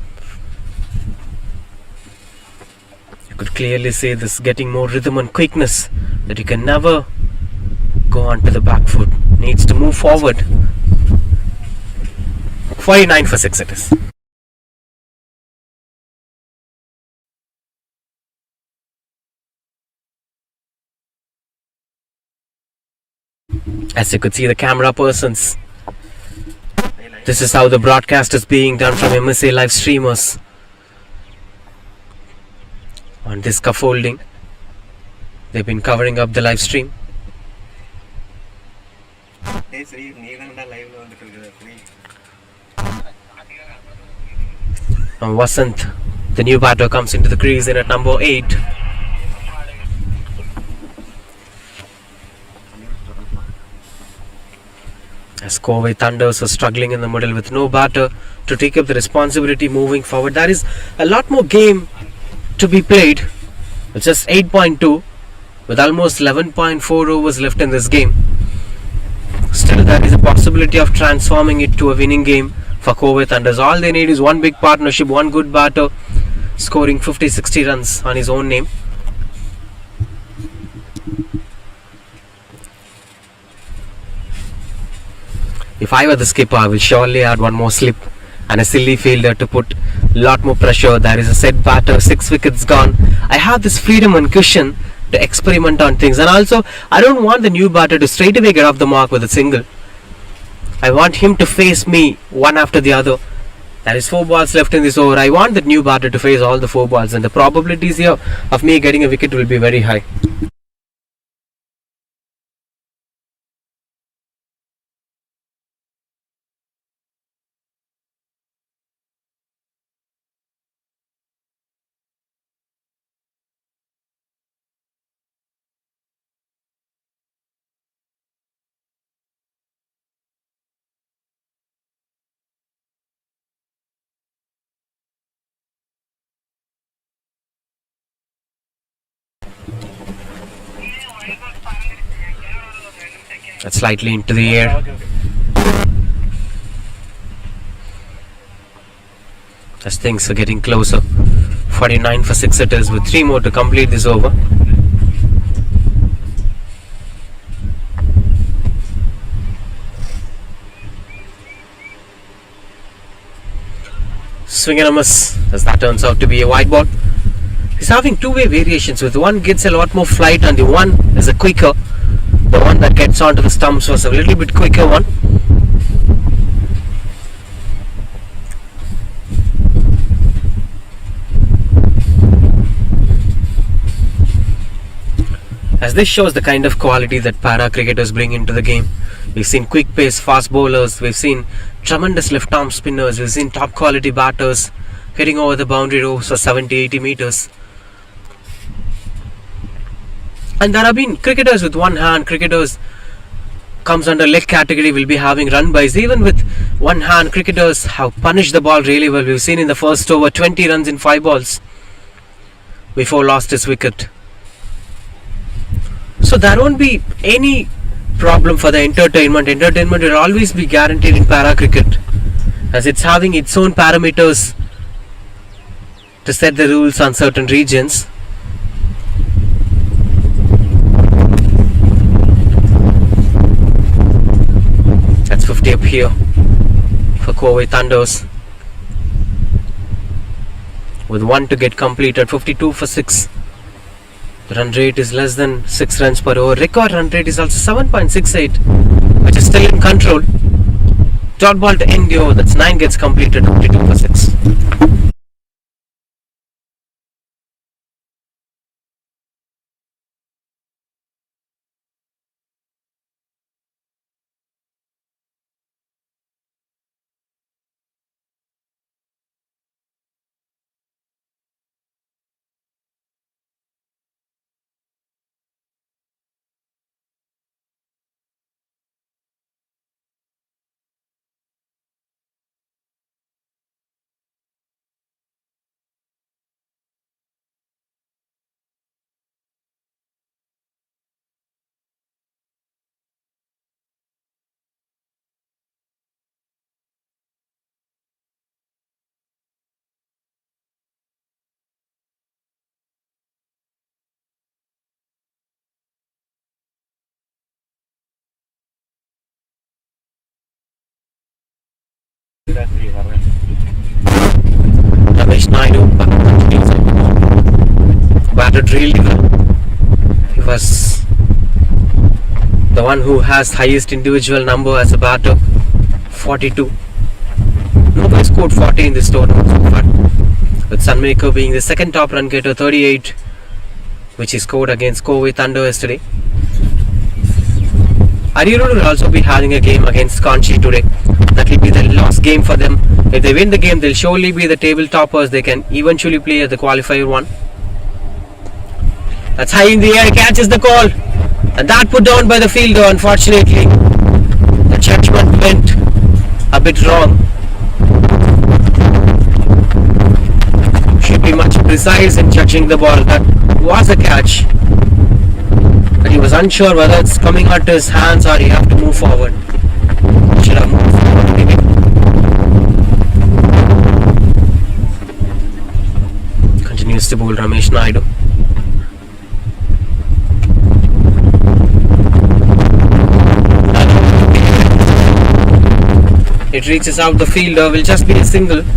You could clearly see this getting more rhythm and quickness, that you can never go onto the back foot. Needs to move forward. 49 for 6 it is. As you could see the camera persons, this is how the broadcast is being done from MSA live streamers. On this scaffolding, they've been covering up the live stream. And Vasant, the new batter, comes into the crease in at number 8. As Covey Thunders are struggling in the middle with no batter to take up the responsibility moving forward. There is a lot more game to be played. It's just 8.2 with almost 11.4 overs left in this game. Still, there is a possibility of transforming it to a winning game for Covey Thunders. All they need is one big partnership, one good batter scoring 50-60 runs on his own name. If I were the skipper, I will surely add one more slip and a silly fielder to put a lot more pressure. There is a set batter, 6 wickets gone. I have this freedom and cushion to experiment on things, and also I don't want the new batter to straight away get off the mark with a single. I want him to face me one after the other. There is 4 balls left in this over. I want that new batter to face all the 4 balls, and the probabilities here of me getting a wicket will be very high. That's slightly into the air. As things are getting closer. 49 for 6 it is, with 3 more to complete this over. swing and a miss, as that turns out to be a wide ball. He's having two-way variations, with one gets a lot more flight and the one is a quicker. The one that gets onto the stumps was a little bit quicker one. As this shows the kind of quality that para cricketers bring into the game. We've seen quick pace fast bowlers, we've seen tremendous left arm spinners, we've seen top quality batters hitting over the boundary rows for 70-80 meters. And there have been cricketers with one hand, cricketers comes under leg category, will be having run bys. Even with one hand, cricketers have punished the ball really well. We've seen in the first over 20 runs in 5 balls before lost his wicket. So there won't be any problem for the entertainment. Entertainment will always be guaranteed in para cricket, as it's having its own parameters to set the rules on certain regions. That's 50 up here for Covey Thunders, with one to get completed. 52 for 6. The run rate is less than 6 runs per over. Record run rate is also 7.68, which is still in control. Dot ball to end the over. That's 9 gets completed. 52 for 6. Ramesh Naidu batted really well. He was the one who has highest individual number as a batter, 42. Nobody scored 40 in this tournament so far, with Sunmaker being the second top run getter, 38, which he scored against Covey Thunder yesterday. Arirud will also be having a game against Conchi today. That will be the last game for them. If they win the game, they'll surely be the table toppers. They can eventually play at the qualifier one. That's high in the air, catches the call, and that put down by the fielder. Unfortunately, the judgment went a bit wrong. Should be much precise in judging the ball. That was a catch, but he was unsure whether it's coming out to his hands or he have to move forward. Should have moved forward maybe. Continues to bowl Ramesh Naidu. It reaches out the fielder, will just be a single. It's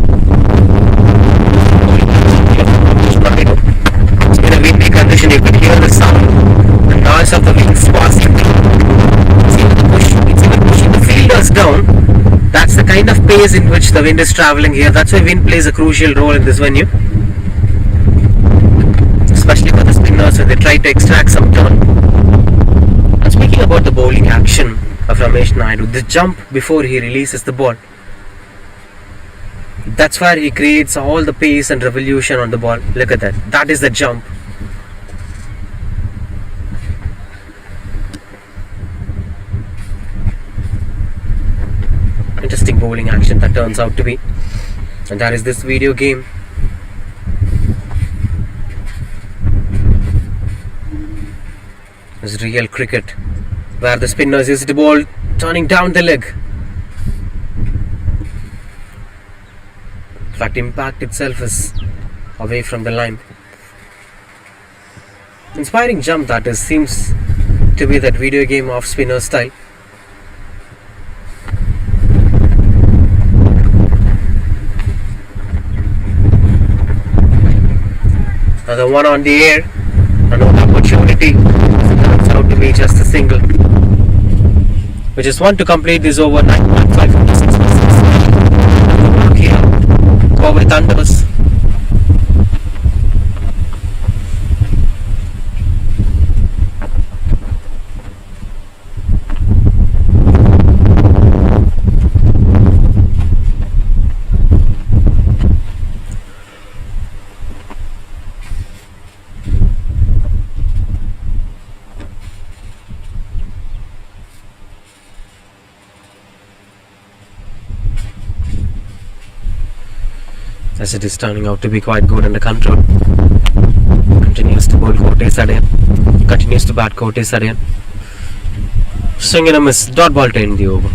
in a windy condition, you can hear the sound, the noise of the wings passing. It's even pushing the fielders down. That's the kind of pace in which the wind is travelling here. That's why wind plays a crucial role in this venue, especially for the spinners when they try to extract some turn. And speaking about the bowling action of Ramesh Naidu, the jump before he releases the ball, that's where he creates all the pace and revolution on the ball. Look at that. That is the jump. Interesting bowling action that turns out to be. And that is this video game. This is real cricket, where the spinners use the ball turning down the leg. In fact, impact itself is away from the line. Inspiring jump that is, seems to be that video game off spinner style. Another one on the air. Another opportunity. Turns out to be just a single. We just want to complete this over 9.5 here. Go with Thunders. As it is turning out to be quite good under control. Continues to bowl Cortes again. Continues to bat Cortes again. Swing and a miss. Dot ball to end the over.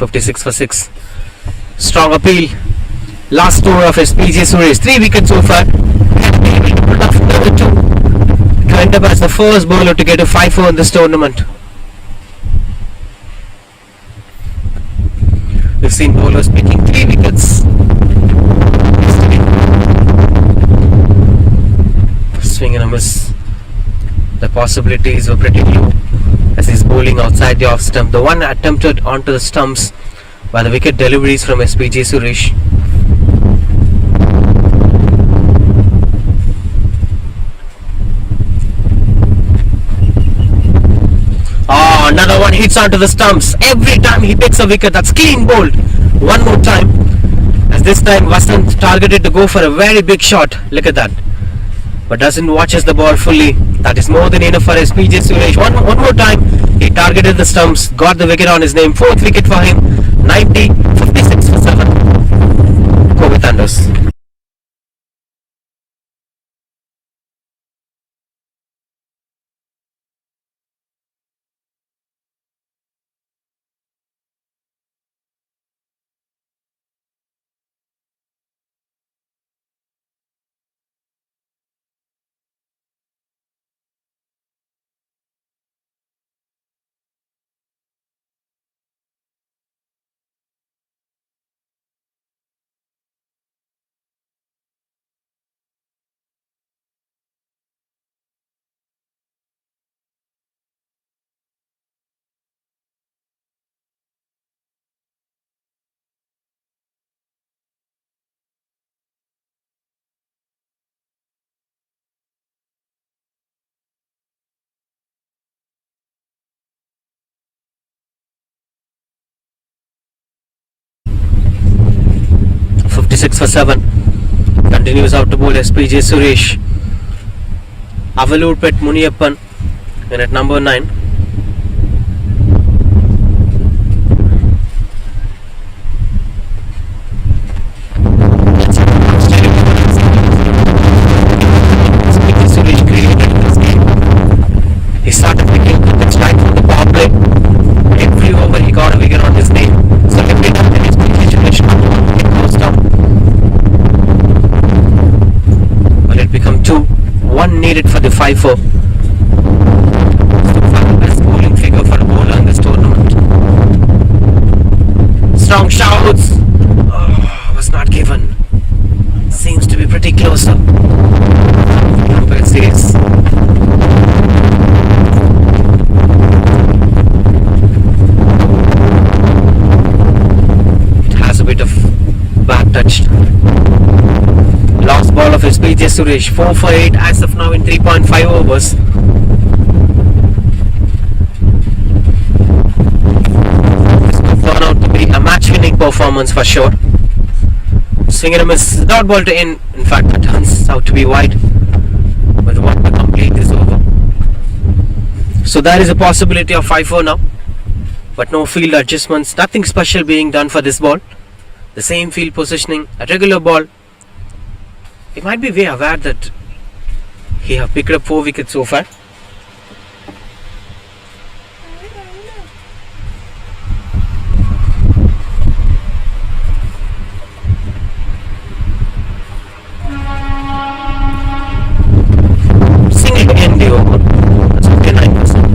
.56 for 6. Strong appeal. Last over of SPG Suresh. 3 wickets so far. Pulled off another 2. To end up as the first bowler to get a 5-4 in this tournament. We've seen bowlers picking 3 wickets. Swing and a miss. The possibilities were pretty low as he's bowling outside the off stump. The one attempted onto the stumps by the wicket deliveries from SPG Suresh. Oh, another one hits onto the stumps. Every time he picks a wicket, that's clean bowled. One more time. As this time Vasant targeted to go for a very big shot. Look at that. But doesn't watches the ball fully. That is more than enough for SPG Suresh. One more time. He targeted the stumps. Got the wicket on his name. 4th wicket for him. 90, 56 for 7. Go with Thunders. .56 for 7. Continues out to bowl SPJ Suresh. Avalur Pet Muniappan in at number 9. He started picking the strike from the power play. Every over he got a wicket on his name. So every time that SPJ Suresh goes down, will it become 2? 1 needed for the 5-4. Best bowling figure for a bowler in this tournament. Strong shouts. Oh, was not given. Seems to be pretty close up. Umpire says. It has a bit of back touched. Last ball of SPJ Suresh. 4 for 8 as of now in 3.5 overs. performance for sure. Swing and a miss, dot ball to in. In fact, that turns out to be wide. But one to complete this over. So there is a possibility of 5-4 now. But no field adjustments, nothing special being done for this ball. The same field positioning, a regular ball. He might be way aware that he have picked up 4 wickets so far. Single in the over. That's 59%.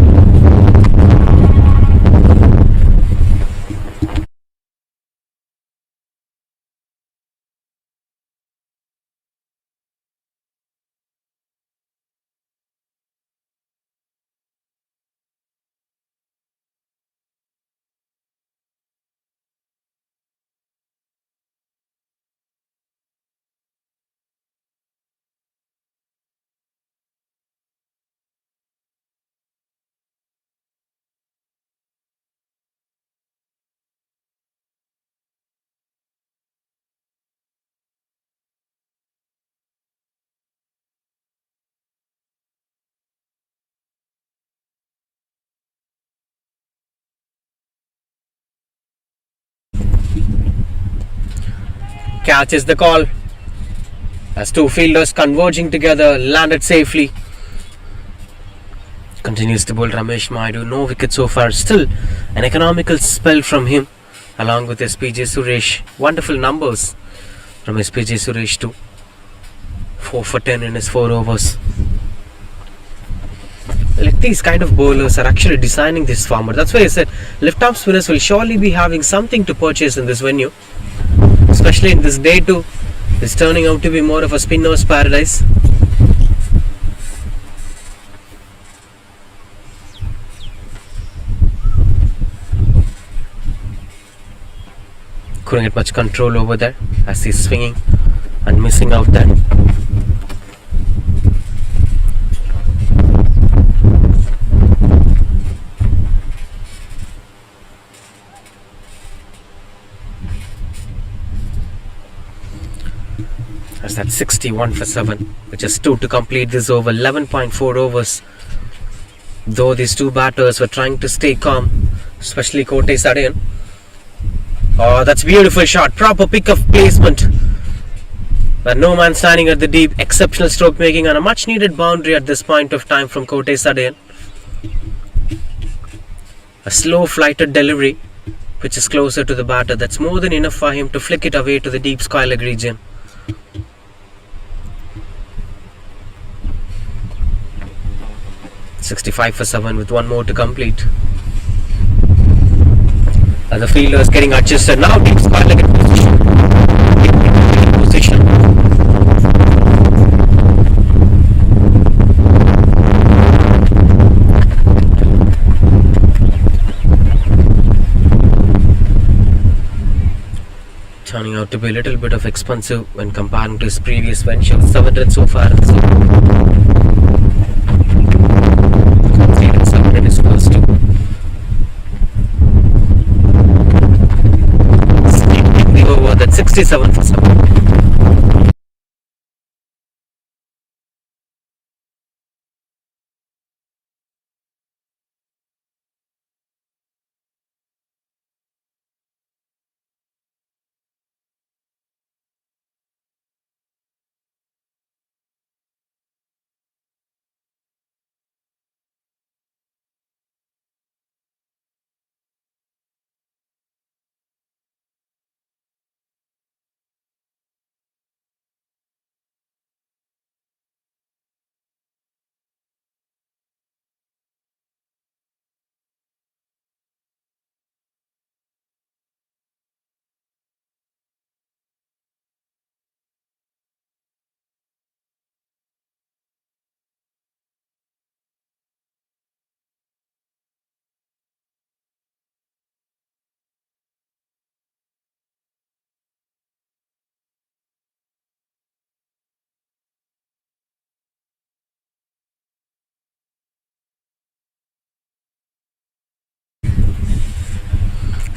Catches the call as two fielders converging together landed safely. Continues to bowl Ramesh Maidu, no wicket so far. Still an economical spell from him along with SPJ Suresh. Wonderful numbers from SPJ Suresh too. 4 for 10 in his 4 overs. Like these kind of bowlers are actually designing this format. That's why I said left-arm spinners will surely be having something to purchase in this venue. Especially in this day too. It's turning out to be more of a spinner's paradise. Couldn't get much control over there as he's swinging and missing out there. As that's 61 for 7, which is 2 to complete this over. 11.4 overs. Though these two batters were trying to stay calm, especially Kote Sadayan. Oh, that's beautiful shot. Proper pick-up placement. But no man standing at the deep. Exceptional stroke making and a much needed boundary at this point of time from Kote Sadayan. A slow flighted delivery, which is closer to the batter. That's more than enough for him to flick it away to the deep square leg region. .65 for 7 with one more to complete. And the fielder is getting adjusted now. Deep square leg position. Turning out to be a little bit of expensive when comparing to his previous venture. 7 runs so far. That's 67 for 7.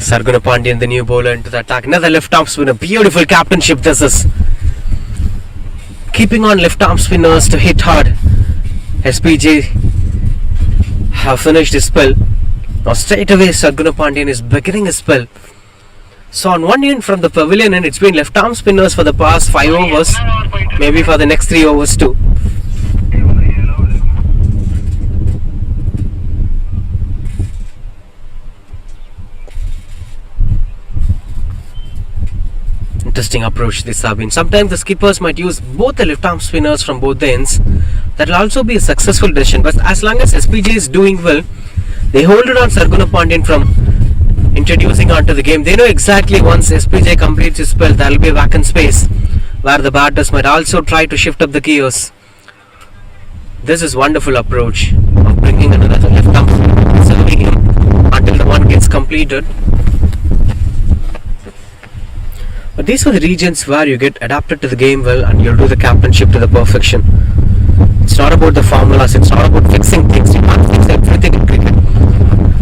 Sarguna Pandyan, the new bowler, into the attack. Another left arm spinner. Beautiful captainship this is. Keeping on left arm spinners to hit hard. SPJ have finished his spell. Now straight away Sarguna Pandyan is beginning his spell. So on one end from the pavilion and it's been left arm spinners for the past 5 overs. Maybe for the next 3 overs too. Interesting approach this have been. Sometimes the skippers might use both the left arm spinners from both the ends. That will also be a successful decision. But as long as SPJ is doing well, they hold it on Sarguna Pandyan from introducing onto the game. They know exactly once SPJ completes his spell, there will be a vacant space where the batters might also try to shift up the gears. This is wonderful approach of bringing another left arm, serving him until the one gets completed. But these are the regions where you get adapted to the game well and you'll do the captainship to the perfection. It's not about the formulas, it's not about fixing things. You can't fix everything in cricket.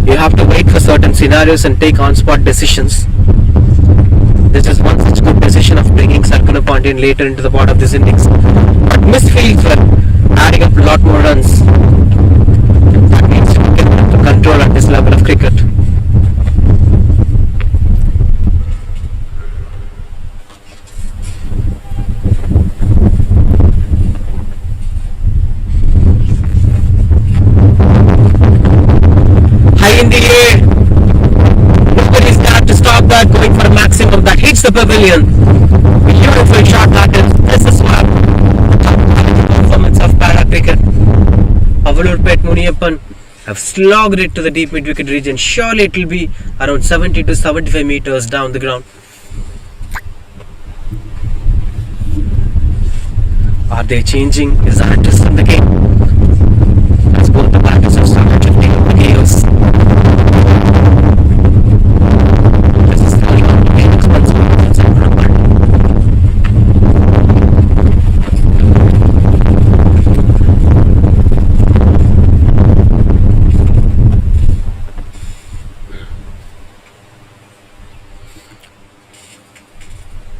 You have to wait for certain scenarios and take on-spot decisions. This is one such good decision of bringing Sarguna Pandyan later into the part of this innings. But missed fields were adding up a lot more runs. That means you get to control at this level of cricket. In the air, nobody's there to stop that, going for a maximum that hits the pavilion. Beautiful shot that is. This is what the performance of para cricket. Avalurpet Muniappan have slogged it to the deep mid-wicket region. Surely it will be around 70 to 75 meters down the ground. Are they changing? Is that just in the game? As both the batters have started shifting up the gears.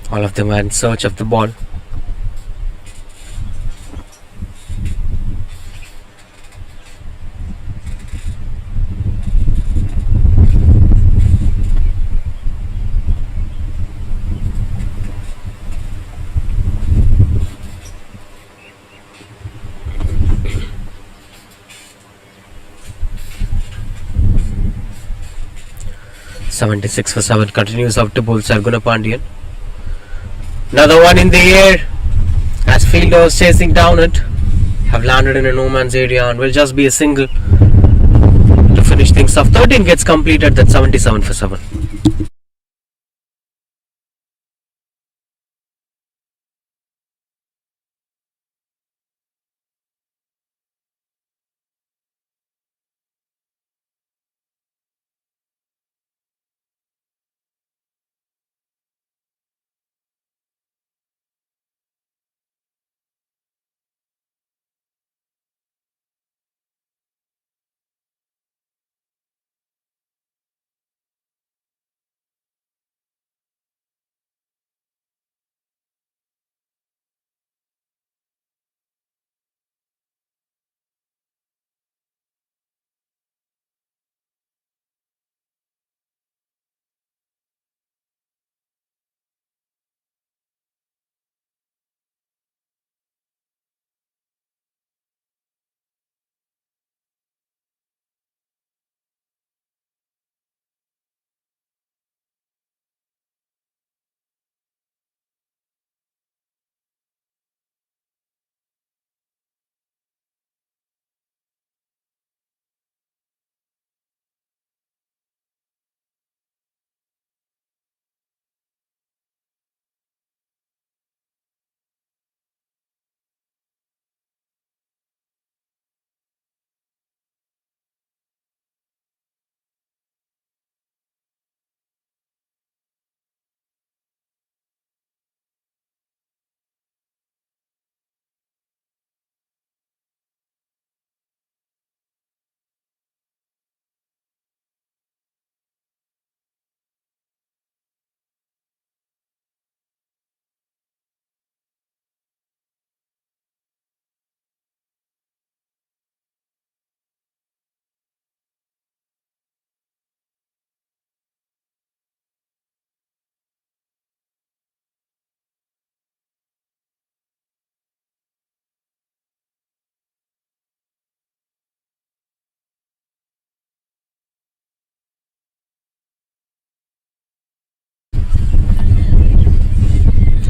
All of them are in search of the ball. "76 for 7" continues out to bowl Sarguna Pandyan. Another one in the air as fielders chasing down it have landed in a no man's area and will just be a single to finish things off. 13 gets completed, that's 77 for 7.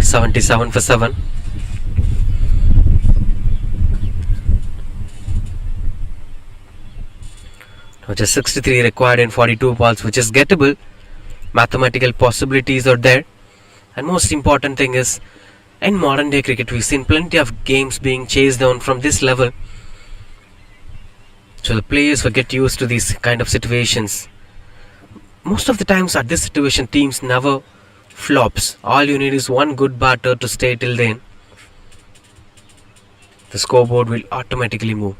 77 for 7. Which is 63 required in 42 balls, which is gettable. Mathematical possibilities are there. And most important thing is, in modern day cricket, we've seen plenty of games being chased down from this level. So the players will get used to these kind of situations. Most of the times at this situation, teams never flops. All you need is one good batter to stay till then. The scoreboard will automatically move.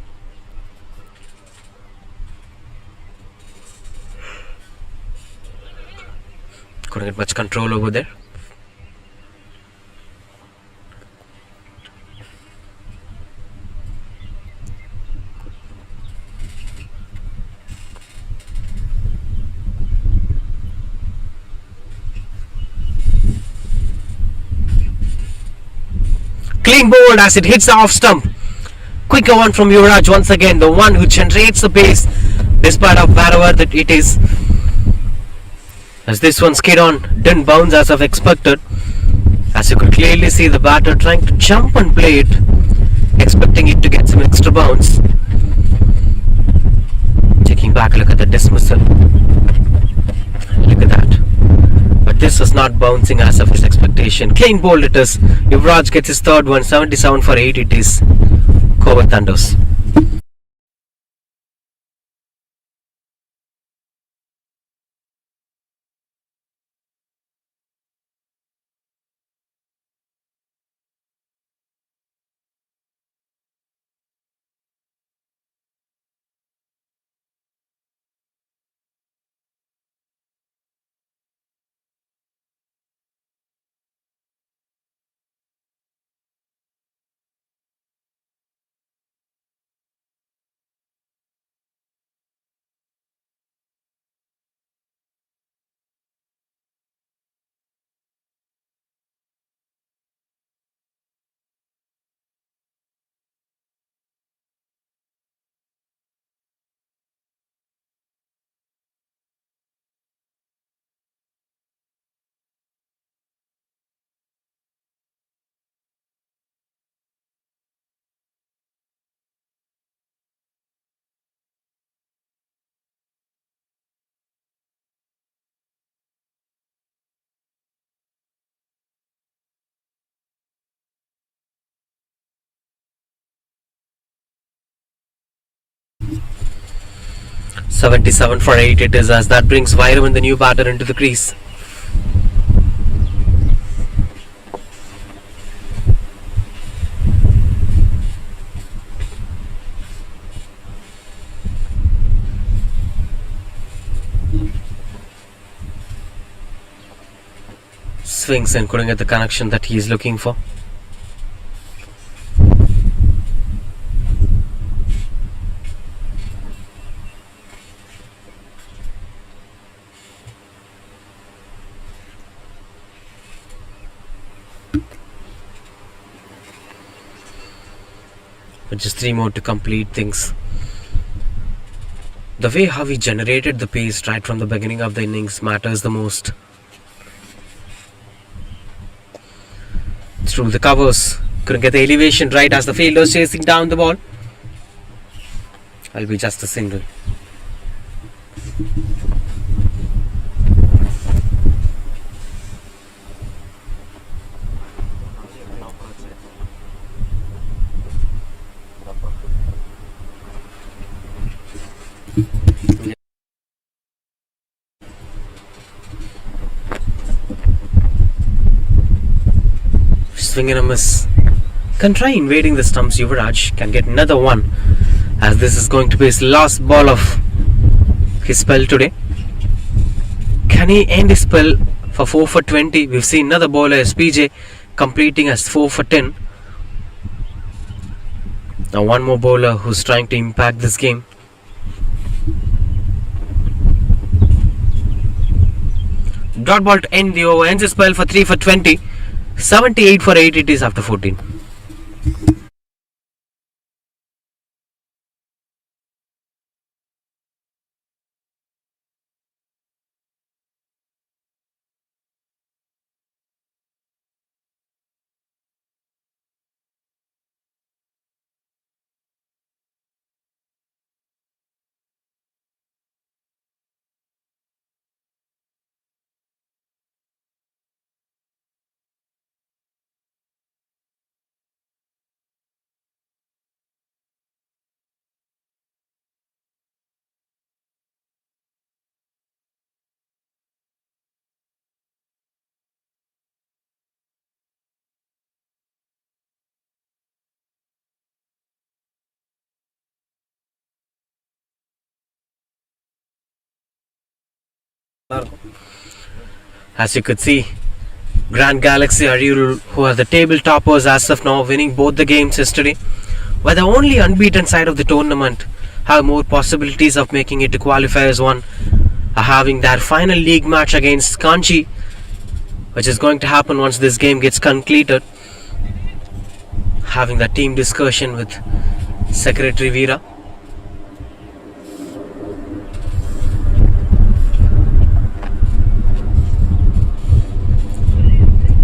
Couldn't get much control over there. Clean bowled as it hits the off stump. Quicker one from Yuvraj once again, the one who generates the pace despite of wherever that it is. As this one skid on, didn't bounce as I've expected. As you could clearly see the batter trying to jump and play it, expecting it to get some extra bounce. Taking back a look at the dismissal. Look at that. But this was not bouncing as of his expectation. Clean bowled it is. Yuvraj gets his third one, 77 for 8 it is. Cover Thunders. "77 for 8 it is, as that brings Vyravan, the new batter, into the crease. Swings and couldn't get the connection that he is looking for. But just 3 more to complete things. The way how he generated the pace right from the beginning of the innings matters the most. Through the covers, couldn't get the elevation right as the fielder was chasing down the ball. I'll be just a single. Swing and a miss. Can try invading the stumps. Yuvraj can get another one, as this is going to be his last ball of his spell today. Can he end his spell for 4 for 20? We've seen another bowler, SPJ, completing as 4 for 10. Now one more bowler who's trying to impact this game. Dot ball to end the over. Ends his spell for 3 for 20. 78 for 8 it is after 14. As you could see, Grand Galaxy Ariul, who are the table toppers as of now, winning both the games yesterday, were the only unbeaten side of the tournament, have more possibilities of making it to qualifiers one, are having their final league match against Kanchi, which is going to happen once this game gets completed. Having the team discussion with Secretary Veera.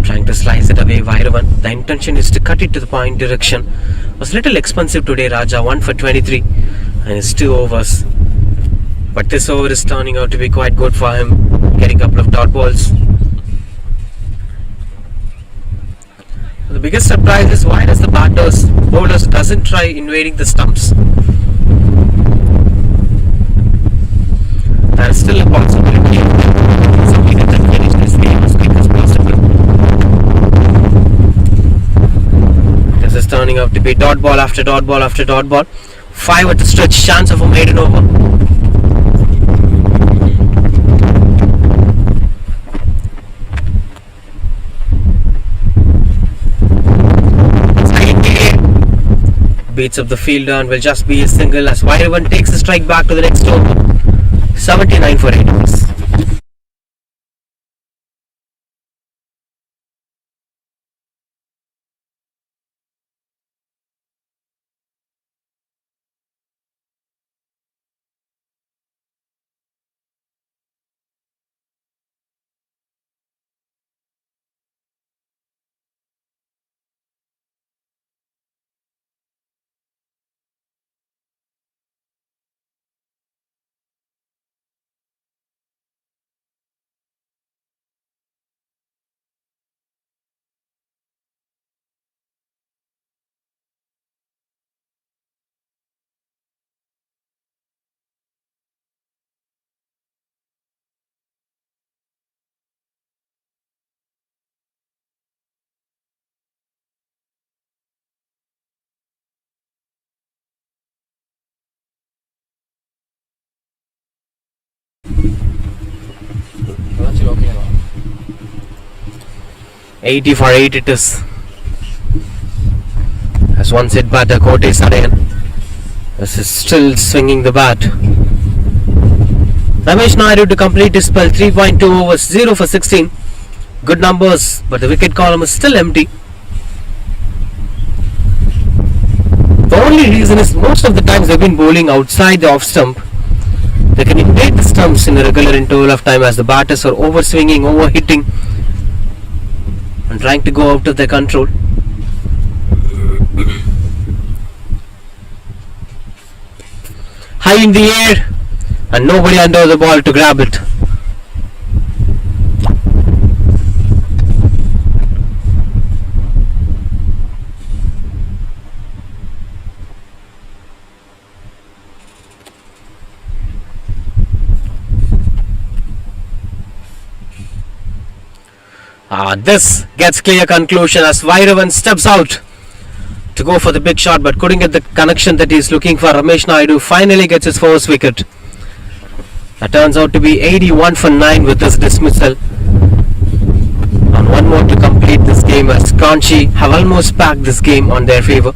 Trying to slice it away, Vairavan. The intention is to cut it to the point direction. Was a little expensive today, Raja. 1 for 23 and it's 2 overs. But this over is turning out to be quite good for him, getting a couple of dot balls. The biggest surprise is why does the bowlers doesn't try invading the stumps. There is still a possibility of we can finish this game as quick as possible. This is turning out to be dot ball after dot ball after dot ball. 5 at the stretch, chance of a maiden over. Beats up the fielder and will just be a single as Vairavan takes the strike back to the next over. 79 for 8 overs. Okay. 80 for 8 it is. As one hit batter Kote Sadayan. This is still swinging the bat. Ramesh Naidu to complete his spell. 3.2 overs, 0 for 16. Good numbers, but the wicket column is still empty. The only reason is most of the times they've been bowling outside the off stump. They can invade the stumps in a regular interval of time as the batters are over swinging, over hitting and trying to go out of their control. High in the air and nobody under the ball to grab it. This gets clear conclusion as Vairavan steps out to go for the big shot but couldn't get the connection that he's looking for. Ramesh Naidu finally gets his first wicket. That turns out to be 81 for 9 with his dismissal. And one more to complete this game as Kanchi have almost packed this game on their favour.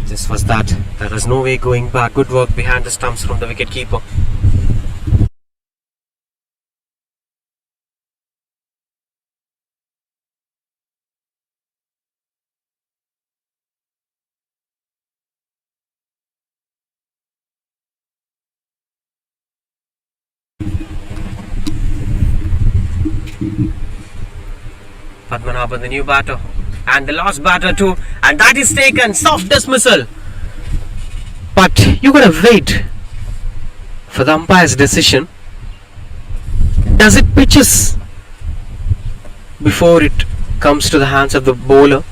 This was that. There is no way going back. Good work behind the stumps from the wicketkeeper. Padmanabhan, the new batter, and the last batter too, and that is taken. Soft dismissal. But you gotta wait for the umpire's decision. Does it pitches before it comes to the hands of the bowler?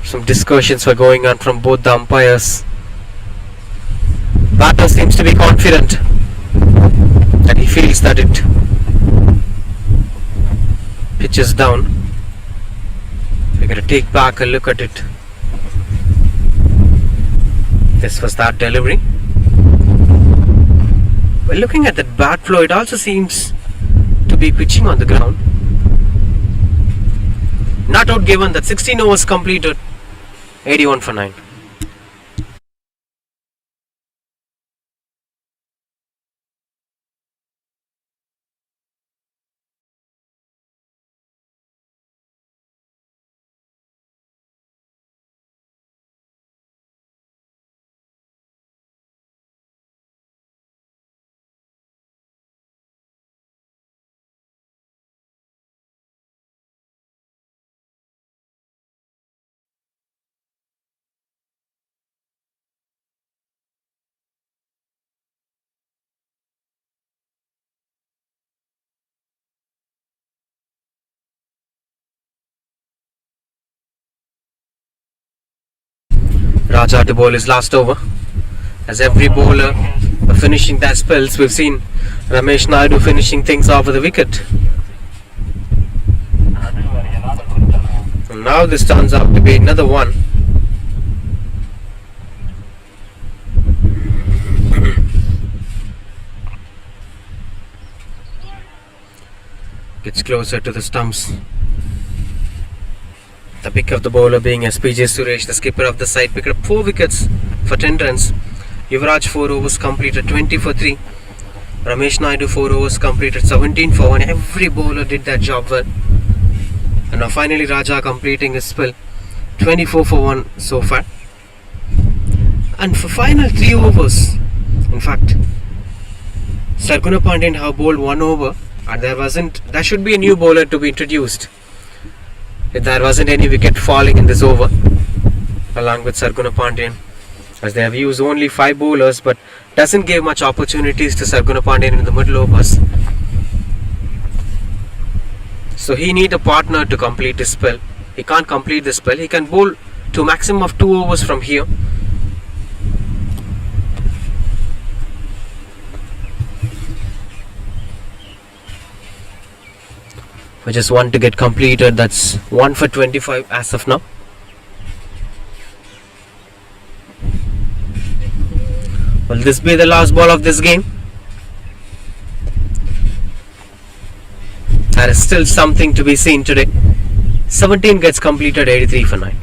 Some discussions were going on from both the umpires. Batter seems to be confident that he feels that it pitches down. We're going to take back a look at it. This was that delivery. Well, looking at that bat flow, it also seems to be pitching on the ground. Not out given, that 16 overs completed, 81 for 9. Raja to bowl his last over. As every bowler are finishing their spells, we've seen Ramesh Naidu finishing things off with a wicket. And now this turns out to be another one. Gets closer to the stumps. The pick of the bowler being SPJ Suresh, the skipper of the side, picked up 4 wickets for 10 runs. Yuvraj 4 overs completed 20 for 3. Ramesh Naidu 4 overs completed 17 for 1. Every bowler did their job well. And now finally Raja completing his spell, 24 for 1 so far. And for final 3 overs, in fact, Sarguna Pandyan have bowled 1 over, and there should be a new bowler to be introduced. If there wasn't any wicket falling in this over, along with Sarguna Pandyan, as they have used only 5 bowlers, but doesn't give much opportunities to Sarguna Pandyan in the middle overs. So he need a partner to complete his spell. He can't complete the spell. He can bowl to maximum of 2 overs from here. For just 1 to get completed, that's 1 for 25 as of now. Will this be the last ball of this game? There is still something to be seen today. 17 gets completed, 83 for 9.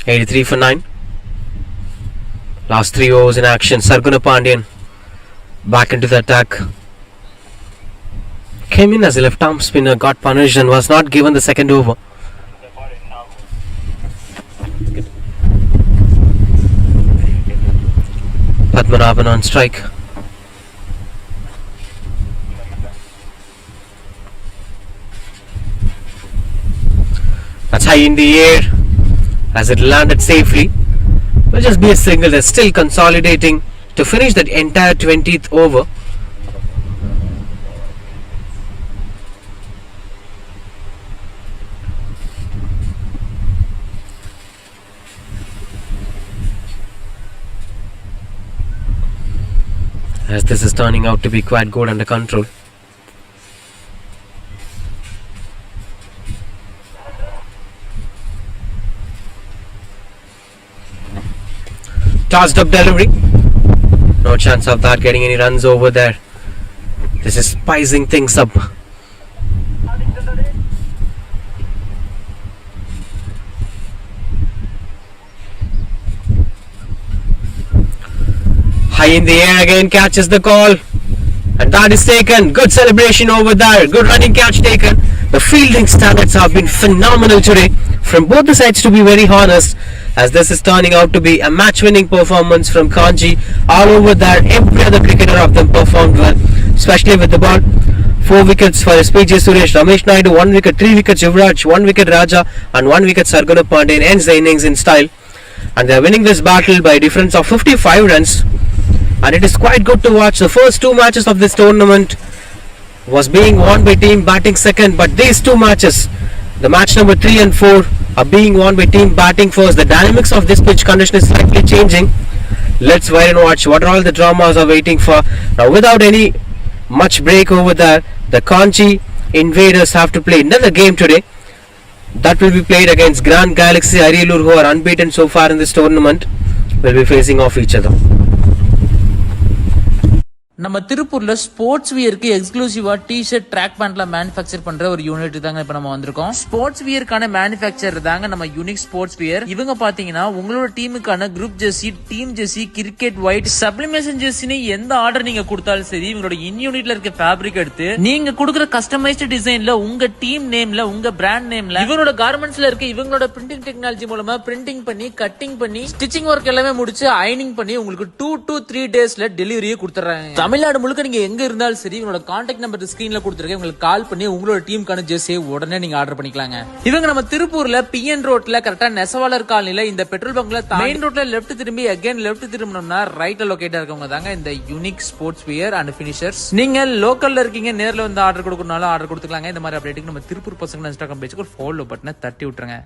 $83 for 9. Last 3 overs in action. Sarguna Pandyan back into the attack. Came in as a left arm spinner, got punished and was not given the second over. Padmanabhan on strike. That's high in the air as it landed safely. Will just be a single. They're still consolidating to finish that entire 20th over. As this is turning out to be quite good under control. Tossed up delivery. No chance of that getting any runs over there. This is spicing things up. High in the air again, catches the call. And that is taken. Good celebration over there. Good running catch taken. The fielding standards have been phenomenal today from both the sides, to be very honest, as this is turning out to be a match-winning performance from Kanji. All over there, every other cricketer of them performed well, especially with the ball. 4 wickets for SPJ Suresh, Ramesh Naidu 1 wicket, 3 wickets Yuvraj, 1 wicket Raja and 1 wicket Sarguna Pandey ends the innings in style. And they are winning this battle by a difference of 55 runs. And it is quite good to watch. The first 2 matches of this tournament was being won by team batting second, but these 2 matches, the match number 3 and 4, are being won by team batting first. The dynamics of this pitch condition is slightly changing. Let's wait and watch what all the dramas are waiting for. Now, without any much break over there, the Kanchi Invaders have to play another game today. That will be played against Grand Galaxy Ariyalur, who are unbeaten so far in this tournament. Will be facing off each other. நம்ம திருப்பூர்ல sports வியருக்கு எக்ஸ்க்ளூசிவா T-shirt track பேண்ட்ல manufacture பண்ற ஒரு unit தாங்க இப்ப நம்ம வந்திருக்கோம். ஸ்போர்ட்ஸ் வியருக்கான மேனுஃபேக்சர் தாங்க நம்ம யூனிக் ஸ்போர்ட்ஸ் வியர். இவங்க பாத்தீங்கன்னா உங்களோட டீமுக்கான group jersey, team jersey, cricket white, sublimation ஜெர்சின்னு எந்த ஆர்டர் நீங்க கொடுத்தாலும் சரி, இவங்களோட இன் யூனிட்ல இருக்க ஃபேப்ரிக் எடுத்து நீங்க கொடுக்குற கஸ்டமைஸ்டு டிசைன்ல உங்க டீம் நேம்ல, உங்க பிராண்ட் நேம்ல, இவங்களோட கார்மெண்ட்ஸ்ல இருக்க இவங்களோட பிரிண்டிங் டெக்னாலஜி மூலமா பிரிண்டிங் பண்ணி, கட்டிங் பண்ணி, ஸ்டிச்சிங் ஒர்க் எல்லாமே முடிச்சு அயனிங் பண்ணி உங்களுக்கு 2 to 3 டேஸ்ல டெலிவரியே கொடுத்துறாங்க. தமிழ்நாடு முழுக்க நீங்க எங்க இருந்தாலும் சரி, உங்களோட கான்டாக்ட் நம்பர் ஸ்கிரீன்ல கொடுத்துருக்கேன். உங்களுக்கு கால் பண்ணி உங்களோட டீமுக்கான ஜெர்சி உடனே நீங்க ஆர்டர் பண்ணிக்கலாங்க. இவங்க நம்ம திருப்பூர்ல PN ரோட்ல கரெக்டா நெசவாளர் காலனில இந்த பெட்ரோல் பங்க்ல மெயின் ரோட்ல லெஃப்ட் திரும்பி அகைன் லெஃப்ட் திரும்பினோம்னா ரைட்ல லொகேட்டா இருக்கவங்க தாங்க இந்த unique sports wear and finishers. நீங்க லோக்கல்ல இருக்கீங்க, நேர்ல வந்து ஆர்டர் கொடுக்கறனால ஆர்டர் கொடுத்துக்கலாங்க. இந்த மாதிரி அப்டேட்டுக்கு நம்ம திருப்பூர் பசங்க இன்ஸ்டாகிராம் பேஜ்க்கு ஒரு ஃபாலோ பட்டனை தட்டி விட்டுருங்க.